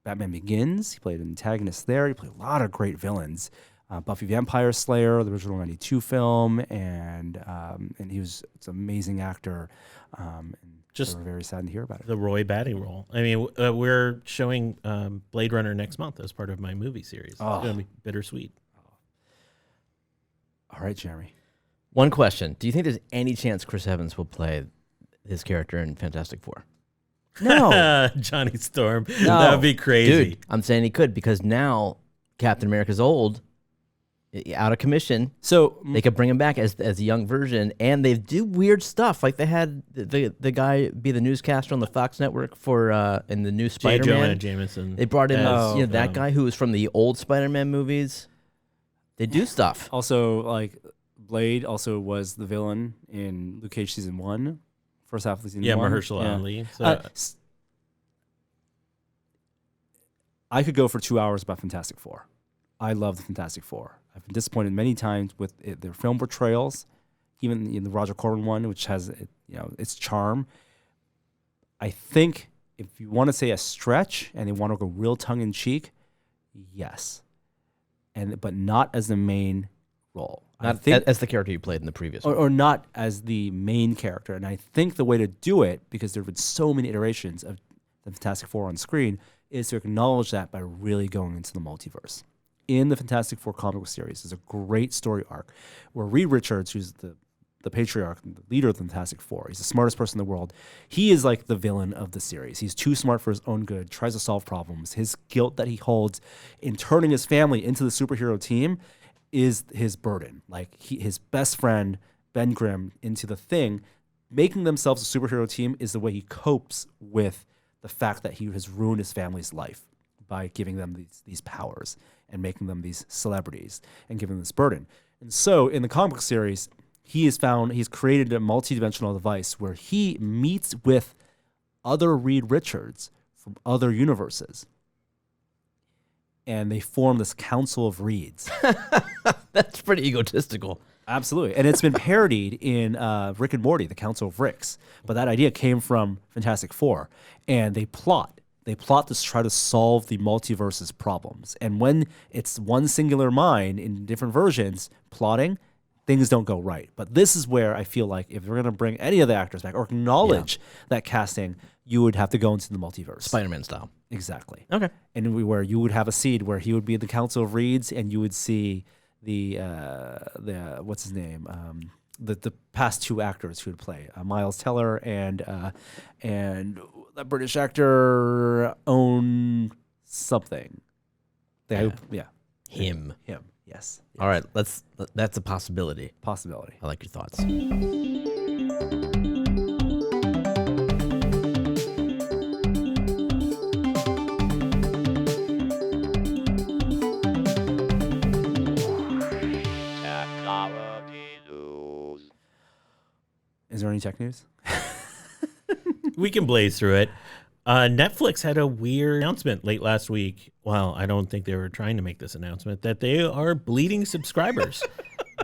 [SPEAKER 2] Batman Begins. He played an antagonist there. He played a lot of great villains. Buffy Vampire Slayer, the original 92 film, and it's an amazing actor. And we're very sad to hear about it.
[SPEAKER 4] The Roy Batty role. I mean, we're showing Blade Runner next month as part of my movie series. It's going to be bittersweet.
[SPEAKER 2] All right, Jeremy.
[SPEAKER 3] One question. Do you think there's any chance Chris Evans will play his character in Fantastic Four?
[SPEAKER 2] No.
[SPEAKER 4] Johnny Storm.
[SPEAKER 3] No.
[SPEAKER 4] That would be crazy.
[SPEAKER 3] Dude, I'm saying he could because now Captain America's old, out of commission.
[SPEAKER 2] So
[SPEAKER 3] they could bring him back as a young version, and they do weird stuff. Like they had the guy be the newscaster on the Fox network for in the new Spider-Man.
[SPEAKER 4] J. Jonah Jameson.
[SPEAKER 3] They brought in that guy who was from the old Spider-Man movies. They do stuff.
[SPEAKER 2] Also, like Blade also was the villain in Luke Cage season 1, first half of the season 1.
[SPEAKER 4] Mahershala Ali. So.
[SPEAKER 2] I could go for 2 hours about Fantastic Four. I love the Fantastic Four. I've been disappointed many times with their film portrayals, even in the Roger Corman one, which has its charm. I think if you want to say a stretch and they want to go real tongue in cheek, yes, but not as the main role.
[SPEAKER 3] Not as the character you played in the previous one.
[SPEAKER 2] Or not as the main character. And I think the way to do it, because there have been so many iterations of the Fantastic Four on screen, is to acknowledge that by really going into the multiverse. In the Fantastic Four comic book series, there's a great story arc where Reed Richards, who's the patriarch, the leader of the Fantastic Four, he's the smartest person in the world. He is like the villain of the series. He's too smart for his own good, tries to solve problems. His guilt that he holds in turning his family into the superhero team is his burden. Like his best friend, Ben Grimm, into the Thing, making themselves a superhero team is the way he copes with the fact that he has ruined his family's life by giving them these powers and making them these celebrities and giving them this burden. And so in the comic book series, he's created a multidimensional device where he meets with other Reed Richards from other universes. And they form this Council of Reeds.
[SPEAKER 3] That's pretty egotistical.
[SPEAKER 2] Absolutely. And it's been parodied in Rick and Morty, the Council of Ricks. But that idea came from Fantastic Four. And they plot to try to solve the multiverse's problems. And when it's one singular mind in different versions plotting, things don't go right. But this is where I feel like if we're going to bring any of the actors back or acknowledge that casting, you would have to go into the multiverse.
[SPEAKER 3] Spider-Man style.
[SPEAKER 2] Exactly.
[SPEAKER 3] Okay.
[SPEAKER 2] And where you would have a seed where he would be in the Council of Reeds and you would see the what's his name? The past two actors who would play Miles Teller and the British actor Owen something.
[SPEAKER 3] Him.
[SPEAKER 2] Yes.
[SPEAKER 3] All right, that's a possibility.
[SPEAKER 2] I
[SPEAKER 3] like your thoughts.
[SPEAKER 2] Is there any tech news?
[SPEAKER 4] We can blaze through it. Netflix had a weird announcement late last week. Well, I don't think they were trying to make this announcement, that they are bleeding subscribers.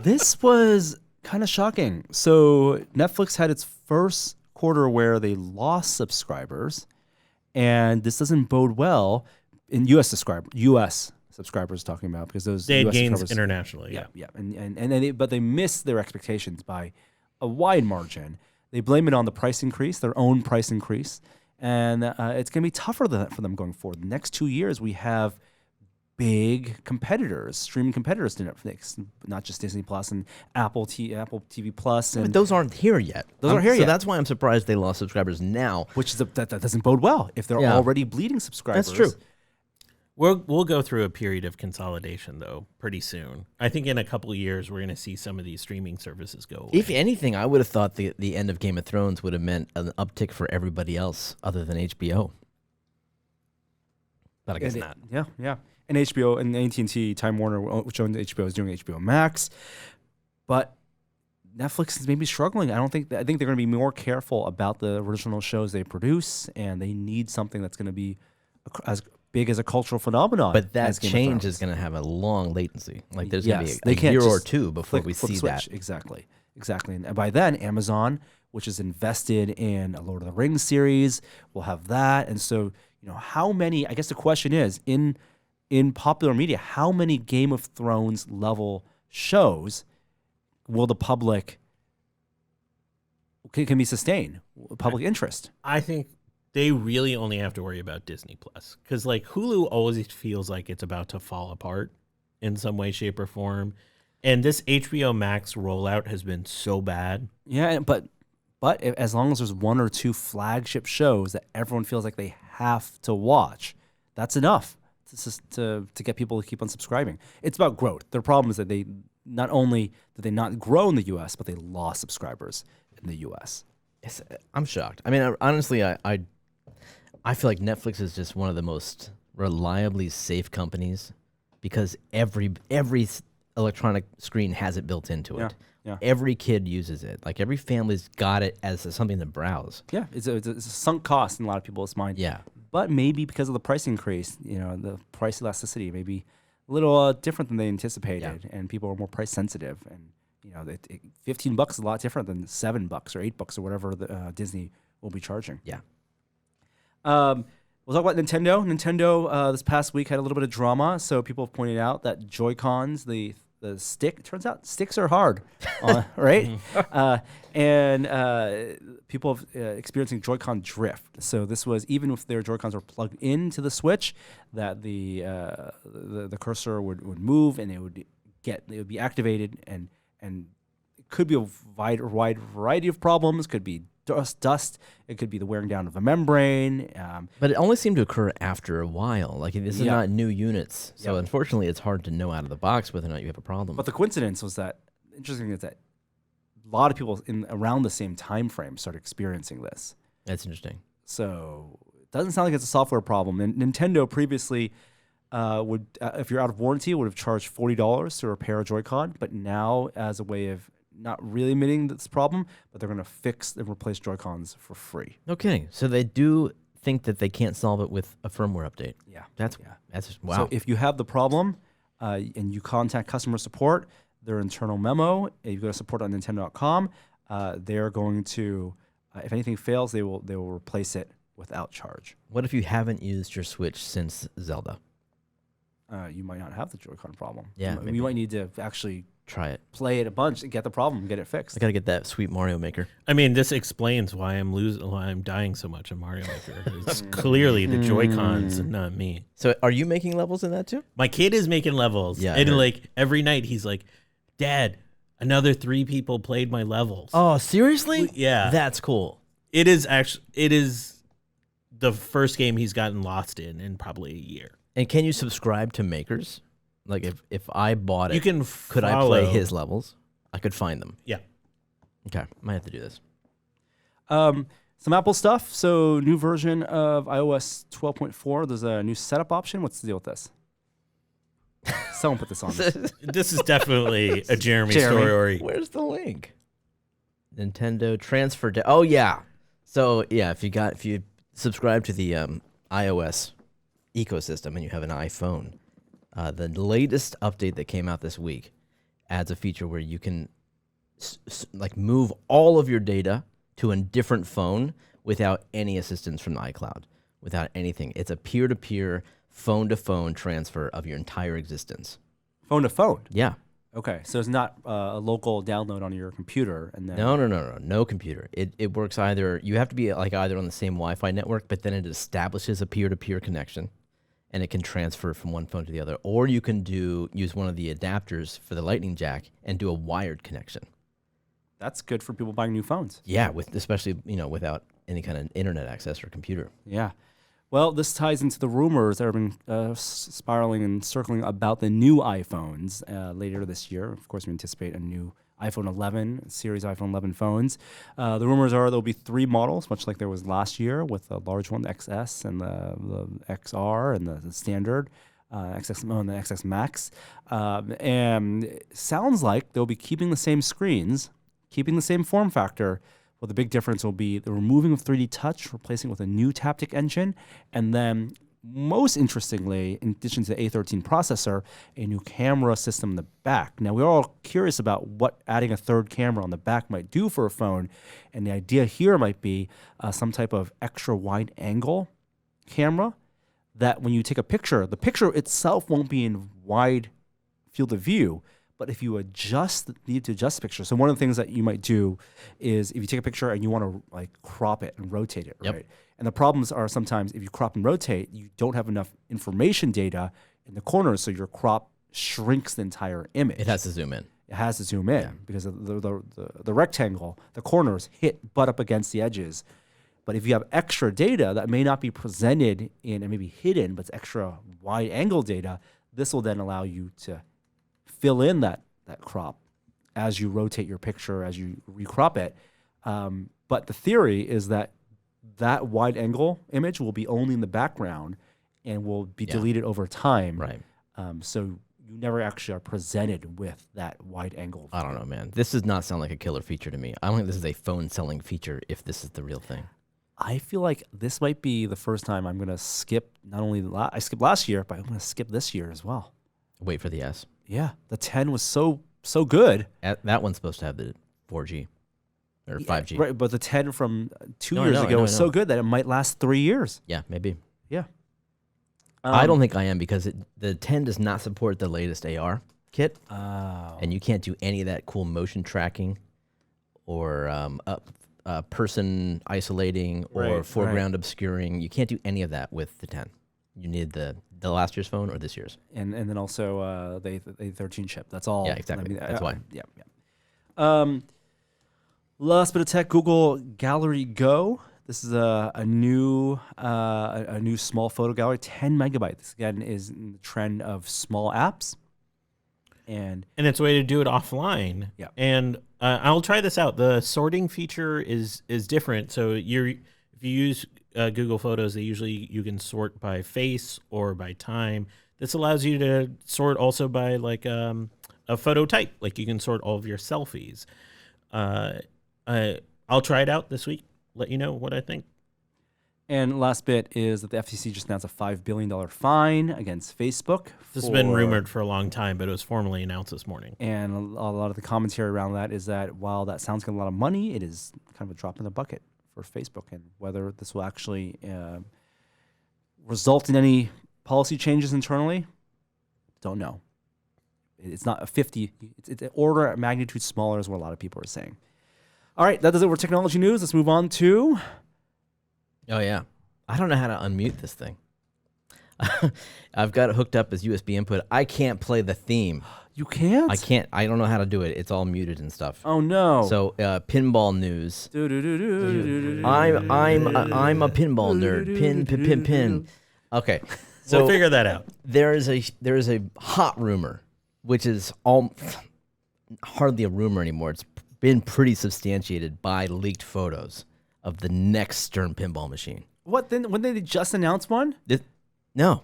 [SPEAKER 2] This was kind of shocking. So Netflix had its first quarter where they lost subscribers, and this doesn't bode well in U.S. subscribers talking about, because those
[SPEAKER 4] they had
[SPEAKER 2] US
[SPEAKER 4] gains internationally.
[SPEAKER 2] Yeah. But they missed their expectations by a wide margin. They blame it on the price increase, their own price increase. And it's going to be tougher for them going forward. The next 2 years, we have big competitors, streaming competitors to Netflix, not just Disney Plus and Apple TV Plus.
[SPEAKER 3] But those aren't here yet. So that's why I'm surprised they lost subscribers now.
[SPEAKER 2] Which is that doesn't bode well if they're already bleeding subscribers.
[SPEAKER 3] That's true.
[SPEAKER 4] We'll go through a period of consolidation, though, pretty soon. I think in a couple of years, we're going to see some of these streaming services go away.
[SPEAKER 3] If anything, I would have thought the end of Game of Thrones would have meant an uptick for everybody else other than HBO. But I guess not.
[SPEAKER 2] Yeah. And HBO and AT&T, Time Warner, which owns HBO, is doing HBO Max. But Netflix is maybe struggling. I think they're going to be more careful about the original shows they produce, and they need something that's going to be as big as a cultural phenomenon.
[SPEAKER 3] But that
[SPEAKER 2] as Game of
[SPEAKER 3] change is
[SPEAKER 2] Thrones.
[SPEAKER 3] going to have a long latency. Like there's going
[SPEAKER 2] Yes,
[SPEAKER 3] to
[SPEAKER 2] they
[SPEAKER 3] be a
[SPEAKER 2] can't
[SPEAKER 3] year or
[SPEAKER 2] just
[SPEAKER 3] two before we
[SPEAKER 2] flip
[SPEAKER 3] see
[SPEAKER 2] switch.
[SPEAKER 3] that.
[SPEAKER 2] Exactly. And by then, Amazon, which is invested in a Lord of the Rings series, will have that. And so, how many? I guess the question is, in popular media, how many Game of Thrones level shows will the public can be sustained? Public interest.
[SPEAKER 4] I think they really only have to worry about Disney Plus, because like Hulu always feels like it's about to fall apart in some way, shape, or form. And this HBO Max rollout has been so bad.
[SPEAKER 2] Yeah, but as long as there's one or two flagship shows that everyone feels like they have to watch, that's enough to get people to keep on subscribing. It's about growth. Their problem is that they not only did they not grow in the U.S., but they lost subscribers in the U.S.
[SPEAKER 3] I'm shocked. I mean, honestly, I feel like Netflix is just one of the most reliably safe companies because every electronic screen has it built into it.
[SPEAKER 2] Yeah.
[SPEAKER 3] Every kid uses it. Like every family's got it as something to browse.
[SPEAKER 2] Yeah, it's a sunk cost in a lot of people's mind.
[SPEAKER 3] Yeah.
[SPEAKER 2] But maybe because of the price increase, the price elasticity may be a little different than they anticipated, and people are more price sensitive. And $15 is a lot different than $7 or $8 or whatever Disney will be charging.
[SPEAKER 3] Yeah.
[SPEAKER 2] We'll talk about Nintendo. Nintendo this past week had a little bit of drama. So people have pointed out that Joy-Cons, the stick, turns out sticks are hard, right? And people have experiencing Joy-Con drift. So this was even if their Joy-Cons were plugged into the Switch, that the cursor would move and it would be activated, and it could be a wide variety of problems. Could be dust. It could be the wearing down of a membrane.
[SPEAKER 3] But it only seemed to occur after a while. Like this is not new units, so
[SPEAKER 2] Yeah.
[SPEAKER 3] unfortunately, it's hard to know out of the box whether or not you have a problem.
[SPEAKER 2] But the coincidence was that interesting is that a lot of people in around the same time frame started experiencing this.
[SPEAKER 3] That's interesting.
[SPEAKER 2] So it doesn't sound like it's a software problem. And Nintendo previously would, if you're out of warranty, would have charged $40 to repair a Joy-Con. But now, as a way of not really admitting this problem, but they're going to fix and replace Joy-Cons for free.
[SPEAKER 3] No kidding. So they do think that they can't solve it with a firmware update.
[SPEAKER 2] Yeah.
[SPEAKER 3] That's wow.
[SPEAKER 2] So if you have the problem and you contact customer support, their internal memo, if you go to support.nintendo.com, they're going to, if anything fails, they will replace it without charge.
[SPEAKER 3] What if you haven't used your Switch since Zelda?
[SPEAKER 2] You might not have the Joy-Con problem.
[SPEAKER 3] Yeah, maybe.
[SPEAKER 2] You might need to actually
[SPEAKER 3] Try it.
[SPEAKER 2] play it a bunch and get the problem, get it fixed.
[SPEAKER 3] I got to get that sweet Mario Maker.
[SPEAKER 4] I mean, this explains why I'm dying so much in Mario Maker. It's clearly the Joy-Cons, not me.
[SPEAKER 3] So are you making levels in that too?
[SPEAKER 4] My kid is making levels.
[SPEAKER 3] Yeah, I
[SPEAKER 4] And
[SPEAKER 3] heard.
[SPEAKER 4] like every night he's like, Dad, another 3 people played my levels.
[SPEAKER 3] Oh, seriously?
[SPEAKER 4] Yeah.
[SPEAKER 3] That's cool.
[SPEAKER 4] It is the first game he's gotten lost in probably a year.
[SPEAKER 3] And can you subscribe to makers? Like if I bought it,
[SPEAKER 4] You can
[SPEAKER 3] could I play
[SPEAKER 4] follow-
[SPEAKER 3] his levels? I could find them.
[SPEAKER 4] Yeah.
[SPEAKER 3] Okay, might have to do this.
[SPEAKER 2] Some Apple stuff. So new version of iOS 12.4. There's a new setup option. What's the deal with this? Someone put this on.
[SPEAKER 4] This is definitely a Jeremy
[SPEAKER 2] Jeremy.
[SPEAKER 4] story.
[SPEAKER 3] Where's the link? Nintendo transfer. Oh yeah. So yeah, if you subscribe to the iOS ecosystem and you have an iPhone, the latest update that came out this week adds a feature where you can like move all of your data to a different phone without any assistance from the iCloud, without anything. It's a peer-to-peer, phone-to-phone transfer of your entire existence.
[SPEAKER 2] Phone to phone.
[SPEAKER 3] Yeah.
[SPEAKER 2] Okay, so it's not a local download on your computer, and then
[SPEAKER 3] No computer. It works either, you have to be like either on the same Wi-Fi network, but then it establishes a peer-to-peer connection, and it can transfer from one phone to the other. Or you can use one of the adapters for the lightning jack and do a wired connection.
[SPEAKER 2] that's good for people buying new phones.
[SPEAKER 3] Yeah, especially without any kind of internet access or computer.
[SPEAKER 2] Yeah. Well, this ties into the rumors that have been spiraling and circling about the new iPhones later this year. Of course, we anticipate a new iPhone 11, series iPhone 11 phones. The rumors are there'll be 3 models, much like there was last year with the large one, the XS, and the XR, and the standard, XS and the XS Max. And it sounds like they'll be keeping the same screens, keeping the same form factor. Well, the big difference will be the removing of 3D Touch, replacing it with a new Taptic engine, and then most interestingly, in addition to the A13 processor, a new camera system in the back. Now, we're all curious about what adding a third camera on the back might do for a phone. And the idea here might be some type of extra wide angle camera that when you take a picture, the picture itself won't be in wide field of view. But if you need to adjust the picture. So one of the things that you might do is if you take a picture and you want to like crop it and rotate it, right? And the problems are sometimes if you crop and rotate, you don't have enough information data in the corners, so your crop shrinks the entire image.
[SPEAKER 3] It has to zoom in.
[SPEAKER 2] It has to zoom in because of the rectangle, the corners butt up against the edges. But if you have extra data that may not be presented in and maybe hidden, but it's extra wide angle data, this will then allow you to fill in that crop as you rotate your picture, as you recrop it. But the theory is that wide angle image will be only in the background and will be deleted over time.
[SPEAKER 3] Right.
[SPEAKER 2] So you never actually are presented with that wide angle.
[SPEAKER 3] I don't know, man. This does not sound like a killer feature to me. I don't think this is a phone selling feature if this is the real thing.
[SPEAKER 2] I feel like this might be the first time I'm going to skip, not only I skipped last year, but I'm going to skip this year as well.
[SPEAKER 3] Wait for the S.
[SPEAKER 2] Yeah, the 10 was so good.
[SPEAKER 3] That one's supposed to have the 4G or 5G.
[SPEAKER 2] Right, but the 10 from 2 years ago was so good that it might last 3 years.
[SPEAKER 3] Yeah, maybe.
[SPEAKER 2] Yeah.
[SPEAKER 3] I don't think I am because the 10 does not support the latest AR kit.
[SPEAKER 2] Oh.
[SPEAKER 3] And you can't do any of that cool motion tracking or person isolating or foreground obscuring. You can't do any of that with the 10. You need the last year's phone or this year's.
[SPEAKER 2] And then also the A13 chip. That's all.
[SPEAKER 3] Yeah, exactly. That's why.
[SPEAKER 2] Yeah. Last bit of tech, Google Gallery Go. This is a new small photo gallery, 10 megabytes. This again is in the trend of small apps. And
[SPEAKER 4] it's a way to do it offline.
[SPEAKER 2] Yeah.
[SPEAKER 4] And I'll try this out. The sorting feature is different. So if you use Google Photos, you can sort by face or by time. This allows you to sort also by like a photo type. Like you can sort all of your selfies. I'll try it out this week. Let you know what I think.
[SPEAKER 2] And last bit is that the FTC just announced a $5 billion fine against Facebook.
[SPEAKER 4] This has been rumored for a long time, but it was formally announced this morning.
[SPEAKER 2] And a lot of the commentary around that is that while that sounds like a lot of money, it is kind of a drop in the bucket for Facebook. And whether this will actually result in any policy changes internally, don't know. It's not a 50. It's an order of magnitude smaller is what a lot of people are saying. All right, that does it for technology news. Let's move on to...
[SPEAKER 3] Oh, yeah. I don't know how to unmute this thing. I've got it hooked up as USB input. I can't play the theme.
[SPEAKER 2] You can't?
[SPEAKER 3] I can't. I don't know how to do it. It's all muted and stuff.
[SPEAKER 2] Oh, no.
[SPEAKER 3] So, pinball news. I'm a pinball nerd. Pin. Okay. So
[SPEAKER 4] we'll figure that out.
[SPEAKER 3] There is a hot rumor, which is hardly a rumor anymore. It's been pretty substantiated by leaked photos of the next Stern pinball machine.
[SPEAKER 2] What then? When they just announced one?
[SPEAKER 3] No.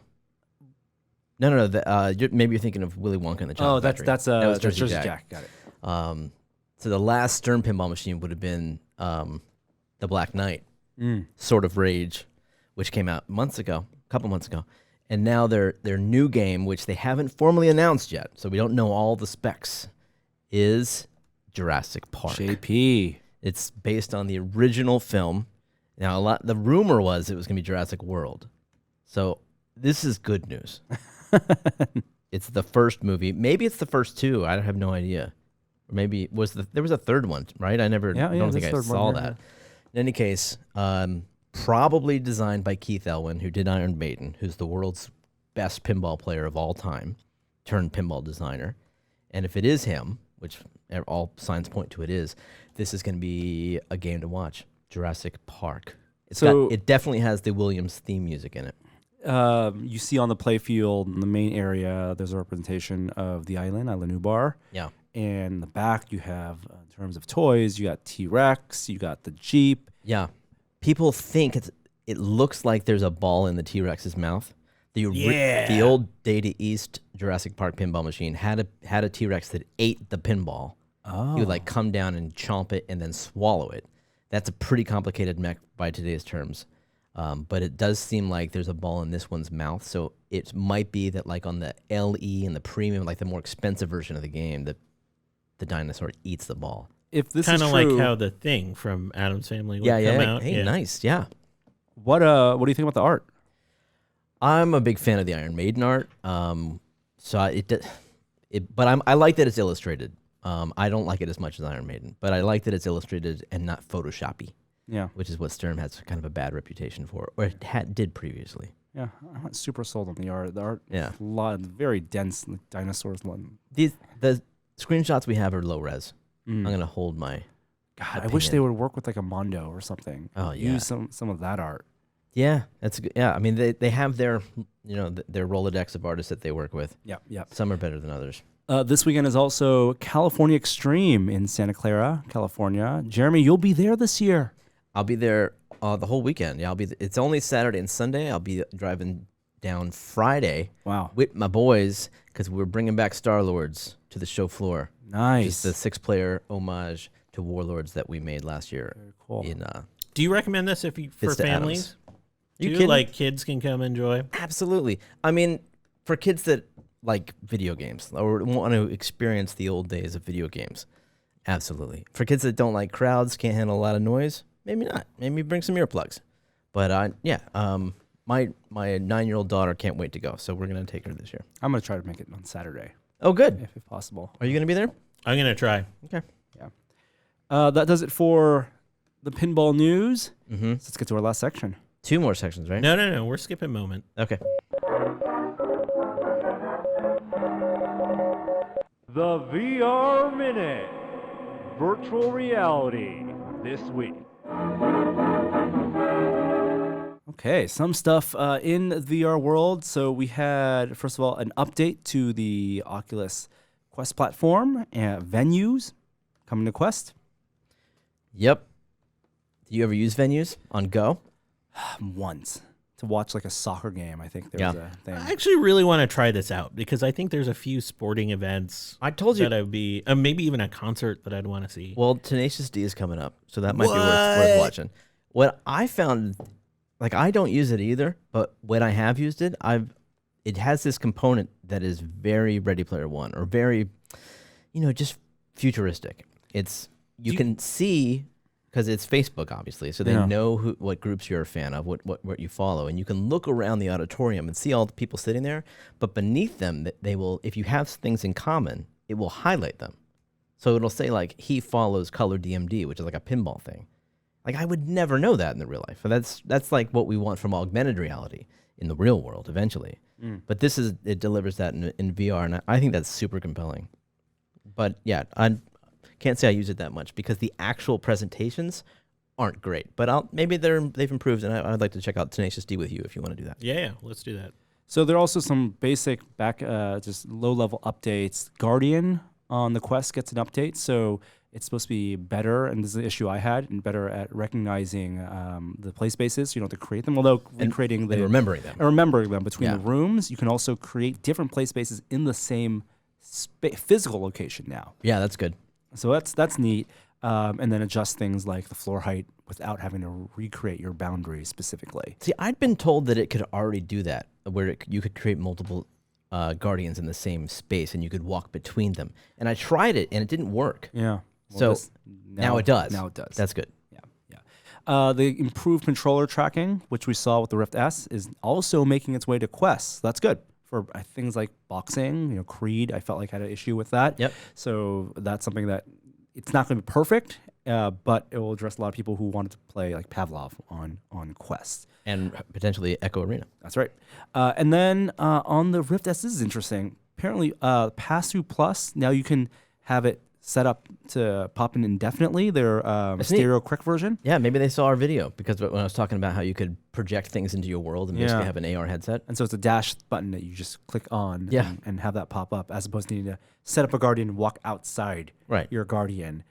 [SPEAKER 3] Maybe you're thinking of Willy Wonka and the Chocolate Factory.
[SPEAKER 2] That was Jersey Jack. Got it.
[SPEAKER 3] So the last Stern pinball machine would have been the Black Knight, Sword of Rage, which came out a couple months ago, and now their new game, which they haven't formally announced yet, so we don't know all the specs, is Jurassic Park.
[SPEAKER 2] JP.
[SPEAKER 3] It's based on the original film. Now, the rumor was it was going to be Jurassic World. So this is good news. It's the first movie. Maybe it's the first two. I have no idea. Or maybe there was a third one, right? I don't think I saw that. In any case, probably designed by Keith Elwin, who did Iron Maiden, who's the world's best pinball player of all time, turned pinball designer. And if it is him, which all signs point to it is, this is going to be a game to watch. Jurassic Park. It definitely has the Williams theme music in it.
[SPEAKER 2] You see on the playfield in the main area, there's a representation of the island Nubar.
[SPEAKER 3] Yeah.
[SPEAKER 2] And in the back, you have, in terms of toys, you got T-Rex, you got the Jeep.
[SPEAKER 3] Yeah. People think it looks like there's a ball in the T-Rex's mouth. The old Data East Jurassic Park pinball machine had a T-Rex that ate the pinball.
[SPEAKER 2] Oh.
[SPEAKER 3] He would come down and chomp it and then swallow it. That's a pretty complicated mech by today's terms. But it does seem like there's a ball in this one's mouth, so it might be that like on the LE and the premium, like the more expensive version of the game, that the dinosaur eats the ball.
[SPEAKER 2] If this is
[SPEAKER 4] Kind
[SPEAKER 2] true,
[SPEAKER 4] of like how the Thing from Addams Family would
[SPEAKER 3] Yeah,
[SPEAKER 4] come
[SPEAKER 3] yeah.
[SPEAKER 4] out.
[SPEAKER 3] Hey,
[SPEAKER 4] yeah.
[SPEAKER 3] nice. Yeah.
[SPEAKER 2] what do you think about the art?
[SPEAKER 3] I'm a big fan of the Iron Maiden art. So I like that it's illustrated. I don't like it as much as Iron Maiden, but I like that it's illustrated and not Photoshoppy,
[SPEAKER 2] Yeah,
[SPEAKER 3] which is what Sturm has kind of a bad reputation for, or it did previously.
[SPEAKER 2] yeah. I'm not super sold on the art. The art,
[SPEAKER 3] Yeah.
[SPEAKER 2] a lot of very dense like, dinosaurs.
[SPEAKER 3] The screenshots we have are low res.
[SPEAKER 2] Mm.
[SPEAKER 3] I'm gonna hold my.
[SPEAKER 2] God, I wish they would work with like a Mondo or something.
[SPEAKER 3] Oh, yeah.
[SPEAKER 2] Use some of that art.
[SPEAKER 3] Yeah, that's good. Yeah, I mean they have their their Rolodex of artists that they work with.
[SPEAKER 2] Yep, yep.
[SPEAKER 3] Some are better than others.
[SPEAKER 2] This weekend is also California Extreme in Santa Clara, California. Jeremy, you'll be there this year.
[SPEAKER 3] I'll be there the whole weekend. Yeah, it's only Saturday and Sunday. I'll be driving down Friday.
[SPEAKER 2] Wow.
[SPEAKER 3] With my boys because we're bringing back Star-Lords to the show floor.
[SPEAKER 2] Nice.
[SPEAKER 3] Just the 6-player homage to Warlords that we made last year.
[SPEAKER 2] Very cool.
[SPEAKER 4] Do you recommend this for
[SPEAKER 3] Fist of
[SPEAKER 4] families?
[SPEAKER 3] You
[SPEAKER 4] Too?
[SPEAKER 3] kidding?
[SPEAKER 4] Like kids can come enjoy?
[SPEAKER 3] Absolutely. I mean, for kids that like video games or want to experience the old days of video games, absolutely. For kids that don't like crowds, can't handle a lot of noise, maybe not. Maybe bring some earplugs. But my 9-year-old daughter can't wait to go, so we're gonna take her this year.
[SPEAKER 2] I'm going to try to make it on Saturday,
[SPEAKER 3] Oh, good.
[SPEAKER 2] if possible.
[SPEAKER 3] Are you gonna be there?
[SPEAKER 4] I'm going to try.
[SPEAKER 3] Okay.
[SPEAKER 2] That does it for the pinball news.
[SPEAKER 3] Mm-hmm.
[SPEAKER 2] Let's get to our last section.
[SPEAKER 3] 2 more sections, right?
[SPEAKER 4] No. We're skipping moment.
[SPEAKER 3] Okay.
[SPEAKER 1] The VR Minute. Virtual reality this week.
[SPEAKER 2] Okay, some stuff in the VR world. So we had, first of all, an update to the Oculus Quest platform and venues coming to Quest.
[SPEAKER 3] Yep. Do you ever use venues on Go?
[SPEAKER 2] Once to watch like a soccer game. I think there was a thing.
[SPEAKER 4] I actually really want to try this out because I think there's a few sporting events
[SPEAKER 3] I told you.
[SPEAKER 4] that I'd be, maybe even a concert that I'd want to see.
[SPEAKER 3] Well, Tenacious D is coming up, so that might be worth watching. What I found, like I don't use it either, but when I have used it, it has this component that is very Ready Player One or very, just futuristic. You can see. Because it's Facebook, obviously, so they know what groups you're a fan of, what you follow, and you can look around the auditorium and see all the people sitting there. But beneath them, they will, if you have things in common, it will highlight them. So it'll say like he follows Color DMD, which is like a pinball thing. Like I would never know that in the real life. But that's like what we want from augmented reality in the real world eventually. But it delivers that in VR, and I think that's super compelling. But yeah, I can't say I use it that much because the actual presentations aren't great. But maybe they've improved, and I'd like to check out Tenacious D with you if you want to do that.
[SPEAKER 4] Yeah, let's do that.
[SPEAKER 2] So there are also some basic just low-level updates. Guardian on the Quest gets an update, so it's supposed to be better, and this is an issue I had, and better at recognizing the play spaces, to create them, although recreating
[SPEAKER 3] And remembering them.
[SPEAKER 2] and remembering them between the rooms. You can also create different play spaces in the same physical location now.
[SPEAKER 3] Yeah, that's good.
[SPEAKER 2] So that's neat. And then adjust things like the floor height without having to recreate your boundaries specifically.
[SPEAKER 3] See, I'd been told that it could already do that, where you could create multiple Guardians in the same space, and you could walk between them. And I tried it, and it didn't work.
[SPEAKER 2] Yeah.
[SPEAKER 3] So now it does.
[SPEAKER 2] Now it does.
[SPEAKER 3] That's good.
[SPEAKER 2] Yeah. The improved controller tracking, which we saw with the Rift S, is also making its way to Quest. So that's good. For things like boxing, Creed, I felt like had an issue with that.
[SPEAKER 3] Yep.
[SPEAKER 2] So that's something that it's not going to be perfect, but it will address a lot of people who wanted to play like Pavlov on Quest.
[SPEAKER 3] And potentially Echo Arena.
[SPEAKER 2] That's right. And then on the Rift S, this is interesting. Apparently, Pass-Through Plus, now you can have it set up to pop in indefinitely, their stereo quick version.
[SPEAKER 3] Yeah, maybe they saw our video because when I was talking about how you could project things into your world and basically have an AR headset.
[SPEAKER 2] And so it's a dash button that you just click on
[SPEAKER 3] Yeah.
[SPEAKER 2] and have that pop up, as opposed to needing to set up a Guardian and walk outside your Guardian,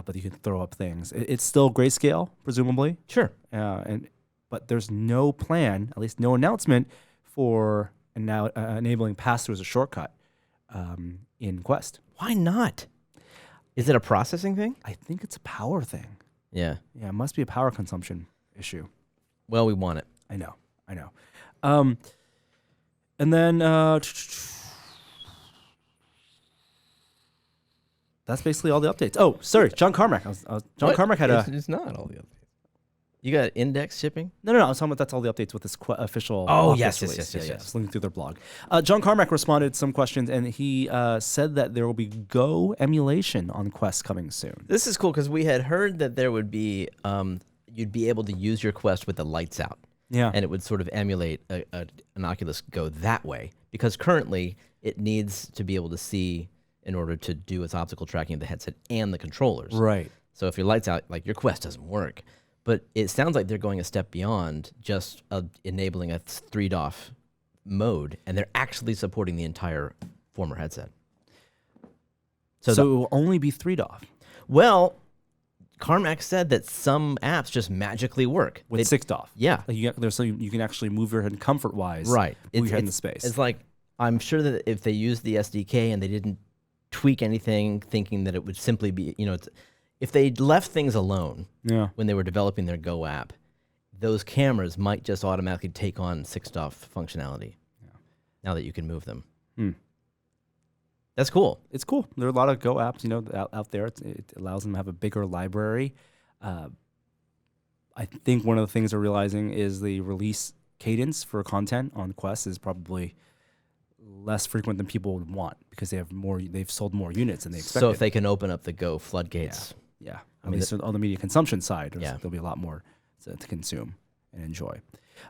[SPEAKER 2] but you can throw up things. It's still grayscale, presumably.
[SPEAKER 3] Sure.
[SPEAKER 2] But there's no plan, at least no announcement, for enabling pass-through as a shortcut in Quest.
[SPEAKER 3] Why not? Is it a processing thing?
[SPEAKER 2] I think it's a power thing.
[SPEAKER 3] Yeah.
[SPEAKER 2] Yeah, it must be a power consumption issue.
[SPEAKER 3] Well, we want it.
[SPEAKER 2] I know. And then that's basically all the updates. Oh, sorry, John Carmack. John Carmack had
[SPEAKER 3] It's not all the updates. You got index shipping?
[SPEAKER 2] No. I was talking about that's all the updates with this official.
[SPEAKER 3] Oh,
[SPEAKER 2] Oculus
[SPEAKER 3] yes.
[SPEAKER 2] release. Yeah. I was looking through their blog. John Carmack responded to some questions, and he said that there will be Go emulation on Quest coming soon.
[SPEAKER 3] This is cool because we had heard that there would be, you'd be able to use your Quest with the lights out.
[SPEAKER 2] Yeah.
[SPEAKER 3] And it would sort of emulate an Oculus Go that way. Because currently, it needs to be able to see in order to do its optical tracking of the headset and the controllers.
[SPEAKER 2] Right.
[SPEAKER 3] So if your lights out, like your Quest doesn't work. But it sounds like they're going a step beyond just enabling a 3DOF mode, and they're actually supporting the entire former headset.
[SPEAKER 2] So it will only be 3DOF.
[SPEAKER 3] Well, Carmack said that some apps just magically work
[SPEAKER 2] With 6DOF.
[SPEAKER 3] Yeah.
[SPEAKER 2] Like so you can actually move your head comfort-wise.
[SPEAKER 3] Right.
[SPEAKER 2] Move your head in the space.
[SPEAKER 3] It's like, I'm sure that if they used the SDK and they didn't tweak anything, thinking that it would simply be, if they left things alone when they were developing their Go app, those cameras might just automatically take on 6DOF functionality now that you can move them. That's cool.
[SPEAKER 2] It's cool. There are a lot of Go apps, out there. It allows them to have a bigger library. I think one of the things they're realizing is the release cadence for content on Quest is probably less frequent than people would want because they've sold more units than they expected.
[SPEAKER 3] So if they can open up the Go floodgates.
[SPEAKER 2] Yeah. At least on the media consumption side, there'll be a lot more to consume and enjoy.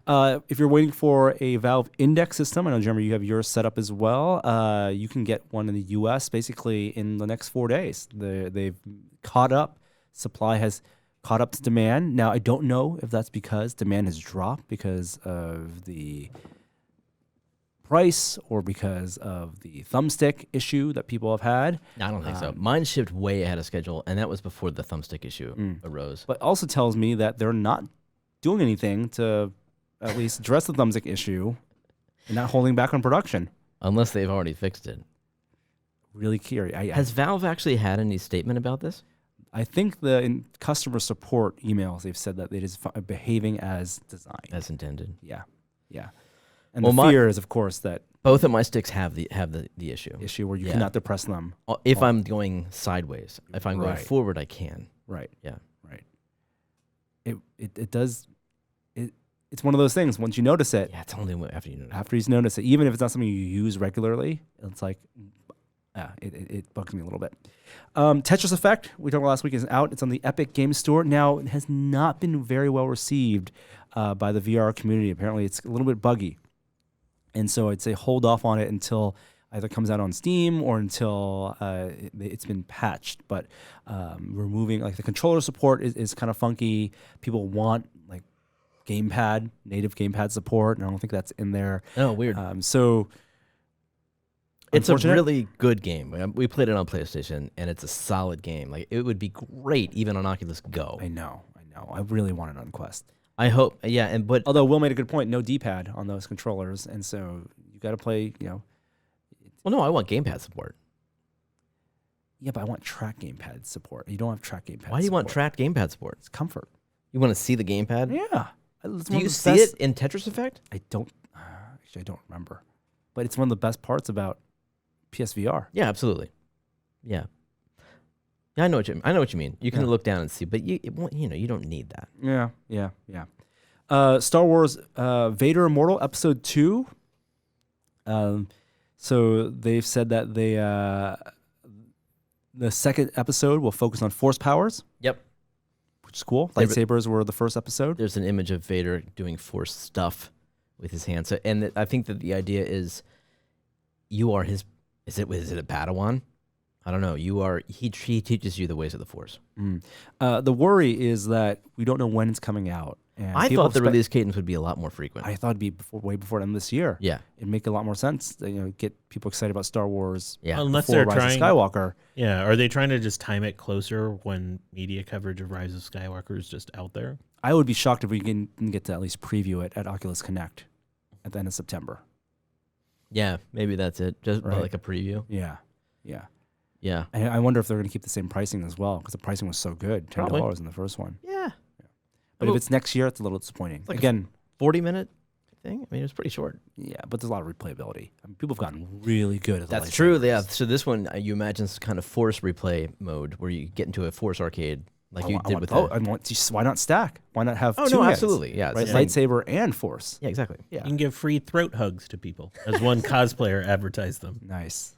[SPEAKER 2] If you're waiting for a Valve Index system, I know, Jeremy, you have yours set up as well. You can get one in the U.S. basically in the next 4 days. They've caught up. Supply has caught up to demand. Now, I don't know if that's because demand has dropped because of the price or because of the thumbstick issue that people have had.
[SPEAKER 3] I don't think so. Mine shipped way ahead of schedule, and that was before the thumbstick issue arose.
[SPEAKER 2] But also tells me that they're not doing anything to at least address the thumbstick issue and not holding back on production.
[SPEAKER 3] Unless they've already fixed it.
[SPEAKER 2] Really curious.
[SPEAKER 3] Has Valve actually had any statement about this?
[SPEAKER 2] I think in customer support emails, they've said that it is behaving as designed.
[SPEAKER 3] As intended.
[SPEAKER 2] Yeah. And the fear is, of course, that
[SPEAKER 3] both of my sticks have the issue
[SPEAKER 2] where you cannot depress them.
[SPEAKER 3] If I'm going sideways. If I'm going forward, I can.
[SPEAKER 2] Right.
[SPEAKER 3] Yeah.
[SPEAKER 2] Right. It does. It's one of those things. Once you notice it.
[SPEAKER 3] Yeah, it's only after you notice.
[SPEAKER 2] After you notice it, even if it's not something you use regularly, it's like, it bugs me a little bit. Tetris Effect, we talked about last week, is out. It's on the Epic Games Store. Now, it has not been very well received by the VR community. Apparently, it's a little bit buggy. And so I'd say hold off on it until either it comes out on Steam or until it's been patched. But removing, like, the controller support is kind of funky. People want, like, native gamepad support, and I don't think that's in there.
[SPEAKER 3] Oh, weird.
[SPEAKER 2] So
[SPEAKER 3] it's a really good game. We played it on PlayStation, and it's a solid game. Like, it would be great even on Oculus Go.
[SPEAKER 2] I know. I really want it on Quest.
[SPEAKER 3] I hope, but
[SPEAKER 2] although Will made a good point, no D-pad on those controllers, and so you got to play,
[SPEAKER 3] Well, no, I want gamepad support.
[SPEAKER 2] Yeah, but I want track gamepad support. You don't have track gamepad.
[SPEAKER 3] Why do you want tracked gamepad support?
[SPEAKER 2] It's comfort.
[SPEAKER 3] You want to see the gamepad?
[SPEAKER 2] Yeah.
[SPEAKER 3] Do you see it in Tetris Effect?
[SPEAKER 2] I don't. Actually, I don't remember. But it's one of the best parts about PSVR.
[SPEAKER 3] Yeah, absolutely. Yeah. I know what you mean. You can look down and see, but you don't need that.
[SPEAKER 2] Yeah. Star Wars Vader Immortal Episode 2. So they've said that the second episode will focus on force powers.
[SPEAKER 3] Yep.
[SPEAKER 2] Which is cool. Lightsabers were the first episode.
[SPEAKER 3] There's an image of Vader doing force stuff with his hands. And I think that the idea is you are his... Is it a Padawan? I don't know. He teaches you the ways of the Force.
[SPEAKER 2] The worry is that we don't know when it's coming out. And
[SPEAKER 3] I thought the release cadence would be a lot more frequent.
[SPEAKER 2] I thought it'd be way before the end of this year.
[SPEAKER 3] Yeah,
[SPEAKER 2] it'd make a lot more sense. Get people excited about Star Wars.
[SPEAKER 3] Yeah,
[SPEAKER 4] unless they're
[SPEAKER 2] Rise of Skywalker.
[SPEAKER 4] Yeah, are they trying to just time it closer when media coverage of Rise of Skywalker is just out there?
[SPEAKER 2] I would be shocked if we can get to at least preview it at Oculus Connect at the end of September.
[SPEAKER 3] Yeah, maybe that's it. Just like a preview.
[SPEAKER 2] Yeah. And I wonder if they're going to keep the same pricing as well, because the pricing was so good, $10 in the first one.
[SPEAKER 3] Yeah.
[SPEAKER 2] But if it's next year, it's a little disappointing. Again,
[SPEAKER 3] 40-minute thing. I mean, it was pretty short.
[SPEAKER 2] Yeah, but there's a lot of replayability. I mean, people have gotten really good at the
[SPEAKER 3] That's true.
[SPEAKER 2] lightsabers.
[SPEAKER 3] Yeah. So this one, you imagine is kind of force replay mode where you get into a force arcade like you did with.
[SPEAKER 2] Why not stack? Why not have?
[SPEAKER 3] Oh
[SPEAKER 2] two
[SPEAKER 3] no,
[SPEAKER 2] hands,
[SPEAKER 3] absolutely. Yeah.
[SPEAKER 2] right?
[SPEAKER 3] It's the same-
[SPEAKER 2] Lightsaber and force.
[SPEAKER 3] Yeah, exactly.
[SPEAKER 2] Yeah.
[SPEAKER 4] You can give free throat hugs to people, as one cosplayer advertised them.
[SPEAKER 2] Nice.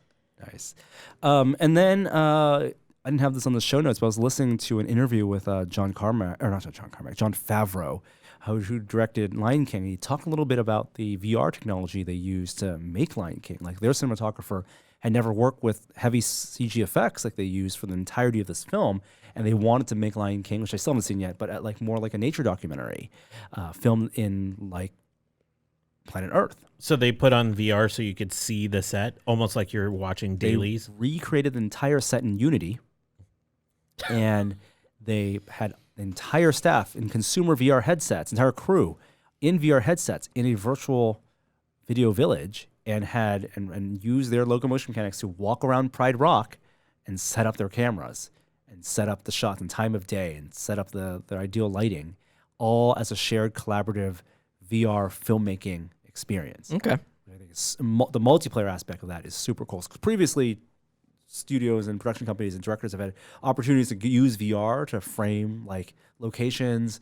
[SPEAKER 2] And then I didn't have this on the show notes, but I was listening to an interview with John Favreau, who directed Lion King. He talked a little bit about the VR technology they used to make Lion King. Like their cinematographer had never worked with heavy CG effects like they used for the entirety of this film, and they wanted to make Lion King, which I still haven't seen yet, but like more like a nature documentary, filmed in like planet Earth.
[SPEAKER 4] So they put on VR so you could see the set, almost like you're watching dailies.
[SPEAKER 2] They recreated the entire set in Unity, and they had the entire staff in consumer VR headsets, entire crew in VR headsets in a virtual video village, and had and used their locomotion mechanics to walk around Pride Rock and set up their cameras and set up the shots and time of day and set up their ideal lighting, all as a shared collaborative VR filmmaking experience.
[SPEAKER 3] Okay.
[SPEAKER 2] I think the multiplayer aspect of that is super cool. 'Cause previously, studios and production companies and directors have had opportunities to use VR to frame like locations,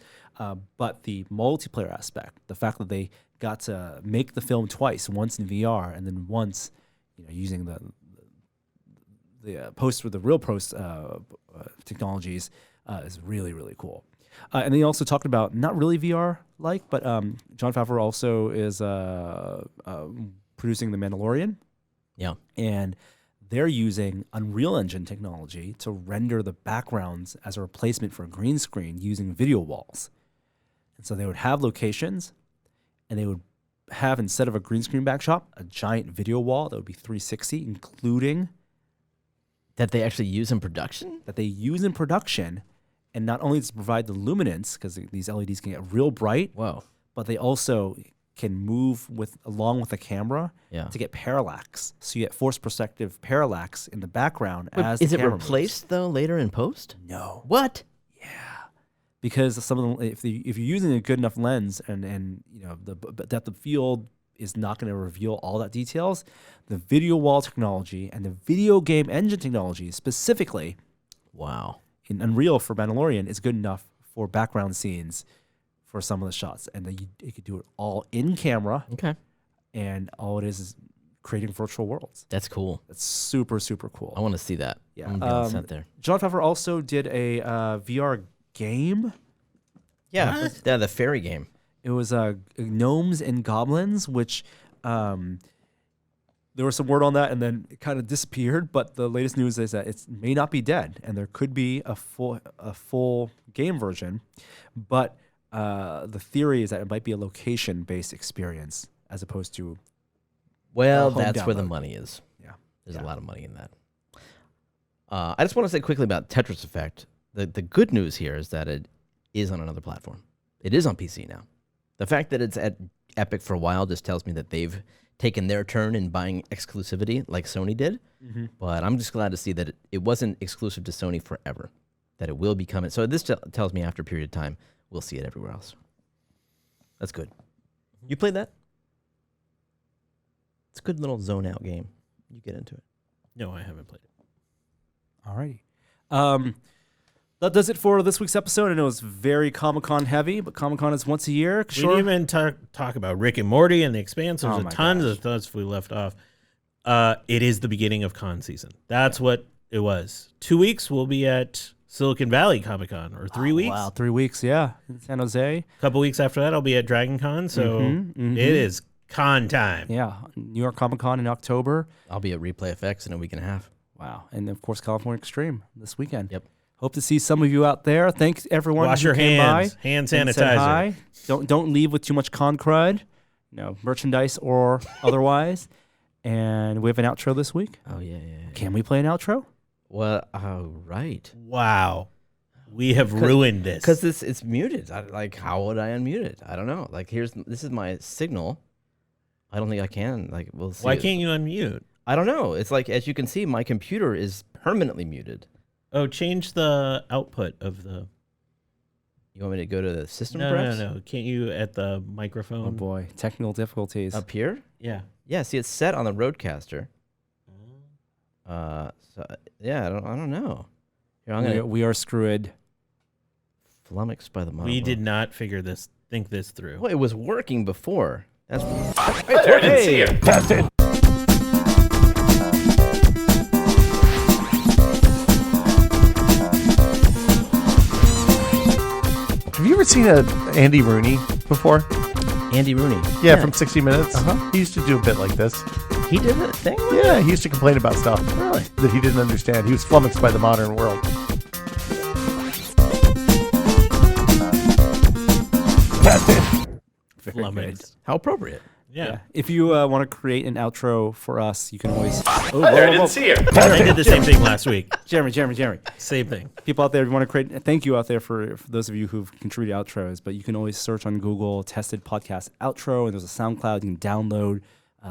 [SPEAKER 2] but the multiplayer aspect, the fact that they got to make the film twice, once in VR and then once, using the post with the real post technologies, is really, really cool. And they also talked about not really VR-like, but Jon Favreau also is producing The Mandalorian.
[SPEAKER 3] Yeah.
[SPEAKER 2] And they're using Unreal Engine technology to render the backgrounds as a replacement for a green screen using video walls. And so they would have locations, and they would have, instead of a green screen backdrop, a giant video wall that would be 360, including
[SPEAKER 3] That they actually use in production?
[SPEAKER 2] that they use in production. And not only does it provide the luminance, because these LEDs can get real bright,
[SPEAKER 3] Whoa.
[SPEAKER 2] but they also can move along with the camera
[SPEAKER 3] Yeah.
[SPEAKER 2] to get parallax. So you get force perspective parallax in the background
[SPEAKER 3] But
[SPEAKER 2] as
[SPEAKER 3] is
[SPEAKER 2] the
[SPEAKER 3] it
[SPEAKER 2] camera
[SPEAKER 3] replaced though later in post?
[SPEAKER 2] moves. No,
[SPEAKER 3] What?
[SPEAKER 2] because some of them, if you're using a good enough lens and the depth of field is not going to reveal all that details, the video wall technology and the video game engine technology specifically
[SPEAKER 3] Wow.
[SPEAKER 2] in Unreal for Mandalorian is good enough for background scenes for some of the shots, and you could do it all in camera,
[SPEAKER 3] Okay.
[SPEAKER 2] and all it is creating virtual worlds.
[SPEAKER 3] That's cool.
[SPEAKER 2] That's super, super cool.
[SPEAKER 3] I want to see that.
[SPEAKER 2] Yeah.
[SPEAKER 3] I'm gonna be on the set there.
[SPEAKER 2] Jon Favreau also did a VR game.
[SPEAKER 3] Yeah. Yeah, the fairy game.
[SPEAKER 2] It was Gnomes and Goblins, which there was some word on that, and then it kind of disappeared. But the latest news is that it may not be dead, and there could be a full game version. But the theory is that it might be a location-based experience as opposed to.
[SPEAKER 3] Well,
[SPEAKER 2] home
[SPEAKER 3] that's where the
[SPEAKER 2] download.
[SPEAKER 3] money is.
[SPEAKER 2] Yeah.
[SPEAKER 3] There's
[SPEAKER 2] Yeah.
[SPEAKER 3] a lot of money in that. I just want to say quickly about Tetris Effect. The good news here is that it is on another platform. It is on PC now. The fact that it's at Epic for a while just tells me that they've taken their turn in buying exclusivity like Sony did.
[SPEAKER 2] Mm-hmm.
[SPEAKER 3] But I'm just glad to see that it wasn't exclusive to Sony forever, that it will be coming. So this tells me after a period of time, we'll see it everywhere else. That's good. You played that? It's a good little zone out game. You get into it.
[SPEAKER 4] No, I haven't played it.
[SPEAKER 2] All righty. That does it for this week's episode. I know it's very Comic-Con heavy, but Comic-Con is once a year.
[SPEAKER 4] We didn't even talk about Rick and Morty and The Expanse. There's
[SPEAKER 2] Oh
[SPEAKER 4] a
[SPEAKER 2] my
[SPEAKER 4] tons
[SPEAKER 2] gosh.
[SPEAKER 4] of stuff we left off. It is the beginning of con season. That's what it was. 2 weeks we'll be at Silicon Valley Comic Con, or 3 weeks.
[SPEAKER 2] Wow, 3 weeks, yeah. In San Jose.
[SPEAKER 4] A couple weeks after that, I'll be at Dragon Con. So it is con time.
[SPEAKER 2] Yeah. New York Comic-Con in October.
[SPEAKER 3] I'll be at Replay FX in a week and a half.
[SPEAKER 2] Wow. And of course, California Extreme this weekend.
[SPEAKER 3] Yep.
[SPEAKER 2] Hope to see some of you out there. Thanks everyone.
[SPEAKER 4] Wash
[SPEAKER 2] who
[SPEAKER 4] your
[SPEAKER 2] came
[SPEAKER 4] hands.
[SPEAKER 2] by
[SPEAKER 4] Hand
[SPEAKER 2] and said
[SPEAKER 4] sanitizer.
[SPEAKER 2] hi. Don't leave with too much con crud, merchandise or otherwise. And we have an outro this week.
[SPEAKER 3] Oh, yeah.
[SPEAKER 2] Can we play an outro?
[SPEAKER 3] Well, right.
[SPEAKER 4] Wow. We have ruined this.
[SPEAKER 3] Because it's muted. How would I unmute it? I don't know. This is my signal. I don't think I can. We'll see.
[SPEAKER 4] Why can't you unmute?
[SPEAKER 3] I don't know. It's as you can see, my computer is permanently muted.
[SPEAKER 4] Oh, change the output of the...
[SPEAKER 3] You want me to go to the system?
[SPEAKER 4] No,
[SPEAKER 3] perhaps?
[SPEAKER 4] no. Can't you at the microphone?
[SPEAKER 2] Oh boy, technical difficulties.
[SPEAKER 3] Up here?
[SPEAKER 4] Yeah.
[SPEAKER 3] Yeah. See, it's set on the Roadcaster. So yeah, I don't know. Here, I'm gonna
[SPEAKER 2] We are screwed.
[SPEAKER 3] flummoxed by the model.
[SPEAKER 4] We did not think this through.
[SPEAKER 3] Well, it was working before. That's
[SPEAKER 2] Hey,
[SPEAKER 5] Have you ever seen Andy Rooney before?
[SPEAKER 3] Andy Rooney.
[SPEAKER 5] Yeah, from 60 Minutes.
[SPEAKER 3] Uh-huh.
[SPEAKER 5] He used to do a bit like this.
[SPEAKER 3] He did that thing.
[SPEAKER 5] Yeah, he used to complain about stuff
[SPEAKER 3] Really?
[SPEAKER 5] that he didn't understand. He was flummoxed by the modern world.
[SPEAKER 2] very good.
[SPEAKER 4] Flummoxed.
[SPEAKER 3] How appropriate.
[SPEAKER 4] Yeah.
[SPEAKER 2] If you want to create an outro for us, you can always. Oh,
[SPEAKER 5] I didn't see it.
[SPEAKER 4] I did the same thing last week.
[SPEAKER 2] Jeremy.
[SPEAKER 4] Same thing.
[SPEAKER 2] People out there, if you want to create, thank you out there for those of you who've contributed outros, but you can always search on Google Tested Podcast Outro, and there's a SoundCloud. You can download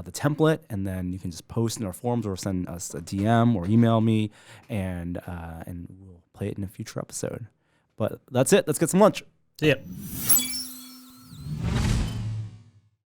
[SPEAKER 2] the template, and then you can just post in our forums or send us a DM or email me, and we'll play it in a future episode. But that's it. Let's get some lunch.
[SPEAKER 4] See ya.